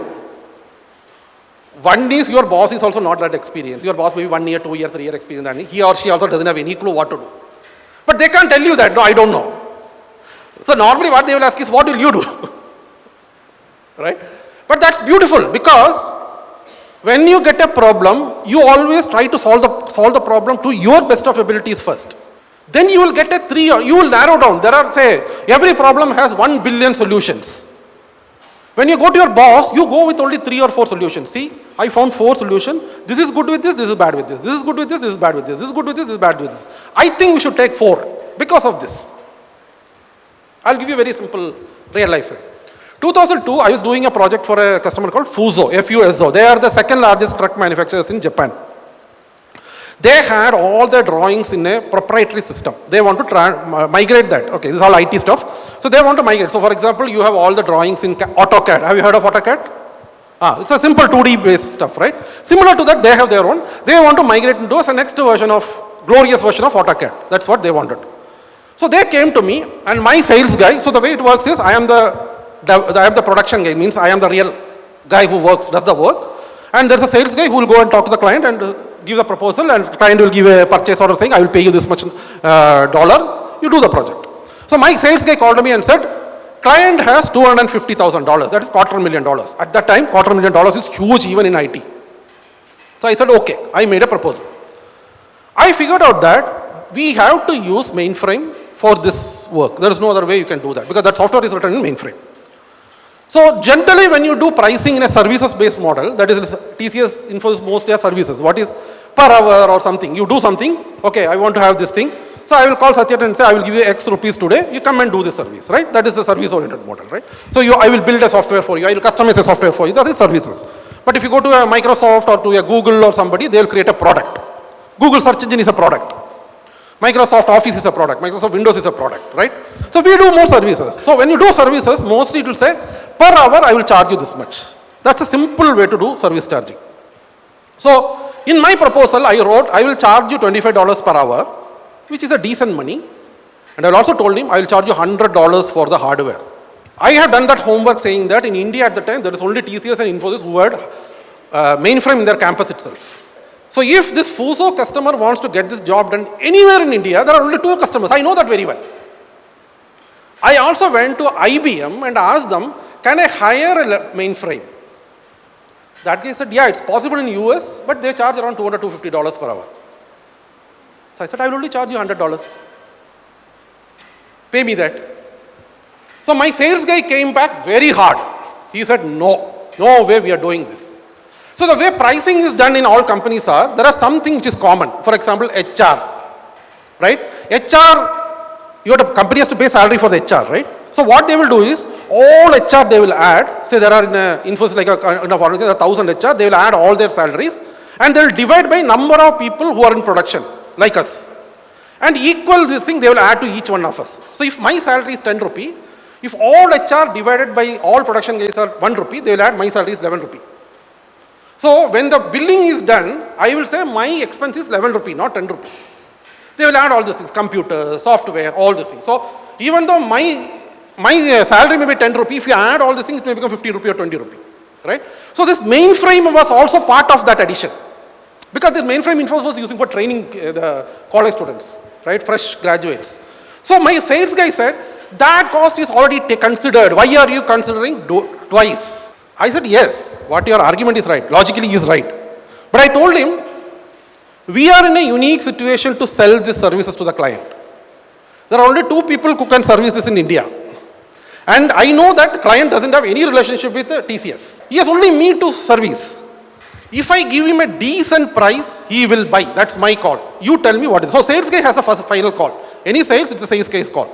Speaker 1: One is your boss is also not that experienced. Your boss may be 1 year, 2 year, 3 year experience, and he or she also doesn't have any clue what to do. But they can't tell you that, no, I don't know. So normally what they will ask is, what will you do? Right? But that's beautiful, because when you get a problem, you always try to solve the problem to your best of abilities first. Then you will get a 3, or you will narrow down. There are, say, every problem has 1 billion solutions. When you go to your boss, you go with only 3 or 4 solutions. See, I found 4 solutions. This is good with this is bad with this. This is good with this is bad with this. This is good with this is bad with this. I think we should take 4 because of this. I'll give you a very simple real life. 2002, I was doing a project for a customer called Fuso, F-U-S-O. They are the second largest truck manufacturers in Japan. They had all their drawings in a proprietary system. They want to migrate that. Okay, this is all IT stuff. So they want to migrate. So for example, you have all the drawings in AutoCAD. Have you heard of AutoCAD? It's a simple 2D based stuff, right? Similar to that, they have their own. They want to migrate into a next version of, glorious version of AutoCAD. That's what they wanted. So they came to me, and my sales guy, so the way it works is, I am the production guy, means I am the real guy who does the work. And there's a sales guy who will go and talk to the client and give the proposal, and the client will give a purchase order saying, I will pay you this much dollar, you do the project. So my sales guy called me and said, client has $250,000, that is $250,000. At that time, $250,000 is huge even in IT. So I said, okay, I made a proposal. I figured out that we have to use mainframe for this work. There is no other way you can do that, because that software is written in mainframe. So generally when you do pricing in a services based model, that is TCS Infosys mostly are services. What is per hour or something? You do something, okay, I want to have this thing. So I will call Satyat and say, I will give you X rupees today, you come and do this service, right? That is a service oriented model, right? So I will build a software for you, I will customize a software for you, that is services. But if you go to a Microsoft or to a Google or somebody, they will create a product. Google search engine is a product. Microsoft Office is a product, Microsoft Windows is a product, right? So we do more services. So when you do services, mostly it will say, per hour I will charge you this much. That's a simple way to do service charging. So in my proposal I wrote, I will charge you $25 per hour, which is a decent money. And I also told him, I will charge you $100 for the hardware. I had done that homework saying that in India at the time, there is only TCS and Infosys who had mainframe in their campus itself. So if this Fuso customer wants to get this job done anywhere in India, there are only 2 customers. I know that very well. I also went to IBM and asked them, can I hire a mainframe? That guy said, yeah, it's possible in US, but they charge around $200 to $250 per hour. So I said, I will only charge you $100. Pay me that. So my sales guy came back very hard. He said, no way we are doing this. So the way pricing is done in all companies there are something which is common. For example, HR, right? Company has to pay salary for the HR, right? So what they will do is, all HR they will add, say there are in Infosys like in a 1,000 HR, they will add all their salaries and they will divide by number of people who are in production, like us. And equal this thing they will add to each one of us. So if my salary is 10 rupee, if all HR divided by all production guys are 1 rupee, they will add my salary is 11 rupee. So when the billing is done, I will say my expense is 11 rupee, not 10 rupee. They will add all these things, computer, software, all these things. So even though my salary may be 10 rupee, if you add all these things, it may become 50 rupee or 20 rupee, right? So this mainframe was also part of that addition. Because the mainframe Infosys was using for training the college students, right, fresh graduates. So my sales guy said, that cost is already considered. Why are you considering twice? I said, yes, what your argument is right. Logically he is right. But I told him, we are in a unique situation to sell these services to the client. There are only 2 people who can service this in India. And I know that client doesn't have any relationship with TCS. He has only me to service. If I give him a decent price, he will buy. That's my call. You tell me what is. So sales guy has a final call. Any sales, it's a sales guy's call.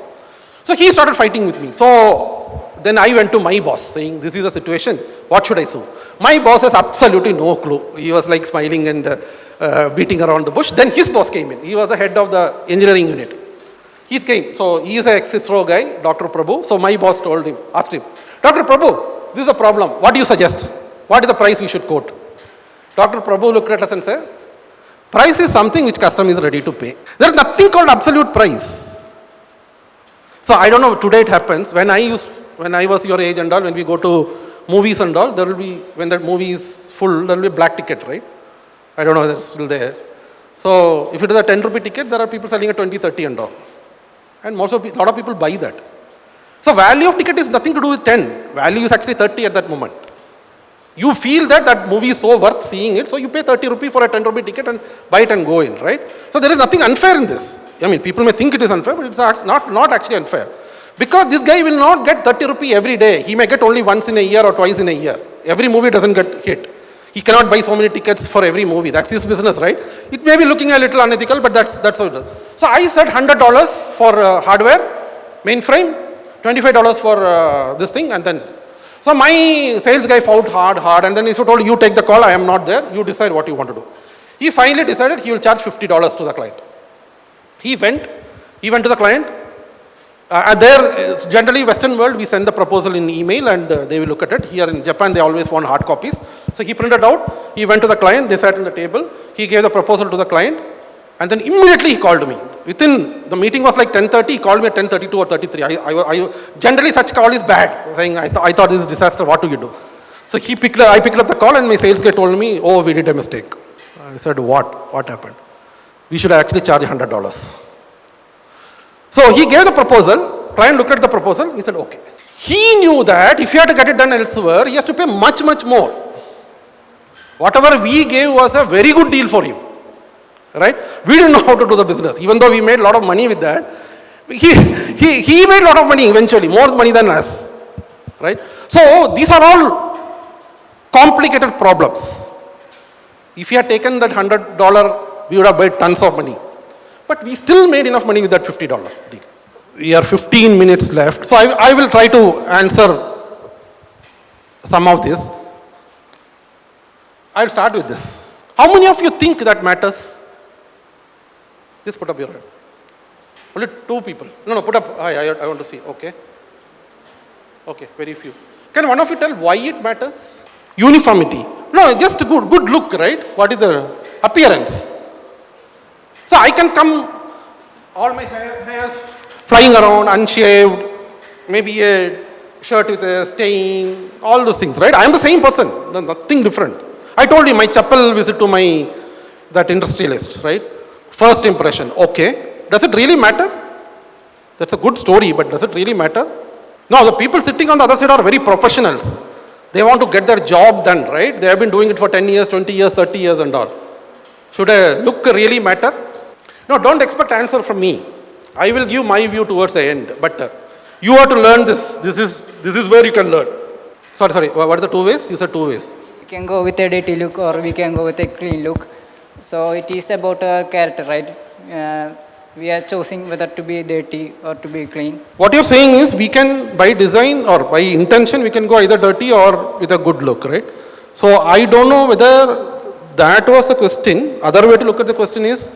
Speaker 1: So he started fighting with me. So then I went to my boss saying, this is the situation. What should I do? My boss has absolutely no clue. He was like smiling and beating around the bush. Then his boss came in. He was the head of the engineering unit. He came. So he is an ex-ISRO guy, Dr. Prabhu. So my boss asked him, Dr. Prabhu, this is a problem. What do you suggest? What is the price we should quote? Dr. Prabhu looked at us and said, price is something which customer is ready to pay. There is nothing called absolute price. So I don't know, today it happens. When I was your age and all, when we go to movies and all, there will be, when that movie is full, there will be a black ticket, right? I don't know whether it's still there. So if it is a 10 rupee ticket, there are people selling at 20, 30 and all. And a lot of people buy that. So value of ticket is nothing to do with 10. Value is actually 30 at that moment. You feel that movie is so worth seeing it, so you pay 30 rupee for a 10 rupee ticket and buy it and go in, right? So there is nothing unfair in this. I mean, people may think it is unfair, but it's not actually unfair. Because this guy will not get 30 rupee every day. He may get only once in a year or twice in a year. Every movie doesn't get hit. He cannot buy so many tickets for every movie. That's his business, right? It may be looking a little unethical, but that's how it is. So I said $100 for hardware, mainframe, $25 for this thing, and then. So my sales guy fought hard, and then he told, you take the call, I am not there, you decide what you want to do. He finally decided he will charge $50 to the client. He went to the client. Generally Western world, we send the proposal in email and they will look at it. Here in Japan, they always want hard copies. So he printed out, he went to the client, they sat on the table, he gave the proposal to the client, and then immediately he called me. Within, the meeting was like 10:30, he called me at 10:32 or 33. Generally such call is bad, saying, I thought this is disaster, what do you do? So I picked up the call and my sales guy told me, oh, we did a mistake. I said, what? What happened? We should actually charge $100. So he gave the proposal, client looked at the proposal, he said, okay. He knew that if he had to get it done elsewhere, he has to pay much, much more. Whatever we gave was a very good deal for him. Right? We didn't know how to do the business, even though we made a lot of money with that. He made a lot of money eventually, more money than us. Right? So these are all complicated problems. If he had taken that $100, we would have made tons of money. But we still made enough money with that $50 deal. We are 15 minutes left. So I will try to answer some of this. I'll start with this. How many of you think that matters? Just put up your hand. Only 2 people. No, put up. I want to see. Okay. Okay, very few. Can one of you tell why it matters? Uniformity. No, just good look, right? What is the appearance? So I can come, all my hair flying around, unshaved, maybe a shirt with a stain, all those things, right? I am the same person, nothing different. I told you my chapel visit to that industrialist, right? First impression, okay. Does it really matter? That's a good story, but does it really matter? No, the people sitting on the other side are very professionals. They want to get their job done, right? They have been doing it for 10 years, 20 years, 30 years and all. Should a look really matter? No, don't expect answer from me. I will give my view towards the end, but you have to learn this. This is where you can learn. Sorry, what are the 2 ways? You said 2 ways.
Speaker 2: We can go with a dirty look or we can go with a clean look. So it is about a character, right? We are choosing whether to be dirty or to be clean.
Speaker 1: What you're saying is we can, by design or by intention, we can go either dirty or with a good look, right? So I don't know whether that was the question. Other way to look at the question is,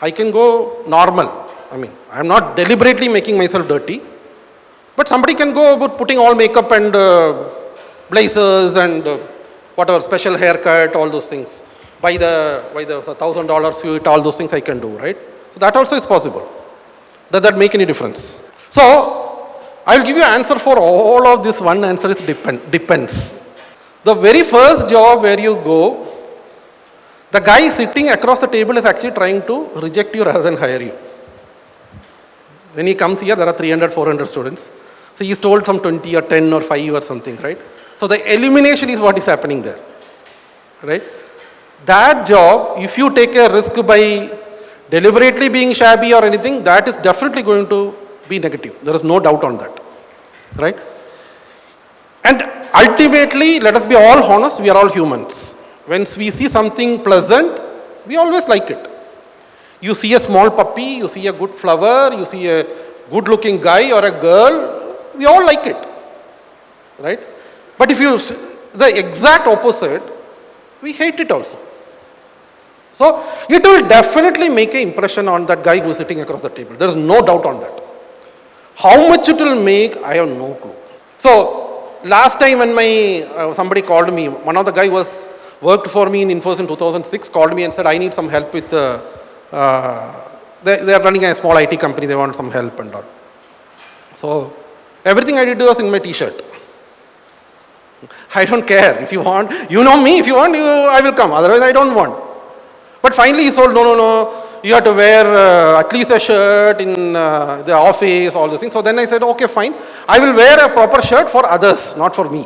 Speaker 1: I can go normal. I mean, I'm not deliberately making myself dirty, but somebody can go about putting all makeup and blazers and whatever, special haircut, all those things. Buy the $1,000 suit, all those things I can do, right? So that also is possible. Does that make any difference? So I will give you an answer for all of this. One answer is depends. The very first job where you go, the guy sitting across the table is actually trying to reject you rather than hire you. When he comes here, there are 300, 400 students. So he's told some 20 or 10 or 5 or something, right? So the elimination is what is happening there, right? That job, if you take a risk by deliberately being shabby or anything, that is definitely going to be negative. There is no doubt on that, right? And ultimately, let us be all honest, we are all humans. When we see something pleasant, we always like it. You see a small puppy, you see a good flower, you see a good looking guy or a girl, we all like it, right? But if you, the exact opposite, we hate it also. So it will definitely make an impression on that guy who is sitting across the table. There is no doubt on that. How much it will make, I have no clue. So last time when somebody called me, one of the guy worked for me in Infosys in 2006, called me and said, I need some help with, they are running a small IT company, they want some help and all. So everything I did was in my t-shirt. I don't care. If you want, you know me, if you want, I will come. Otherwise, I don't want. But finally he told, no, you have to wear at least a shirt in the office, all those things. So then I said, okay, fine. I will wear a proper shirt for others, not for me.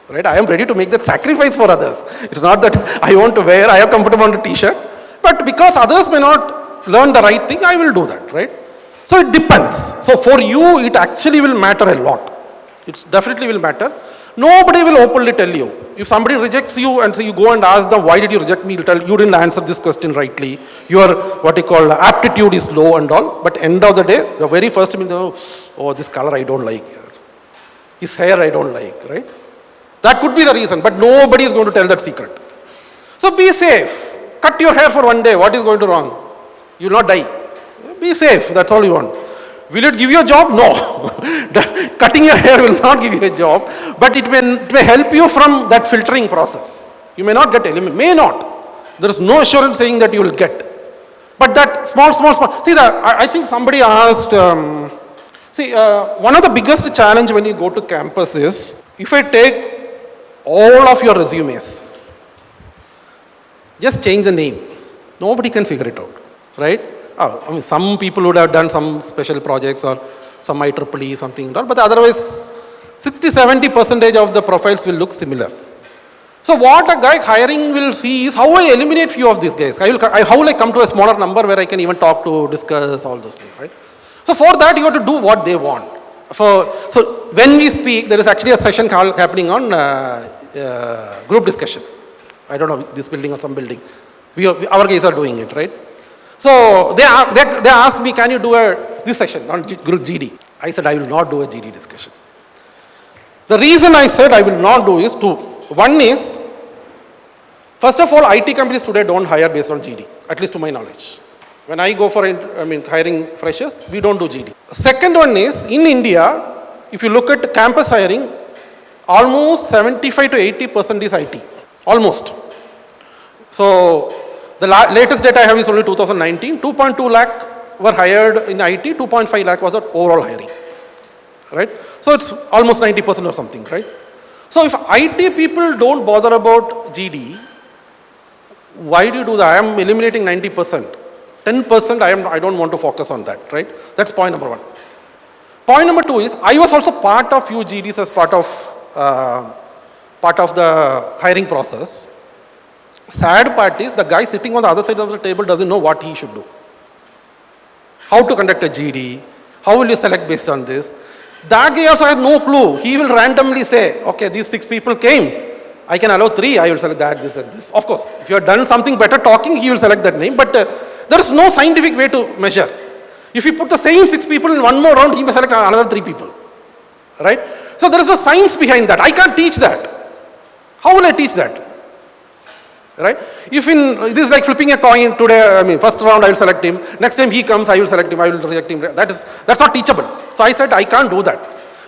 Speaker 1: Right? I am ready to make that sacrifice for others. It's not that I want to wear, I am comfortable on the t-shirt. But because others may not learn the right thing, I will do that, right? So it depends. So for you, it actually will matter a lot. It definitely will matter. Nobody will openly tell you. If somebody rejects you and so you go and ask them, why did you reject me? He'll tell you didn't answer this question rightly. Your, what you call, aptitude is low and all. But end of the day, the very first thing, oh, this color I don't like. His hair I don't like, right? That could be the reason, but nobody is going to tell that secret. So be safe. Cut your hair for one day. What is going to wrong? You will not die. Be safe. That's all you want. Will it give you a job? No. Cutting your hair will not give you a job, but it may help you from that filtering process. You may not get eliminated. May not. There is no assurance saying that you will get. But that small. See, I think somebody asked, one of the biggest challenge when you go to campus is, if I take all of your resumes, just change the name. Nobody can figure it out, right? I mean, some people would have done some special projects or some IEEE, something, but otherwise 60-70% of the profiles will look similar. So what a guy hiring will see is how I eliminate few of these guys. How will I come to a smaller number where I can even talk to, discuss, all those things, right? So for that, you have to do what they want. So when we speak, there is actually a session happening on group discussion. I don't know, this building or some building. Our guys are doing it, right? So they asked me, can you do this session on group GD? I said, I will not do a GD discussion. The reason I said I will not do is two. One is, first of all, IT companies today don't hire based on GD, at least to my knowledge. When I go for hiring freshers, we don't do GD. Second one is, in India, if you look at campus hiring, almost 75 to 80% is IT, almost. So the latest data I have is only 2019, 2.2 lakh were hired in IT, 2.5 lakh was the overall hiring, right? So it's almost 90% or something, right? So if IT people don't bother about GD, why do you do that? I am eliminating 90%. 10% I don't want to focus on that, right? That's point number one. Point number two is, I was also part of few GDs as part of the hiring process. Sad part is, the guy sitting on the other side of the table doesn't know what he should do. How to conduct a GD, how will you select based on this? That guy also has no clue. He will randomly say, okay, these 6 people came, I can allow 3, I will select that, this and this. Of course, if you have done something better talking, he will select that name, but there is no scientific way to measure. If you put the same 6 people in one more round, he may select another 3 people, right? So there is no science behind that. I can't teach that. How will I teach that? Right? If this is like flipping a coin today, first round I will select him, next time he comes, I will select him, I will reject him. That's not teachable. So I said, I can't do that.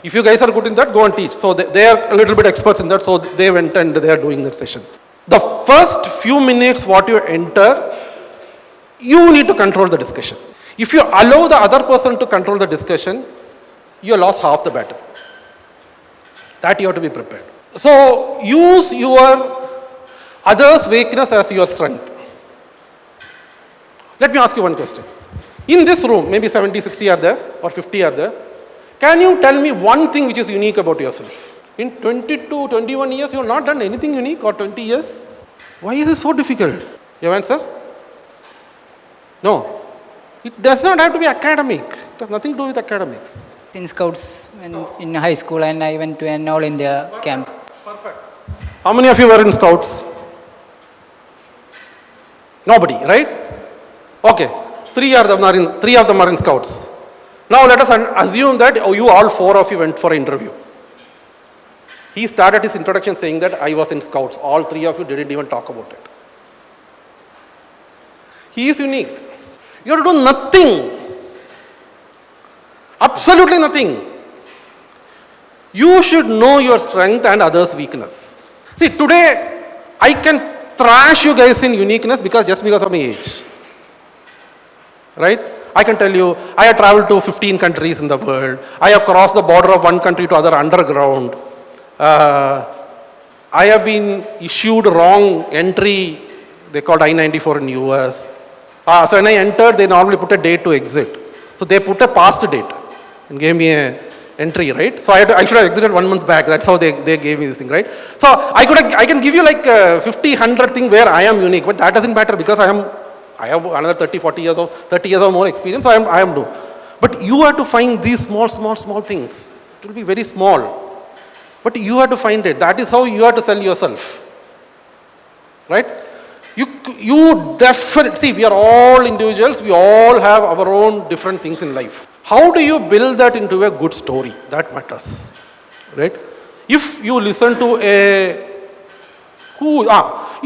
Speaker 1: If you guys are good in that, go and teach. So they are a little bit experts in that, so they went and they are doing that session. The first few minutes what you enter, you need to control the discussion. If you allow the other person to control the discussion, you lost half the battle. That you have to be prepared. So use your others' weakness as your strength. Let me ask you one question. In this room, maybe 70, 60 are there or 50 are there. Can you tell me one thing which is unique about yourself? In 22, 21 years, you have not done anything unique, or 20 years? Why is it so difficult? You have answer? No. It does not have to be academic. It has nothing to do with academics.
Speaker 2: In Scouts in high school, and I went to an All India camp.
Speaker 1: Perfect. How many of you were in Scouts? Nobody, right? Okay. Three of them are in Scouts. Now let us assume that you all four of you went for an interview. He started his introduction saying that I was in Scouts. All three of you didn't even talk about it. He is unique. You have to do nothing. Absolutely nothing. You should know your strength and others' weakness. See, today I can thrash you guys in uniqueness just because of my age. Right? I can tell you, I have traveled to 15 countries in the world. I have crossed the border of one country to other underground. I have been issued wrong entry. They called I-94 in US. So when I entered, they normally put a date to exit. So they put a past date and gave me a entry, right? So I should have exited 1 month back. That's how they gave me this thing, right? So I can give you like 50, 100 thing where I am unique, but that doesn't matter because I have another 30 years or more experience, so I am new. But you have to find these small things. It will be very small. But you have to find it. That is how you have to sell yourself. Right? You definitely, see, we are all individuals. We all have our own different things in life. How do you build that into a good story? That matters. Right? If you listen to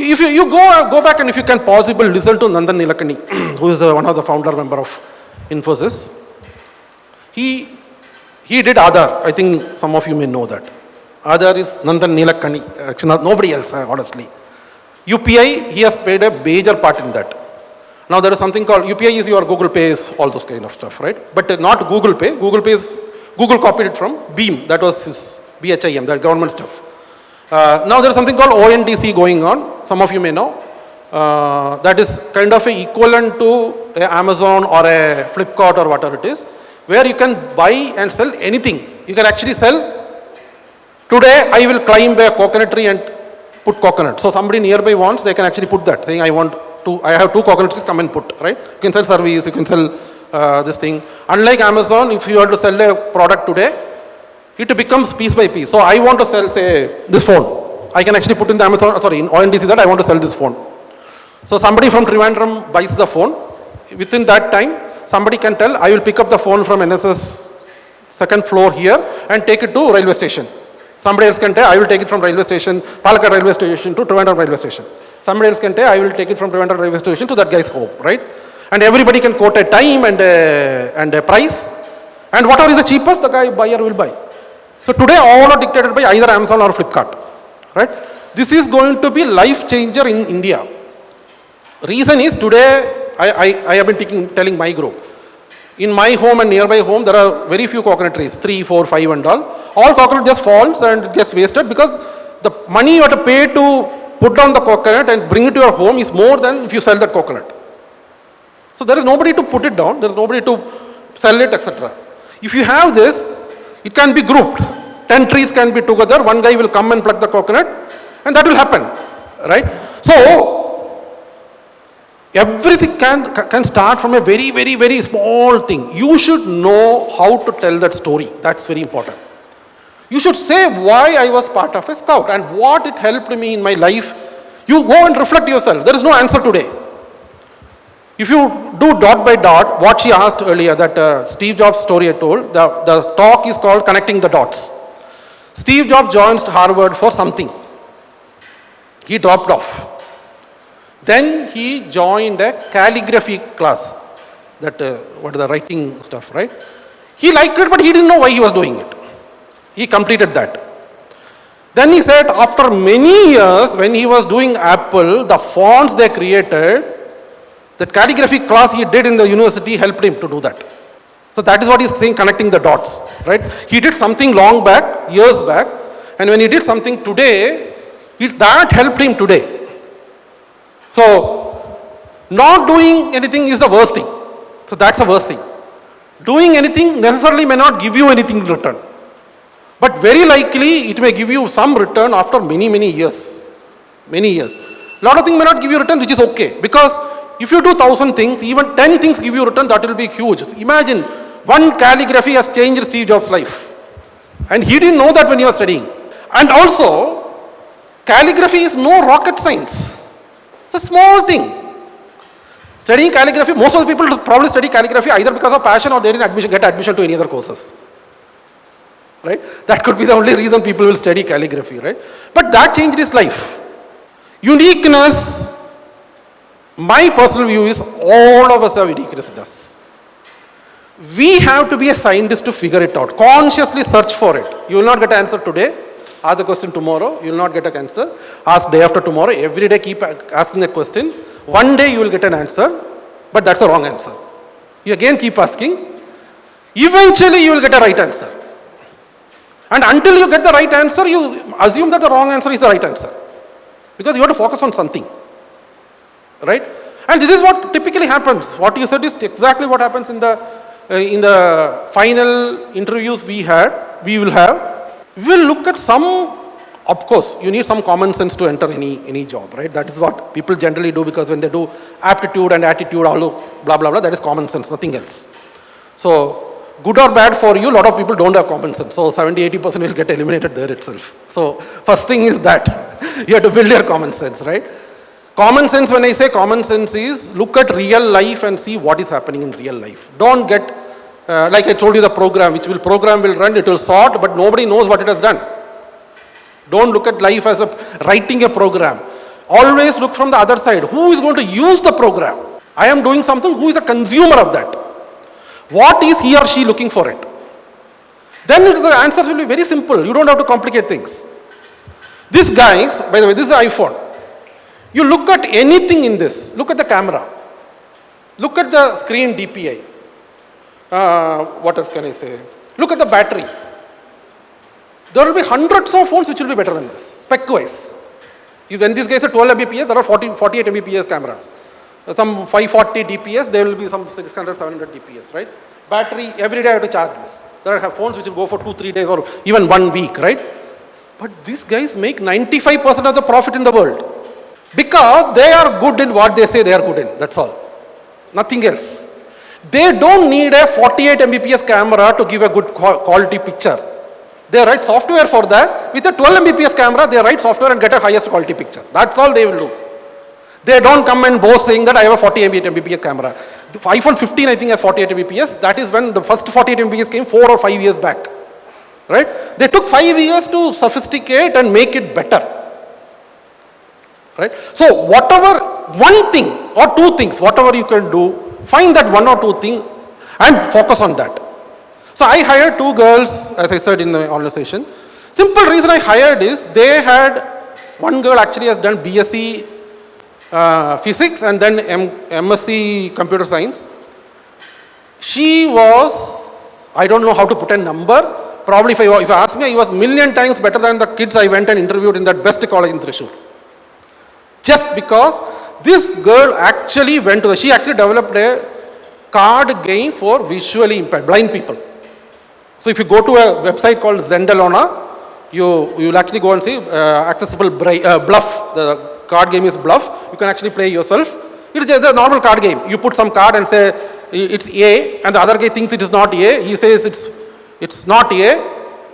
Speaker 1: if you go back and if you can possibly listen to Nandan Nilekani, who is one of the founder member of Infosys, he did Aadhaar. I think some of you may know that. Aadhaar is Nandan Nilekani. Actually, nobody else, honestly. UPI, he has played a major part in that. Now there is something called, UPI is your Google Pays, all those kind of stuff, right? But not Google Pay. Google copied it from Beam. That was his BHIM, that government stuff. Now there is something called ONDC going on. Some of you may know. That is kind of a equivalent to Amazon or a Flipkart or whatever it is, where you can buy and sell anything. You can actually sell, today I will climb a coconut tree and put coconut. So somebody nearby wants, they can actually put that, saying I have 2 coconut trees, come and put, right? You can sell service, you can sell this thing. Unlike Amazon, if you are to sell a product today, it becomes piece by piece. So I want to sell, say, this phone. I can actually put in the Amazon, in ONDC that I want to sell this phone. So somebody from Trivandrum buys the phone. Within that time, somebody can tell, I will pick up the phone from NSS second floor here and take it to railway station. Somebody else can tell, I will take it from railway station, Palakkad railway station to Trivandrum railway station. Somebody else can tell, I will take it from Trivandrum railway station to that guy's home, right? And everybody can quote a time and a price. And whatever is the cheapest, the buyer will buy. So today all are dictated by either Amazon or Flipkart, right? This is going to be life changer in India. Reason is today, I have been telling my group, in my home and nearby home, there are very few coconut trees, 3, 4, 5 and all. All coconut just falls and gets wasted because the money you have to pay to put down the coconut and bring it to your home is more than if you sell that coconut. So there is nobody to put it down, there is nobody to sell it, etc. If you have this, it can be grouped. 10 trees can be together, one guy will come and pluck the coconut, and that will happen, right? So, everything can start from a very, very, very small thing. You should know how to tell that story. That's very important. You should say why I was part of a scout and what it helped me in my life. You go and reflect yourself. There is no answer today. If you do dot by dot, what she asked earlier, that Steve Jobs story I told, the talk is called Connecting the Dots. Steve Jobs joins Harvard for something. He dropped off. Then he joined a calligraphy class, that what is the writing stuff, right? He liked it, but he didn't know why he was doing it. He completed that. Then he said after many years, when he was doing Apple, the fonts they created, the calligraphy class he did in the university helped him to do that. So that is what he's saying, connecting the dots, right? He did something long back, years back, and when he did something today, that helped him today. So not doing anything is the worst thing. So that's the worst thing. Doing anything necessarily may not give you anything in return. But very likely it may give you some return after many, many years. Many years. A lot of things may not give you return, which is okay. Because if you do 1,000 things, even 10 things give you return, that will be huge. Imagine, one calligraphy has changed Steve Jobs' life. And he didn't know that when he was studying. And also, calligraphy is no rocket science. It's a small thing. Studying calligraphy, most of the people probably study calligraphy either because of passion or they didn't get admission to any other courses. Right? That could be the only reason people will study calligraphy, right? But that changed his life. Uniqueness, my personal view is all of us have uniqueness in us. We have to be a scientist to figure it out. Consciously search for it. You will not get an answer today. Ask the question tomorrow. You will not get an answer. Ask day after tomorrow. Every day keep asking that question. One day you will get an answer, but that's the wrong answer. You again keep asking. Eventually you will get a right answer. And until you get the right answer, you assume that the wrong answer is the right answer. Because you have to focus on something. Right? And this is what typically happens. What you said is exactly what happens in the final interviews we will have. We will look at some, of course, you need some common sense to enter any job, right? That is what people generally do, because when they do aptitude and attitude, all blah, blah, blah, that is common sense, nothing else. So, good or bad for you, a lot of people don't have common sense. So 70-80% will get eliminated there itself. So first thing is that you have to build your common sense, right? Common sense, when I say common sense, is look at real life and see what is happening in real life. Don't get, like I told you, the program will run, it will sort, but nobody knows what it has done. Don't look at life as writing a program. Always look from the other side. Who is going to use the program? I am doing something, who is a consumer of that? What is he or she looking for it? Then the answers will be very simple. You don't have to complicate things. This guys, by the way, this is an iPhone. You look at anything in this. Look at the camera. Look at the screen DPI. What else can I say? Look at the battery. There will be hundreds of phones which will be better than this, spec-wise. When these guys are 12 Mbps, there are 48 Mbps cameras. Some 540 DPS, there will be some 600, 700 DPS, right? Battery, every day I have to charge this. There are phones which will go for 2-3 days or even 1 week, right? But these guys make 95% of the profit in the world. Because they are good in what they say they are good in, that's all. Nothing else. They don't need a 48 Mbps camera to give a good quality picture. They write software for that. With a 12 Mbps camera, they write software and get a highest quality picture. That's all they will do. They don't come and boast saying that I have a 48 Mbps camera. The iPhone 15 I think has 48 Mbps. That is when the first 48 Mbps came 4 or 5 years back. Right? They took 5 years to sophisticate and make it better. Right? So whatever, one thing or two things, whatever you can do, find that one or two things and focus on that. So I hired 2 girls, as I said in the organization. Simple reason I hired is they had, one girl actually has done BSc physics and then MSc computer science. She was, I don't know how to put a number, probably if you ask me, I was million times better than the kids I went and interviewed in that best college in Thrissur. Just because this girl actually went to she actually developed a card game for visually impaired, blind people. So if you go to a website called Zendelona, you'll actually go and see accessible bluff. The card game is bluff. You can actually play yourself. It is just a normal card game. You put some card and say it's A, and the other guy thinks it is not A. He says it's not A,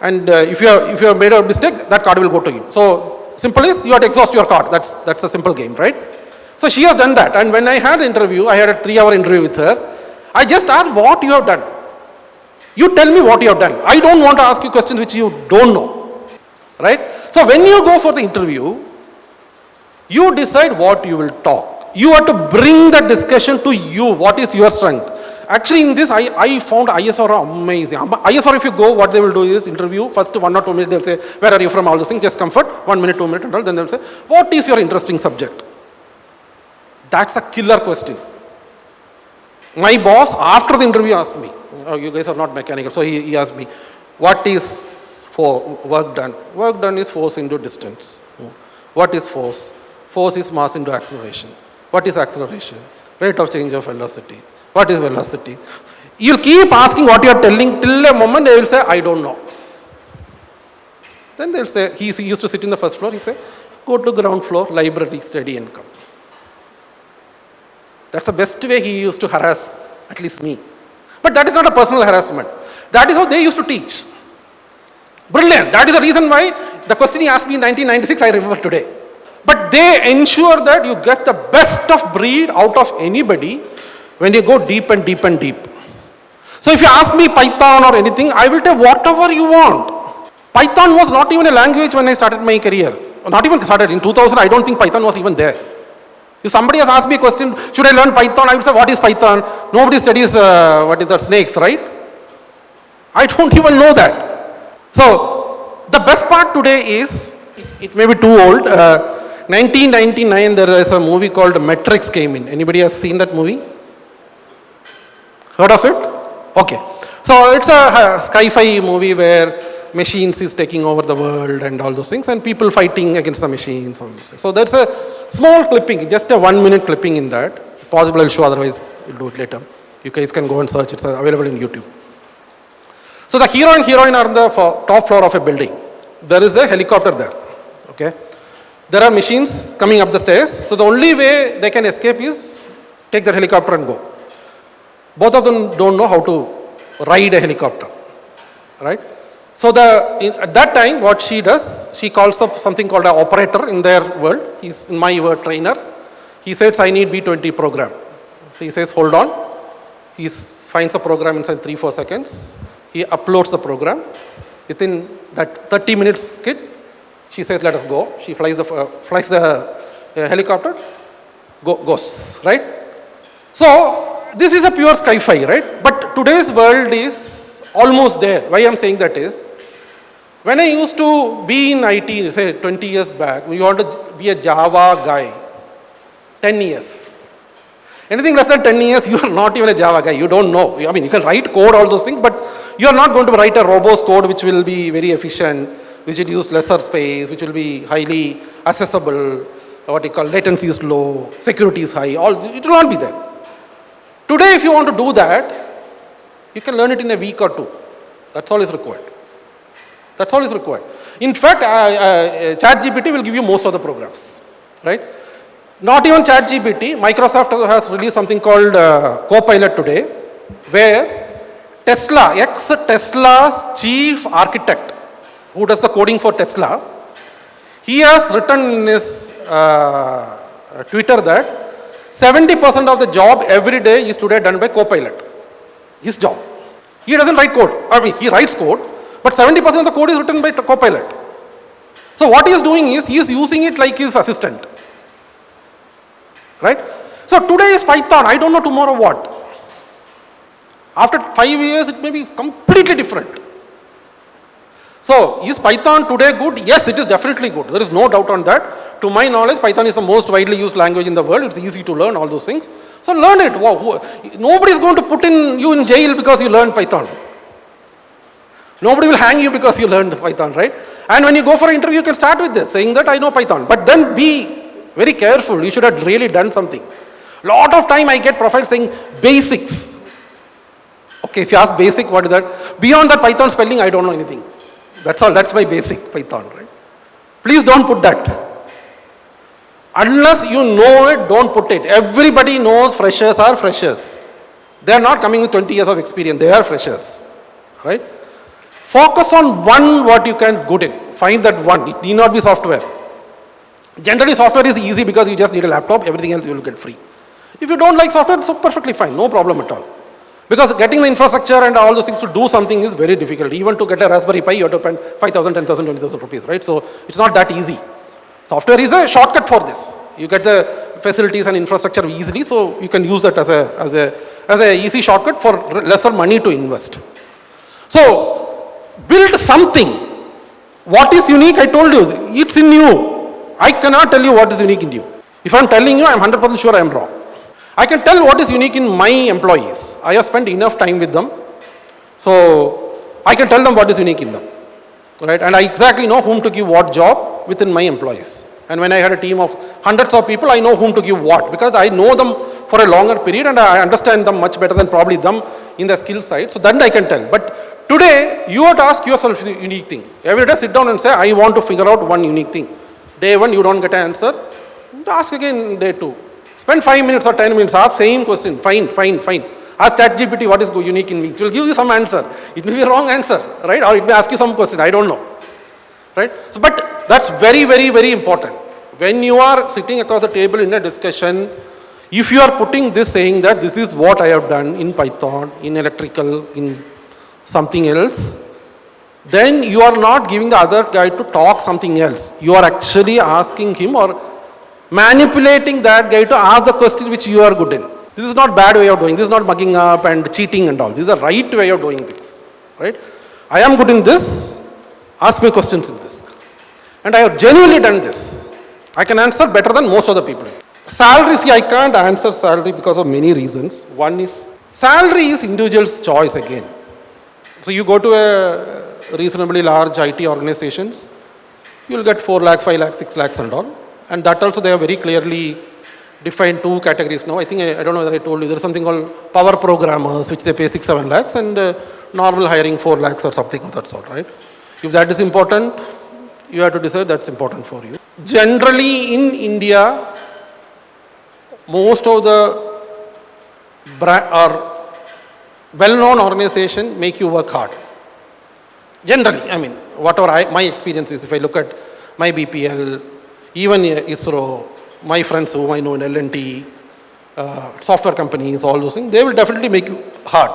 Speaker 1: and if you have made a mistake, that card will go to you. So simple is you have to exhaust your card. That's a simple game, right? So she has done that, and when I had the interview, I had a 3-hour interview with her. I just asked what you have done. You tell me what you have done. I don't want to ask you questions which you don't know, right? So when you go for the interview, you decide what you will talk. You have to bring the discussion to you. What is your strength? Actually, in this, I found ISR amazing. ISR, if you go, what they will do is interview, first 1 or 2 minutes, they'll say, where are you from, all those things, just comfort, 1 minute, 2 minutes, and all. Then they'll say, what is your interesting subject? That's a killer question. My boss, after the interview, asked me, oh, you guys are not mechanical, so he asked me, what is for work done? Work done is force into distance. What is force? Force is mass into acceleration. What is acceleration? Rate of change of velocity. What is velocity? You'll keep asking what you're telling till a moment they will say, I don't know. Then they'll say, he used to sit in the first floor, he said, go to ground floor, library, study and come. That's the best way he used to harass, at least me. But that is not a personal harassment. That is how they used to teach. Brilliant. That is the reason why the question he asked me in 1996, I remember today. But they ensure that you get the best of breed out of anybody when you go deep and deep and deep. So if you ask me Python or anything, I will tell whatever you want. Python was not even a language when I started my career. Not even started. In 2000, I don't think Python was even there. If somebody has asked me a question, should I learn Python? I would say, what is Python? Nobody studies, snakes, right? I don't even know that. So, the best part today is, it may be too old, 1999 there is a movie called Matrix came in. Anybody has seen that movie? Heard of it? Okay. So, it's a sci-fi movie where machines is taking over the world and all those things and people fighting against the machines. So, there's a small clipping, just a 1 minute clipping in that. Possible I'll show, otherwise we'll do it later. You guys can go and search, it's available in YouTube. So the hero and heroine are on the top floor of a building. There is a helicopter there, okay? There are machines coming up the stairs, so the only way they can escape is take their helicopter and go. Both of them don't know how to ride a helicopter, right? So at that time, what she does, she calls up something called an operator in their world. He's in my word trainer. He says, I need B20 program. He says, hold on. He finds a program inside 3-4 seconds. He uploads the program. Within that 30 minutes skit, she says, let us go. She flies the helicopter, goes, right? So this is a pure sci-fi, right? But today's world is almost there. Why I'm saying that is, when I used to be in IT, say 20 years back, we want to be a Java guy, 10 years. Anything less than 10 years, you are not even a Java guy. You don't know. I mean, you can write code, all those things, but you are not going to write a robust code which will be very efficient, which will use lesser space, which will be highly accessible, what you call latency is low, security is high, it will not be there. Today, if you want to do that, you can learn it in a week or two. That's all is required. That's all is required. In fact, ChatGPT will give you most of the programs, right? Not even ChatGPT, Microsoft has released something called Copilot today, where ex-Tesla's chief architect, who does the coding for Tesla, he has written in his Twitter that 70% of the job every day is today done by Copilot. His job. He doesn't write code. I mean, he writes code, but 70% of the code is written by Copilot. So what he is doing is, he is using it like his assistant. Right? So today is Python. I don't know tomorrow what. After 5 years, it may be completely different. So, is Python today good? Yes, it is definitely good. There is no doubt on that. To my knowledge, Python is the most widely used language in the world. It's easy to learn all those things. So learn it. Wow. Nobody is going to put you in jail because you learned Python. Nobody will hang you because you learned Python, right? And when you go for an interview, you can start with this, saying that I know Python. But then be very careful. You should have really done something. Lot of time I get profiles saying basics. Okay, if you ask basic, what is that? Beyond that Python spelling, I don't know anything. That's all. That's my basic Python, right? Please don't put that. Unless you know it, don't put it. Everybody knows freshers are freshers. They are not coming with 20 years of experience. They are freshers, right? Focus on what you can good in. Find that one. It need not be software. Generally, software is easy because you just need a laptop. Everything else you will get free. If you don't like software, it's perfectly fine. No problem at all. Because getting the infrastructure and all those things to do something is very difficult. Even to get a Raspberry Pi, you have to spend 5,000, 10,000, 20,000 rupees, right? So it's not that easy. Software is a shortcut for this. You get the facilities and infrastructure easily, so you can use that as as an easy shortcut for lesser money to invest. So, build something. What is unique? I told you, it's in you. I cannot tell you what is unique in you. If I'm telling you, I'm 100% sure I'm wrong. I can tell what is unique in my employees. I have spent enough time with them. So, I can tell them what is unique in them. Right? And I exactly know whom to give what job within my employees. And when I had a team of hundreds of people, I know whom to give what, because I know them for a longer period and I understand them much better than probably them in the skill side. So then I can tell. But today, you have to ask yourself a unique thing. Every day sit down and say, I want to figure out one unique thing. Day one, you don't get an answer. Ask again day two. Spend 5 minutes or 10 minutes, ask same question. Fine. Ask ChatGPT what is unique in me. It will give you some answer. It may be a wrong answer, right? Or it may ask you some question, I don't know. Right? So, but that's very, very, very important. When you are sitting across the table in a discussion, if you are putting this, saying that this is what I have done in Python, in electrical, in something else, then you are not giving the other guy to talk something else. You are actually asking him or manipulating that guy to ask the question which you are good in. This is not bad way of doing. This is not mugging up and cheating and all. This is the right way of doing things. Right? I am good in this. Ask me questions in this. And I have genuinely done this. I can answer better than most of the people. Salary, see, I can't answer salary because of many reasons. One is, salary is individual's choice again. So you go to a reasonably large IT organizations, you will get 4 lakhs, 5 lakhs, 6 lakhs and all. And that also they have very clearly defined 2 categories now. I think, I don't know whether I told you, there is something called power programmers, which they pay 6, 7 lakhs, and normal hiring 4 lakhs or something of that sort, right? If that is important, you have to decide that's important for you. Generally in India, most of the well-known organization make you work hard. Generally, I mean, whatever my experience is, if I look at my BPL, even ISRO, my friends whom I know in L&T, software companies, all those things, they will definitely make you hard.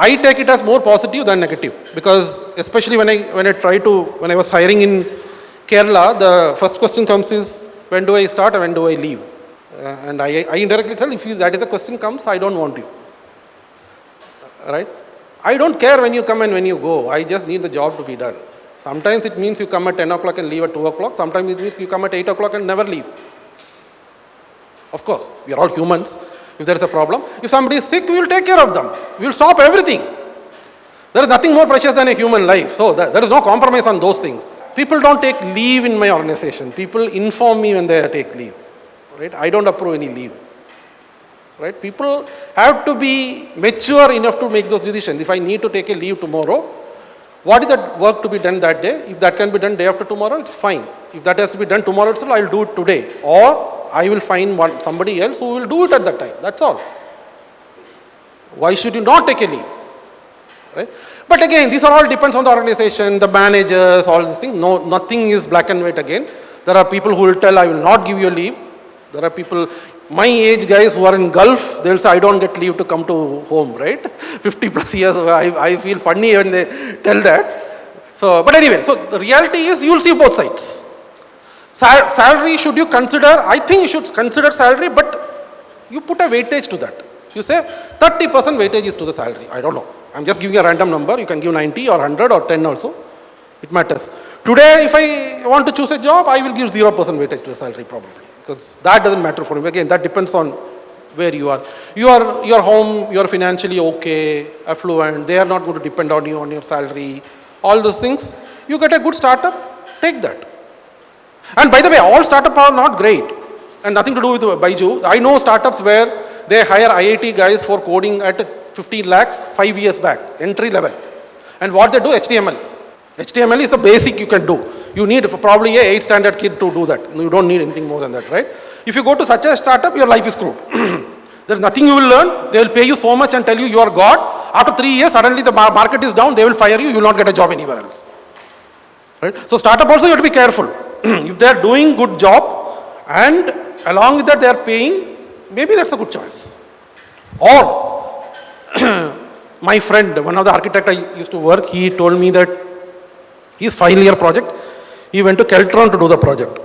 Speaker 1: I take it as more positive than negative, because especially when I was hiring in Kerala, the first question comes is, when do I start and when do I leave? And I indirectly tell, if that is the question comes, I don't want you. Right? I don't care when you come and when you go. I just need the job to be done. Sometimes it means you come at 10 o'clock and leave at 2 o'clock. Sometimes it means you come at 8 o'clock and never leave. Of course, we are all humans. If there is a problem, if somebody is sick, we will take care of them. We will stop everything. There is nothing more precious than a human life. So there is no compromise on those things. People don't take leave in my organization. People inform me when they take leave. Right? I don't approve any leave. Right? People have to be mature enough to make those decisions. If I need to take a leave tomorrow, what is that work to be done that day? If that can be done day after tomorrow, it's fine. If that has to be done tomorrow itself, I will do it today. Or I will find somebody else who will do it at that time. That's all. Why should you not take a leave? Right? But again, these are all depends on the organization, the managers, all these things. No, nothing is black and white again. There are people who will tell, I will not give you a leave. There are people, my age guys who are in Gulf, they will say, I don't get leave to come to home, right? 50 plus years, I feel funny when they tell that. So, but anyway, so the reality is you will see both sides. Salary, should you consider? I think you should consider salary, but you put a weightage to that. You say 30% weightage is to the salary. I don't know. I'm just giving a random number. You can give 90 or 100 or 10 also. It matters. Today, if I want to choose a job, I will give 0% weightage to the salary probably. Because that doesn't matter for me. Again, that depends on where you are. You are home, you are financially okay, affluent. They are not going to depend on you, on your salary. All those things. You get a good startup, take that. And by the way, all startups are not great. And nothing to do with Baiju. I know startups where they hire IIT guys for coding at 15 lakhs 5 years back, entry level. And what they do, HTML. HTML is the basic you can do. You need probably a 8th standard kid to do that. You don't need anything more than that, right? If you go to such a startup, your life is screwed. There's nothing you will learn. They will pay you so much and tell you are God. After 3 years, suddenly the market is down. They will fire you. You will not get a job anywhere else. Right? So startup also you have to be careful. If they are doing good job and along with that they are paying, maybe that's a good choice. Or my friend, one of the architects I used to work, he told me that his 5-year project, he went to Keltron to do the project.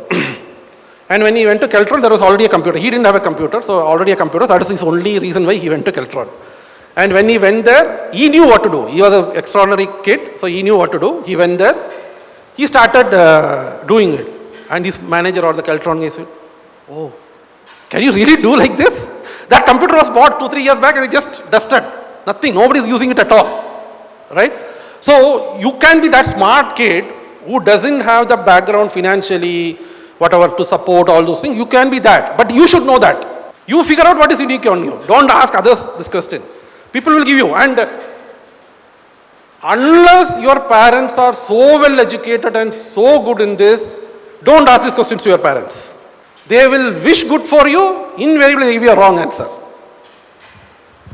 Speaker 1: And when he went to Keltron, there was already a computer. He didn't have a computer, so already a computer. That is his only reason why he went to Keltron. And when he went there, he knew what to do. He was an extraordinary kid, so he knew what to do. He went there. He started doing it. And his manager or the Keltron guy said, "Oh, can you really do like this? That computer was bought 2-3 years back and it just dusted. Nothing. Nobody is using it at all." Right? So you can be that smart kid who doesn't have the background financially, whatever, to support all those things. You can be that. But you should know that. You figure out what is unique on you. Don't ask others this question. People will give you. And unless your parents are so well educated and so good in this, don't ask these questions to your parents. They will wish good for you, invariably they give you a wrong answer.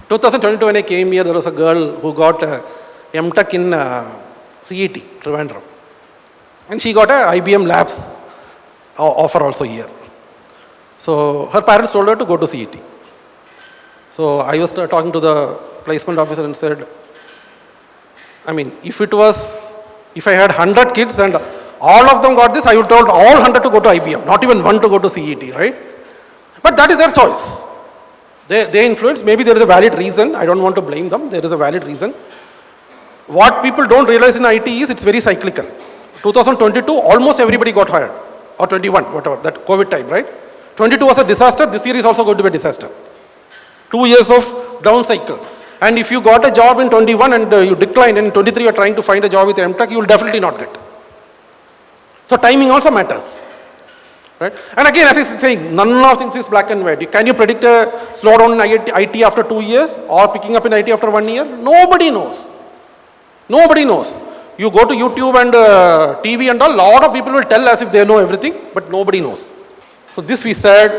Speaker 1: 2022 when I came here, there was a girl who got Mech in CET, Trivandrum. And she got a IBM Labs offer also here. So her parents told her to go to CET. So I was talking to the placement officer and said, I mean, if I had 100 kids and all of them got this, I would told all 100 to go to IBM, not even one to go to CET, right? But that is their choice. They influence, maybe there is a valid reason, I don't want to blame them, there is a valid reason. What people don't realize in IT is it's very cyclical. 2022, almost everybody got hired, or 21, whatever, that COVID time, right? 22 was a disaster, this year is also going to be a disaster. 2 years of down cycle. And if you got a job in 21 and you declined, and in 23 you are trying to find a job with Mech, you will definitely not get. So timing also matters. Right? And again, as I was saying, none of things is black and white. Can you predict a slowdown in IT after 2 years or picking up in IT after 1 year? Nobody knows. Nobody knows. You go to YouTube and TV and all, a lot of people will tell as if they know everything, but nobody knows. So this we said,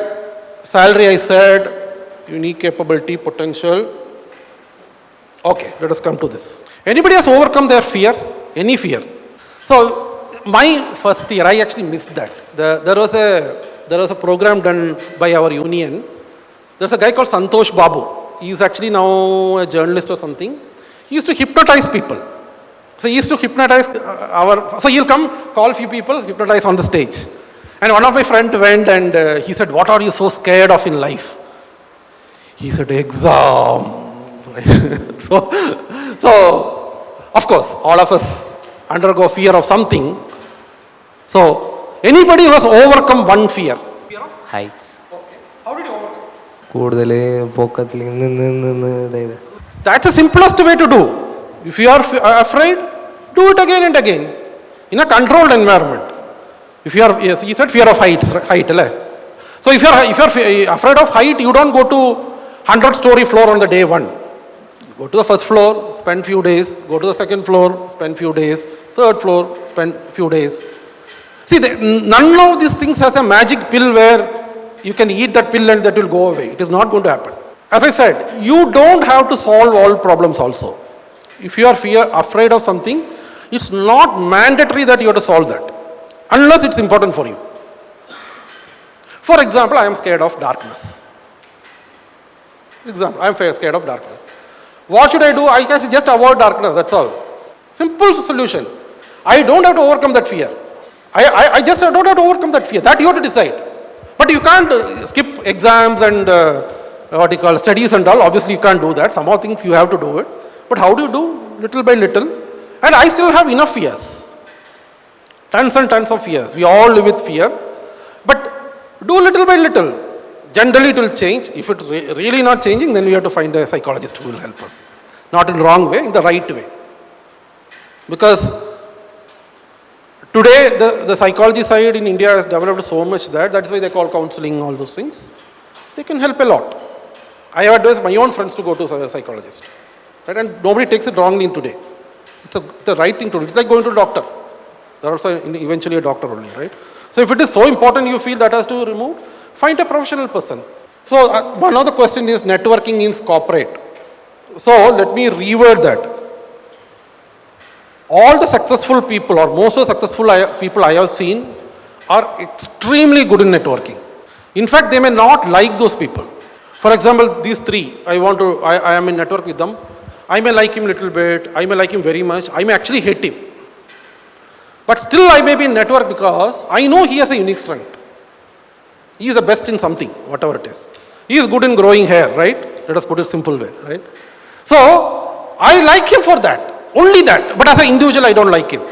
Speaker 1: salary I said, unique capability, potential. Okay, let us come to this. Anybody has overcome their fear? Any fear? So my first year, I actually missed that. There was a program done by our union. There's a guy called Santosh Babu. He's actually now a journalist or something. He used to hypnotize people. So he used to hypnotize so he'll come, call a few people, hypnotize on the stage. And one of my friends went and he said, "What are you so scared of in life?" He said, "Exam." So, of course, all of us undergo fear of something. So, anybody who has overcome one fear?
Speaker 4: Heights.
Speaker 1: Okay. How did you overcome? That's the simplest way to do. If you are afraid, do it again and again in a controlled environment. If you are, yes, he said fear of heights, height. So if you are afraid of height, you don't go to 100-story floor on the day one. You go to the first floor, spend few days. Go to the second floor, spend few days. Third floor, spend few days. See, none of these things has a magic pill where you can eat that pill and that will go away. It is not going to happen. As I said, you don't have to solve all problems also. If you are afraid of something, it's not mandatory that you have to solve that, unless it's important for you. For example, I am scared of darkness. I am scared of darkness. What should I do? I can just avoid darkness, that's all. Simple solution. I don't have to overcome that fear. I just don't have to overcome that fear. That you have to decide. But you can't skip exams and studies and all. Obviously, you can't do that. Some of things you have to do it. But how do you do? Little by little. And I still have enough fears. Tons and tons of fears. We all live with fear. But do little by little. Generally, it will change. If it's really not changing, then we have to find a psychologist who will help us. Not in the wrong way, in the right way. Because today, the psychology side in India has developed so much that's why they call counseling, all those things. They can help a lot. I have advised my own friends to go to a psychologist. Right? And nobody takes it wrongly today. It's the right thing to do. It's like going to a doctor. They're also eventually a doctor only, right? So if it is so important you feel that has to be removed, find a professional person. So one of the question is networking means corporate. So let me reword that. All the successful people or most of the successful people I have seen are extremely good in networking. In fact, they may not like those people. For example, these three, I am in network with them. I may like him a little bit, I may like him very much, I may actually hate him. But still I may be in network because I know he has a unique strength. He is the best in something, whatever it is. He is good in growing hair, right? Let us put it simple way, right? So, I like him for that, only that. But as an individual, I don't like him.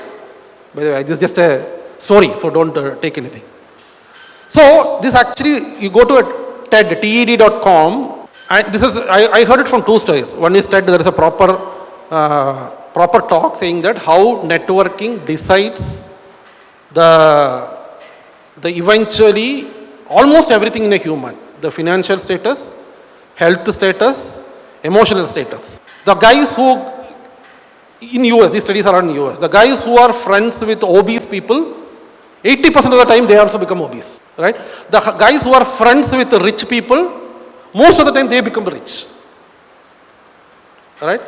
Speaker 1: By the way, this is just a story, so don't take anything. So, this actually, you go to TED, TED.com, and this is, I heard it from two stories. One is TED, there is a proper talk saying that how networking decides the eventually almost everything in a human. The financial status, health status, emotional status. The guys who, in US, these studies are in US, the guys who are friends with obese people, 80% of the time they also become obese, right? The guys who are friends with rich people, most of the time they become rich, right?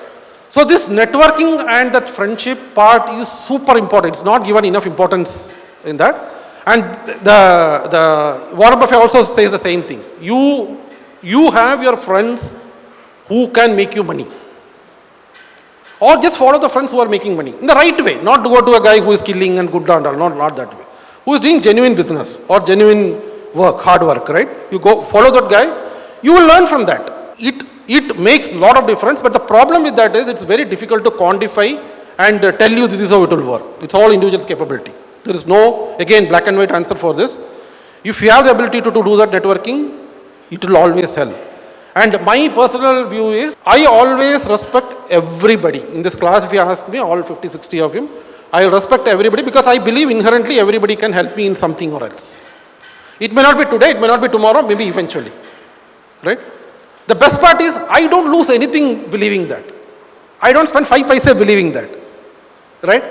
Speaker 1: So this networking and that friendship part is super important. It's not given enough importance in that. And the Warren Buffett also says the same thing. You have your friends who can make you money. Or just follow the friends who are making money in the right way. Not to go to a guy who is killing and good and all, not that way. Who is doing genuine business or genuine work, hard work, right? You go follow that guy, you will learn from that. It makes a lot of difference, but the problem with that is it's very difficult to quantify and tell you this is how it will work. It's all individual's capability. There is no, again, black and white answer for this. If you have the ability to do that networking, it will always help. And my personal view is, I always respect everybody. In this class, if you ask me, all 50, 60 of him, I respect everybody because I believe inherently everybody can help me in something or else. It may not be today, it may not be tomorrow, maybe eventually. Right? The best part is, I don't lose anything believing that. I don't spend 5 paise believing that. Right?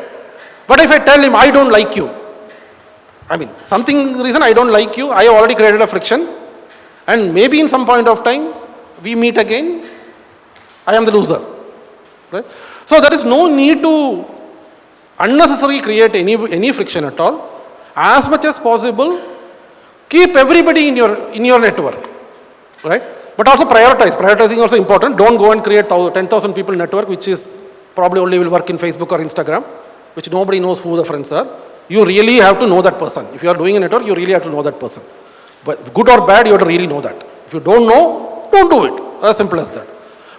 Speaker 1: But if I tell him, I don't like you, I mean, something reason I don't like you, I have already created a friction, and maybe in some point of time, we meet again, I am the loser. Right? So there is no need to unnecessarily create any friction at all. As much as possible, keep everybody in your network. Right? But also prioritize. Prioritizing is also important. Don't go and create 10,000 people network, which is probably only will work in Facebook or Instagram, which nobody knows who the friends are. You really have to know that person. If you are doing a network, you really have to know that person. But good or bad, you have to really know that. If you don't know, don't do it. As simple as that.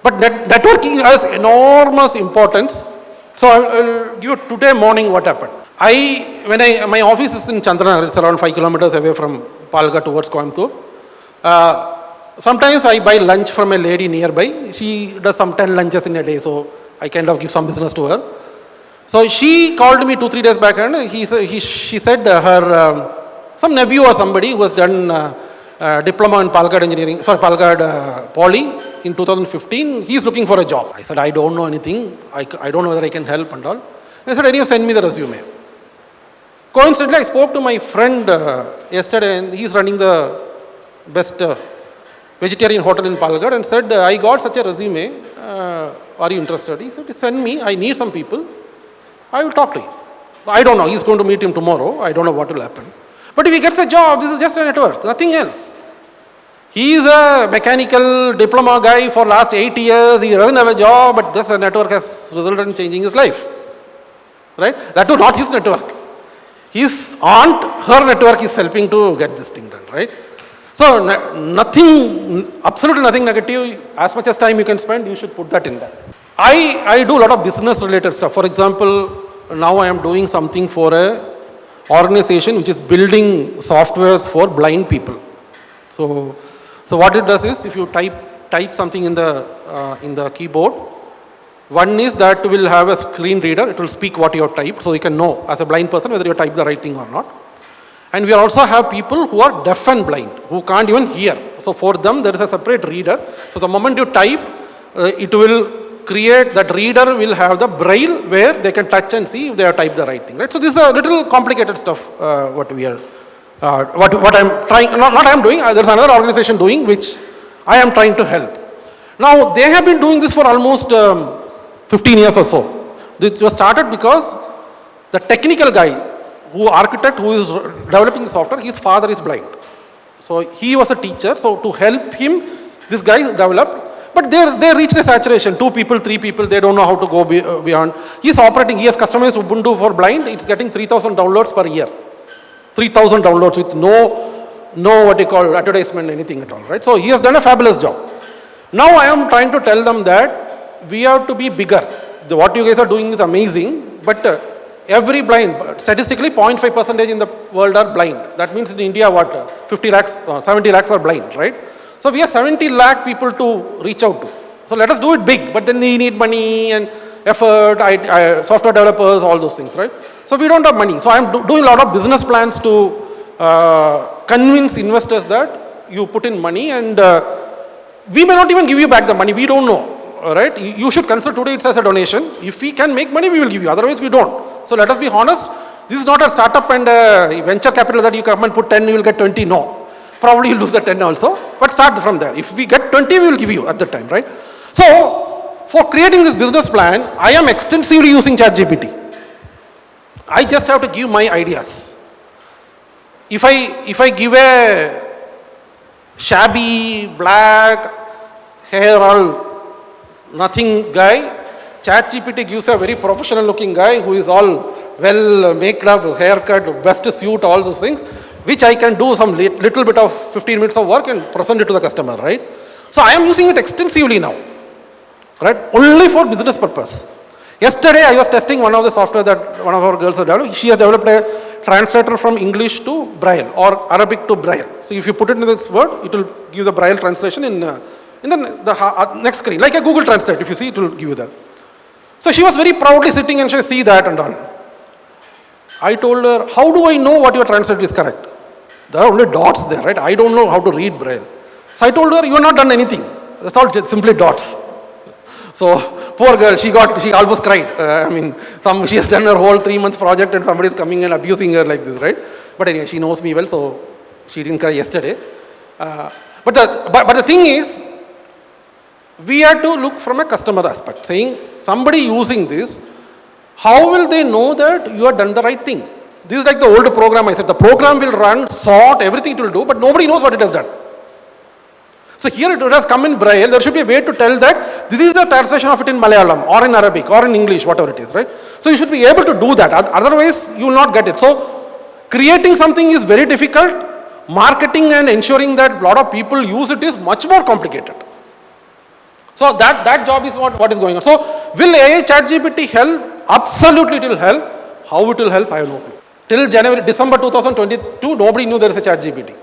Speaker 1: But networking has enormous importance. So I will give you today morning what happened. My office is in Chandana, it's around 5 kilometers away from Palga towards Coimbatore. Sometimes I buy lunch from a lady nearby. She does some 10 lunches in a day, so I kind of give some business to her. So she called me 2-3 days back and she said her some nephew or somebody who has done diploma in Palgad Poly in 2015, he is looking for a job. I said, I don't know anything. I don't know whether I can help and all. And I said, anyway, send me the resume. Coincidentally, I spoke to my friend yesterday, and he is running the best vegetarian hotel in Palgad, and said, I got such a resume. Are you interested? He said, send me. I need some people. I will talk to you. I don't know. He's going to meet him tomorrow. I don't know what will happen. But if he gets a job, this is just a network, nothing else. He is a mechanical diploma guy for last 8 years. He doesn't have a job, but this network has resulted in changing his life. Right? That too, not his network. His aunt, her network is helping to get this thing done. Right? So nothing, absolutely nothing negative. As much as time you can spend, you should put that in there. I do a lot of business related stuff. For example, now I am doing something for a organization which is building softwares for blind people. So what it does is, if you type something in the keyboard, one is that will have a screen reader. It will speak what you have typed, so you can know as a blind person whether you typed the right thing or not. And we also have people who are deaf and blind, who can't even hear. So for them, there is a separate reader. So the moment you type, it will create, that reader will have the braille where they can touch and see if they have typed the right thing. Right? So this is a little complicated stuff, what we are, what I'm trying, not I'm doing, there's another organization doing which I am trying to help. Now they have been doing this for almost 15 years or so. It was started because the technical guy, architect who is developing the software, his father is blind. So he was a teacher, so to help him, this guy developed. But they reached a saturation, 2 people, 3 people, they don't know how to go beyond. He has customized Ubuntu for blind, it's getting 3,000 downloads per year. 3,000 downloads with no no what you call advertisement, anything at all, right? So he has done a fabulous job. Now I am trying to tell them that we have to be bigger. What you guys are doing is amazing, but every blind, statistically 0.5% in the world are blind. That means in India, what, 50 lakhs, 70 lakhs are blind, right? So we have 70 lakh people to reach out to. So let us do it big, but then we need money and effort, software developers, all those things, right? So we don't have money. So I am doing a lot of business plans to convince investors that you put in money, and we may not even give you back the money. We don't know, right? You should consider today it's as a donation. If we can make money, we will give you. Otherwise, we don't. So let us be honest. This is not a startup and venture capital that you come and put 10, you will get 20. No. Probably you lose the 10 also. But start from there. If we get 20, we will give you at the time, right? So for creating this business plan, I am extensively using ChatGPT. I just have to give my ideas. If I give a shabby, black, hair all, nothing guy, ChatGPT gives a very professional looking guy who is all well made up, haircut, best suit, all those things, which I can do some little bit of 15 minutes of work and present it to the customer, right? So I am using it extensively now, right? Only for business purpose. Yesterday I was testing one of the software that one of our girls has developed. She has developed a translator from English to Braille or Arabic to Braille. So if you put it in this word, it will give the Braille translation in the next screen, like a Google Translate. If you see, it will give you that. So she was very proudly sitting and she see that and all. I told her, how do I know what your translate is correct? There are only dots there, right? I don't know how to read Braille. So I told her, you have not done anything. That's all just simply dots. So poor girl, she almost cried. She has done her whole 3 months project and somebody is coming and abusing her like this, right? But anyway, she knows me well, so she didn't cry yesterday. But the thing is, we have to look from a customer aspect, saying somebody using this, how will they know that you have done the right thing? This is like the old program I said. The program will run, sort, everything it will do, but nobody knows what it has done. So here it has come in Braille. There should be a way to tell that this is the translation of it in Malayalam or in Arabic or in English, whatever it is, right? So you should be able to do that. Otherwise, you will not get it. So creating something is very difficult. Marketing and ensuring that a lot of people use it is much more complicated. So that job is what is going on. So will AI ChatGPT help? Absolutely it will help. How it will help, I have no clue. Till December 2022, nobody knew there is a ChatGPT.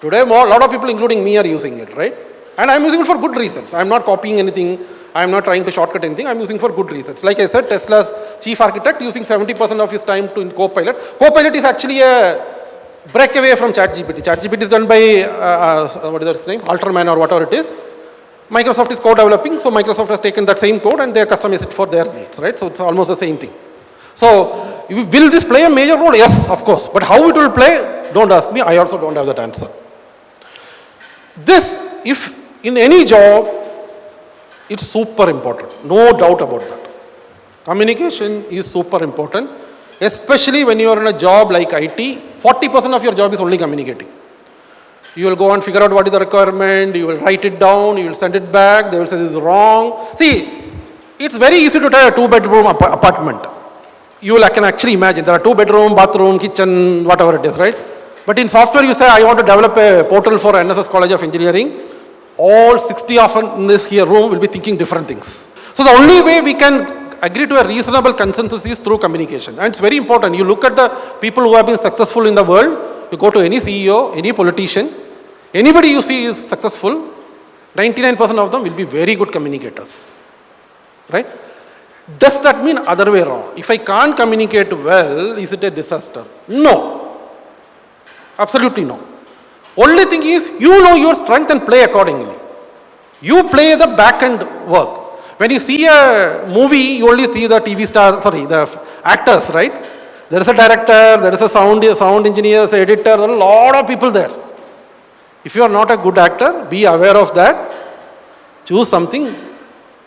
Speaker 1: Today, a lot of people, including me, are using it, right? And I am using it for good reasons. I am not copying anything. I am not trying to shortcut anything. I am using for good reasons. Like I said, Tesla's chief architect using 70% of his time in Copilot. Copilot is actually a breakaway from ChatGPT. ChatGPT is done by, what is his name? Alterman or whatever it is. Microsoft is co-developing, so Microsoft has taken that same code and they customize it for their needs, right? So it's almost the same thing. So will this play a major role? Yes, of course. But how it will play, don't ask me. I also don't have that answer. This, if in any job, it's super important. No doubt about that. Communication is super important, especially when you are in a job like IT. 40% of your job is only communicating. You will go and figure out what is the requirement, you will write it down, you will send it back, they will say this is wrong. See, it's very easy to tell a 2-bedroom apartment. I can actually imagine, there are 2-bedroom, bathroom, kitchen, whatever it is, right? But in software you say, I want to develop a portal for NSS College of Engineering. All 60 of us in this here room will be thinking different things. So the only way we can agree to a reasonable consensus is through communication. And it's very important. You look at the people who have been successful in the world, you go to any CEO, any politician, anybody you see is successful, 99% of them will be very good communicators, right? Does that mean other way around? If I can't communicate well, is it a disaster? No. Absolutely no. Only thing is, you know your strength and play accordingly. You play the back end work. When you see a movie, you only see the the actors, right? There is a director, there is a sound engineer, editor, there are a lot of people there. If you are not a good actor, be aware of that. Choose something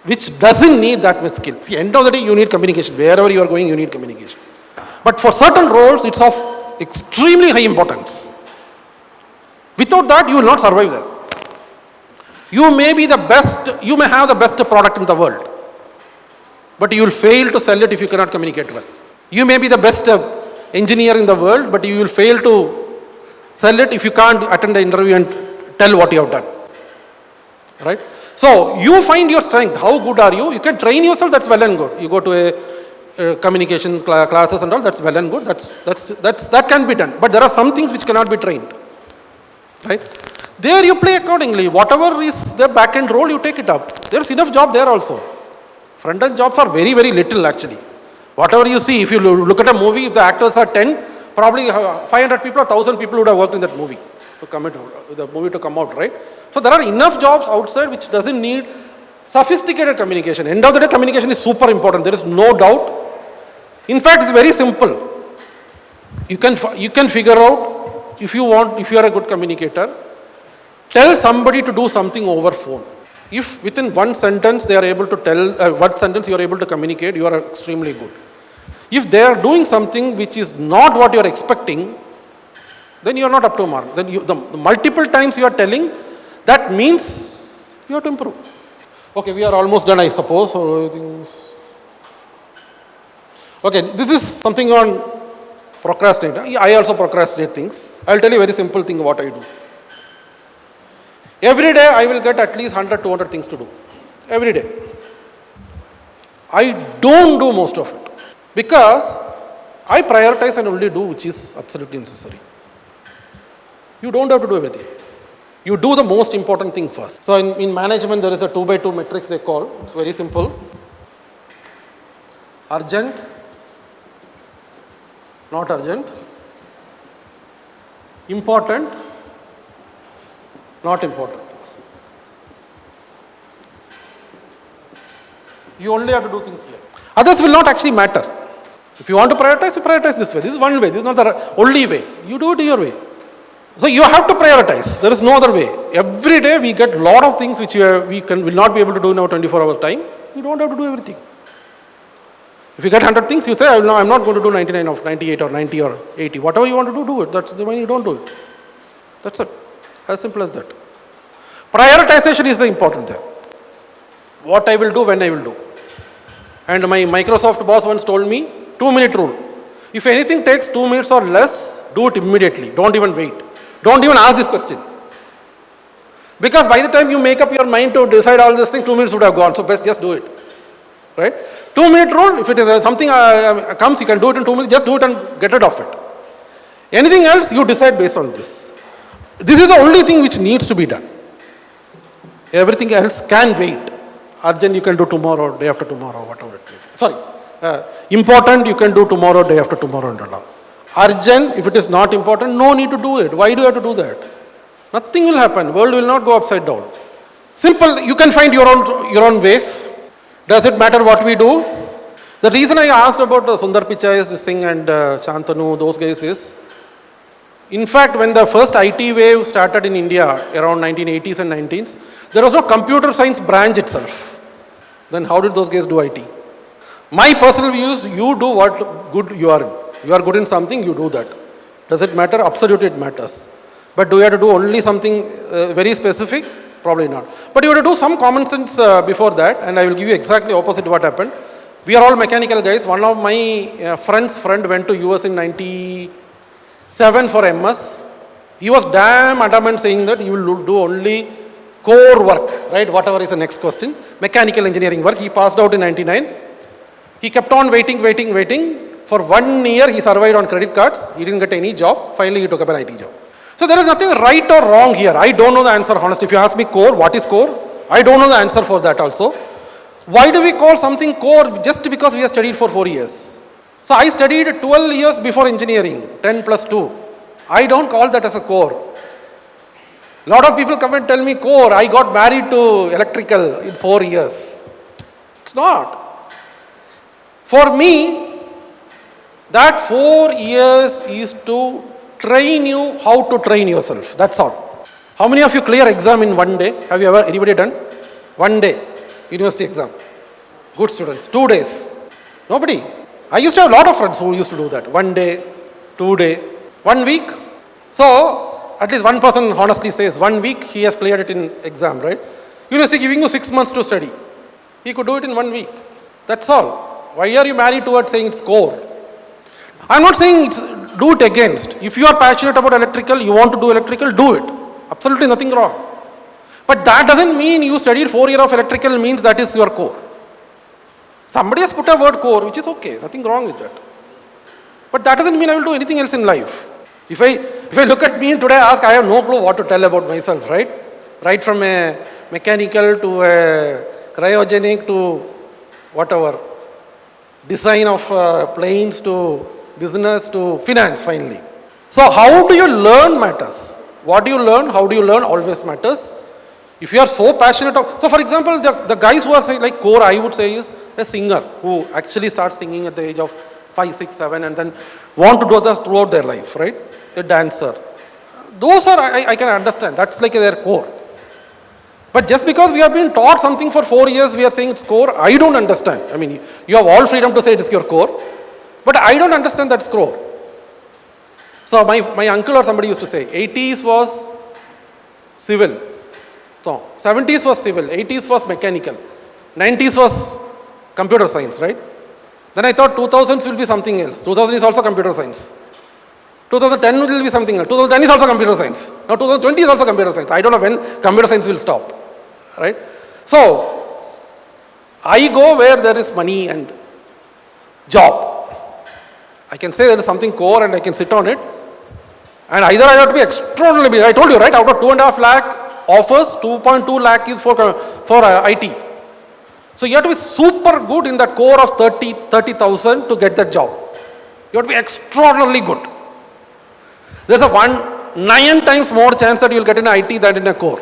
Speaker 1: which doesn't need that much skill. See, end of the day, you need communication. Wherever you are going, you need communication. But for certain roles, it's of extremely high importance. Without that, you will not survive there. You may be the best, you may have the best product in the world, but you will fail to sell it if you cannot communicate well. You may be the best engineer in the world, but you will fail to sell it if you can't attend the interview and tell what you have done. Right? So you find your strength. How good are you? You can train yourself, that's well and good. You go to a communication classes and all, that's well and good. That can be done. But there are some things which cannot be trained. Right? There you play accordingly. Whatever is the back-end role, you take it up. There's enough job there also. Front-end jobs are very, very little actually. Whatever you see, if you look at a movie, if the actors are 10, probably 500 people or 1,000 people would have worked in that movie to come out, right? So there are enough jobs outside which doesn't need sophisticated communication. End of the day, communication is super important. There is no doubt. In fact, it's very simple. You can figure out if you are a good communicator, tell somebody to do something over phone. If within one sentence they are able to tell, one sentence you are able to communicate, you are extremely good. If they are doing something which is not what you are expecting, then you are not up to mark. Then the multiple times you are telling, that means you have to improve. Okay, we are almost done, I suppose. Okay, this is something on procrastinate. I also procrastinate things. I will tell you a very simple thing what I do. Every day I will get at least 100, 200 things to do. Every day. I don't do most of it because I prioritize and only do which is absolutely necessary. You don't have to do everything. You do the most important thing first. So in management there is a 2x2 matrix they call. It's very simple. Urgent, not urgent. Important, not important. You only have to do things here. Others will not actually matter. If you want to prioritize, you prioritize this way. This is one way. This is not the only way. You do it your way. So you have to prioritize. There is no other way. Every day we get a lot of things which will not be able to do in our 24-hour time. You don't have to do everything. If you get 100 things, you say, I'm not going to do 99 or 98 or 90 or 80. Whatever you want to do, do it. That's the way you don't do it. That's it. As simple as that. Prioritization is the important thing. What I will do, when I will do. And my Microsoft boss once told me, 2-minute rule. If anything takes 2 minutes or less, do it immediately. Don't even wait. Don't even ask this question. Because by the time you make up your mind to decide all these things, 2 minutes would have gone. So best just do it. Right? 2-minute rule, if it is something comes, you can do it in 2 minutes, just do it and get rid of it. Anything else, you decide based on this. This is the only thing which needs to be done. Everything else can wait. Urgent you can do tomorrow, day after tomorrow, whatever it may be. Sorry. Important you can do tomorrow, day after tomorrow and all. Urgent, if it is not important, no need to do it. Why do you have to do that? Nothing will happen. World will not go upside down. Simple, you can find your own ways. Does it matter what we do? The reason I asked about Sundar Pichai, this thing, and Shantanu, those guys is, in fact, when the first IT wave started in India around 1980s and 19s, there was no computer science branch itself. Then how did those guys do IT? My personal view is, you do what good you are in. You are good in something, you do that. Does it matter? Absolutely it matters. But do you have to do only something very specific? Probably not. But you have to do some common sense before that, and I will give you exactly opposite what happened. We are all mechanical guys. One of my friend went to US in 97 for MS. He was damn adamant saying that you will do only core work, right? Whatever is the next question. Mechanical engineering work. He passed out in 99. He kept on waiting. For 1 year, he survived on credit cards. He didn't get any job. Finally, he took up an IT job. So there is nothing right or wrong here. I don't know the answer, honestly. If you ask me core, what is core? I don't know the answer for that also. Why do we call something core? Just because we have studied for 4 years. So I studied 12 years before engineering, 10 plus 2. I don't call that as a core. A lot of people come and tell me core. I got married to electrical in 4 years. It's not. For me, that 4 years is to train you how to train yourself. That's all. How many of you clear exam in 1 day? Have you anybody done? 1 day, university exam. Good students. 2 days. Nobody. I used to have a lot of friends who used to do that. 1 day, 2 day, 1 week. So, at least one person honestly says 1 week he has cleared it in exam, right? University giving you 6 months to study. He could do it in 1 week. That's all. Why are you married towards saying it's core? I'm not saying do it against. If you are passionate about electrical, you want to do electrical, do it. Absolutely nothing wrong. But that doesn't mean you studied 4 years of electrical means that is your core. Somebody has put a word core, which is okay, nothing wrong with that. But that doesn't mean I will do anything else in life. If I look at me today, ask, I have no clue what to tell about myself, right? Right from a mechanical to a cryogenic to whatever, design of planes to business to finance finally. So how do you learn matters. What do you learn, how do you learn always matters. If you are so passionate so for example, the guys who are saying like core, I would say is a singer who actually starts singing at the age of 5, 6, 7 and then want to do that throughout their life, right? A dancer. Those are, I can understand, that's like their core. But just because we have been taught something for 4 years, we are saying it's core, I don't understand. I mean, you have all freedom to say it is your core, but I don't understand that's core. So my uncle or somebody used to say, 80s was civil, so 70s was civil, 80s was mechanical, 90s was computer science, right? Then I thought 2000s will be something else. 2000 is also computer science. 2010 will be something else. 2010 is also computer science. Now 2020 is also computer science. I don't know when computer science will stop, right? So I go where there is money and job. I can say there is something core and I can sit on it. And either I have to be extraordinarily busy. I told you, right? Out of 2.5 lakh offers, 2.2 lakh is for IT. So you have to be super good in that core of 30,000 to get that job. You have to be extraordinarily good. There's a 9 times more chance that you will get in IT than in a core.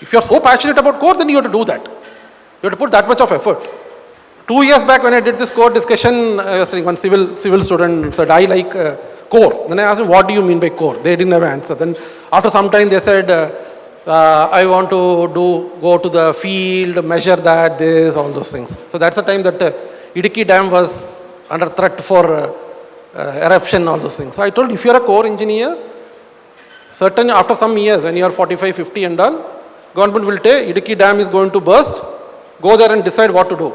Speaker 1: If you are so passionate about core, then you have to do that. You have to put that much of effort. 2 years back when I did this core discussion, one civil student said, I like core. Then I asked him, what do you mean by core? They didn't have an answer. Then after some time they said, I want to go to the field, measure that, this, all those things. So that's the time that Idukki Dam was under threat for eruption, all those things. So I told, if you are a core engineer, certainly after some years, when you are 45, 50 and all, government will say, Idukki Dam is going to burst, go there and decide what to do.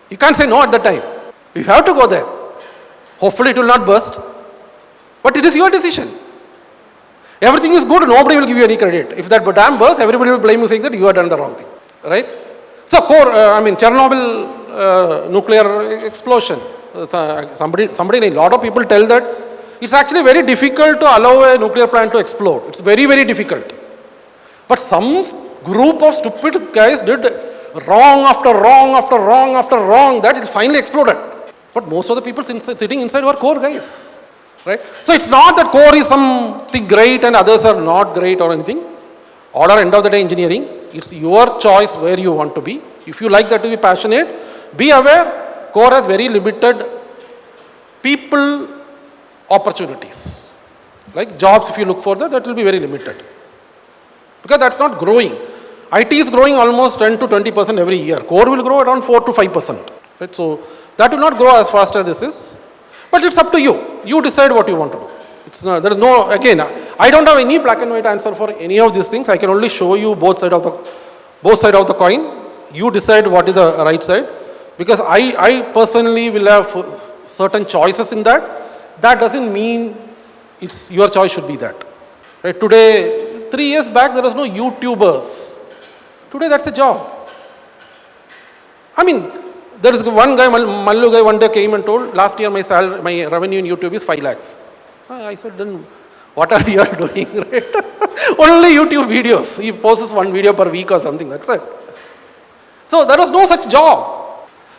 Speaker 1: You can't say no at the time. You have to go there. Hopefully it will not burst, but it is your decision. Everything is good, nobody will give you any credit. If that dam bursts, everybody will blame you saying that you have done the wrong thing, right? So core, Chernobyl nuclear explosion. A lot of people tell that it's actually very difficult to allow a nuclear plant to explode. It's very, very difficult. But some group of stupid guys did wrong after wrong after wrong after wrong that it finally exploded. But most of the people sitting inside were core guys, right? So it's not that core is something great and others are not great or anything. All are end of the day engineering. It's your choice where you want to be. If you like that to be passionate, be aware. Core has very limited people opportunities. Like jobs, if you look for that, that will be very limited. Because that's not growing. IT is growing almost 10 to 20% every year. Core will grow around 4 to 5%. Right? So that will not grow as fast as this is. But it's up to you. You decide what you want to do. It's not, there is no, again, I don't have any black and white answer for any of these things. I can only show you both sides of the coin. You decide what is the right side. Because I personally will have certain choices in that. That doesn't mean it's your choice should be that. Right? Today, 3 years back, there was no YouTubers. Today, that's a job. I mean, there is one guy, Mallu guy, one day came and told, last year my revenue in YouTube is 5 lakhs. I said, then what are you doing? Right? Only YouTube videos. He posts one video per week or something, that's it. So there was no such job.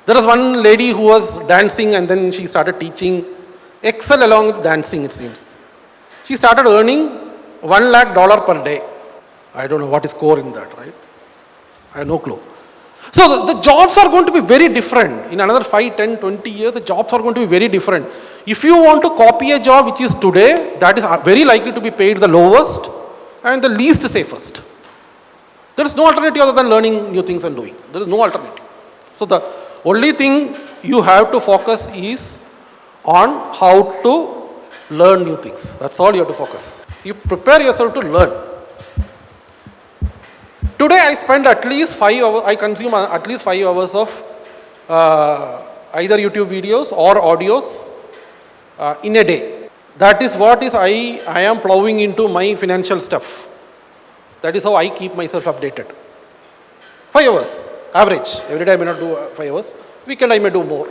Speaker 1: There was one lady who was dancing and then she started teaching Excel along with dancing, it seems. She started earning $1 lakh per day. I don't know what is core in that, right? I have no clue. So the jobs are going to be very different. In another 5, 10, 20 years, the jobs are going to be very different. If you want to copy a job which is today, that is very likely to be paid the lowest and the least safest. There is no alternative other than learning new things and doing. There is no alternative. So the only thing you have to focus is on how to learn new things. That's all you have to focus. You prepare yourself to learn. Today I spend at least 5 hours, I consume at least 5 hours of either YouTube videos or audios in a day. That is what is I am plowing into my financial stuff. That is how I keep myself updated. 5 hours, average. Every day I may not do 5 hours. Weekend I may do more.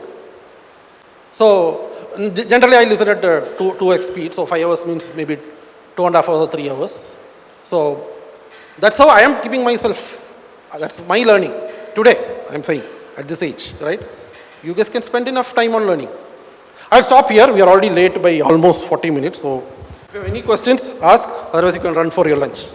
Speaker 1: So generally I listen at 2x speed. So 5 hours means maybe 2.5 hours or 3 hours. So that's how I am keeping myself. That's my learning. Today, I am saying, at this age, right? You guys can spend enough time on learning. I'll stop here. We are already late by almost 40 minutes. So if you have any questions, ask. Otherwise you can run for your lunch.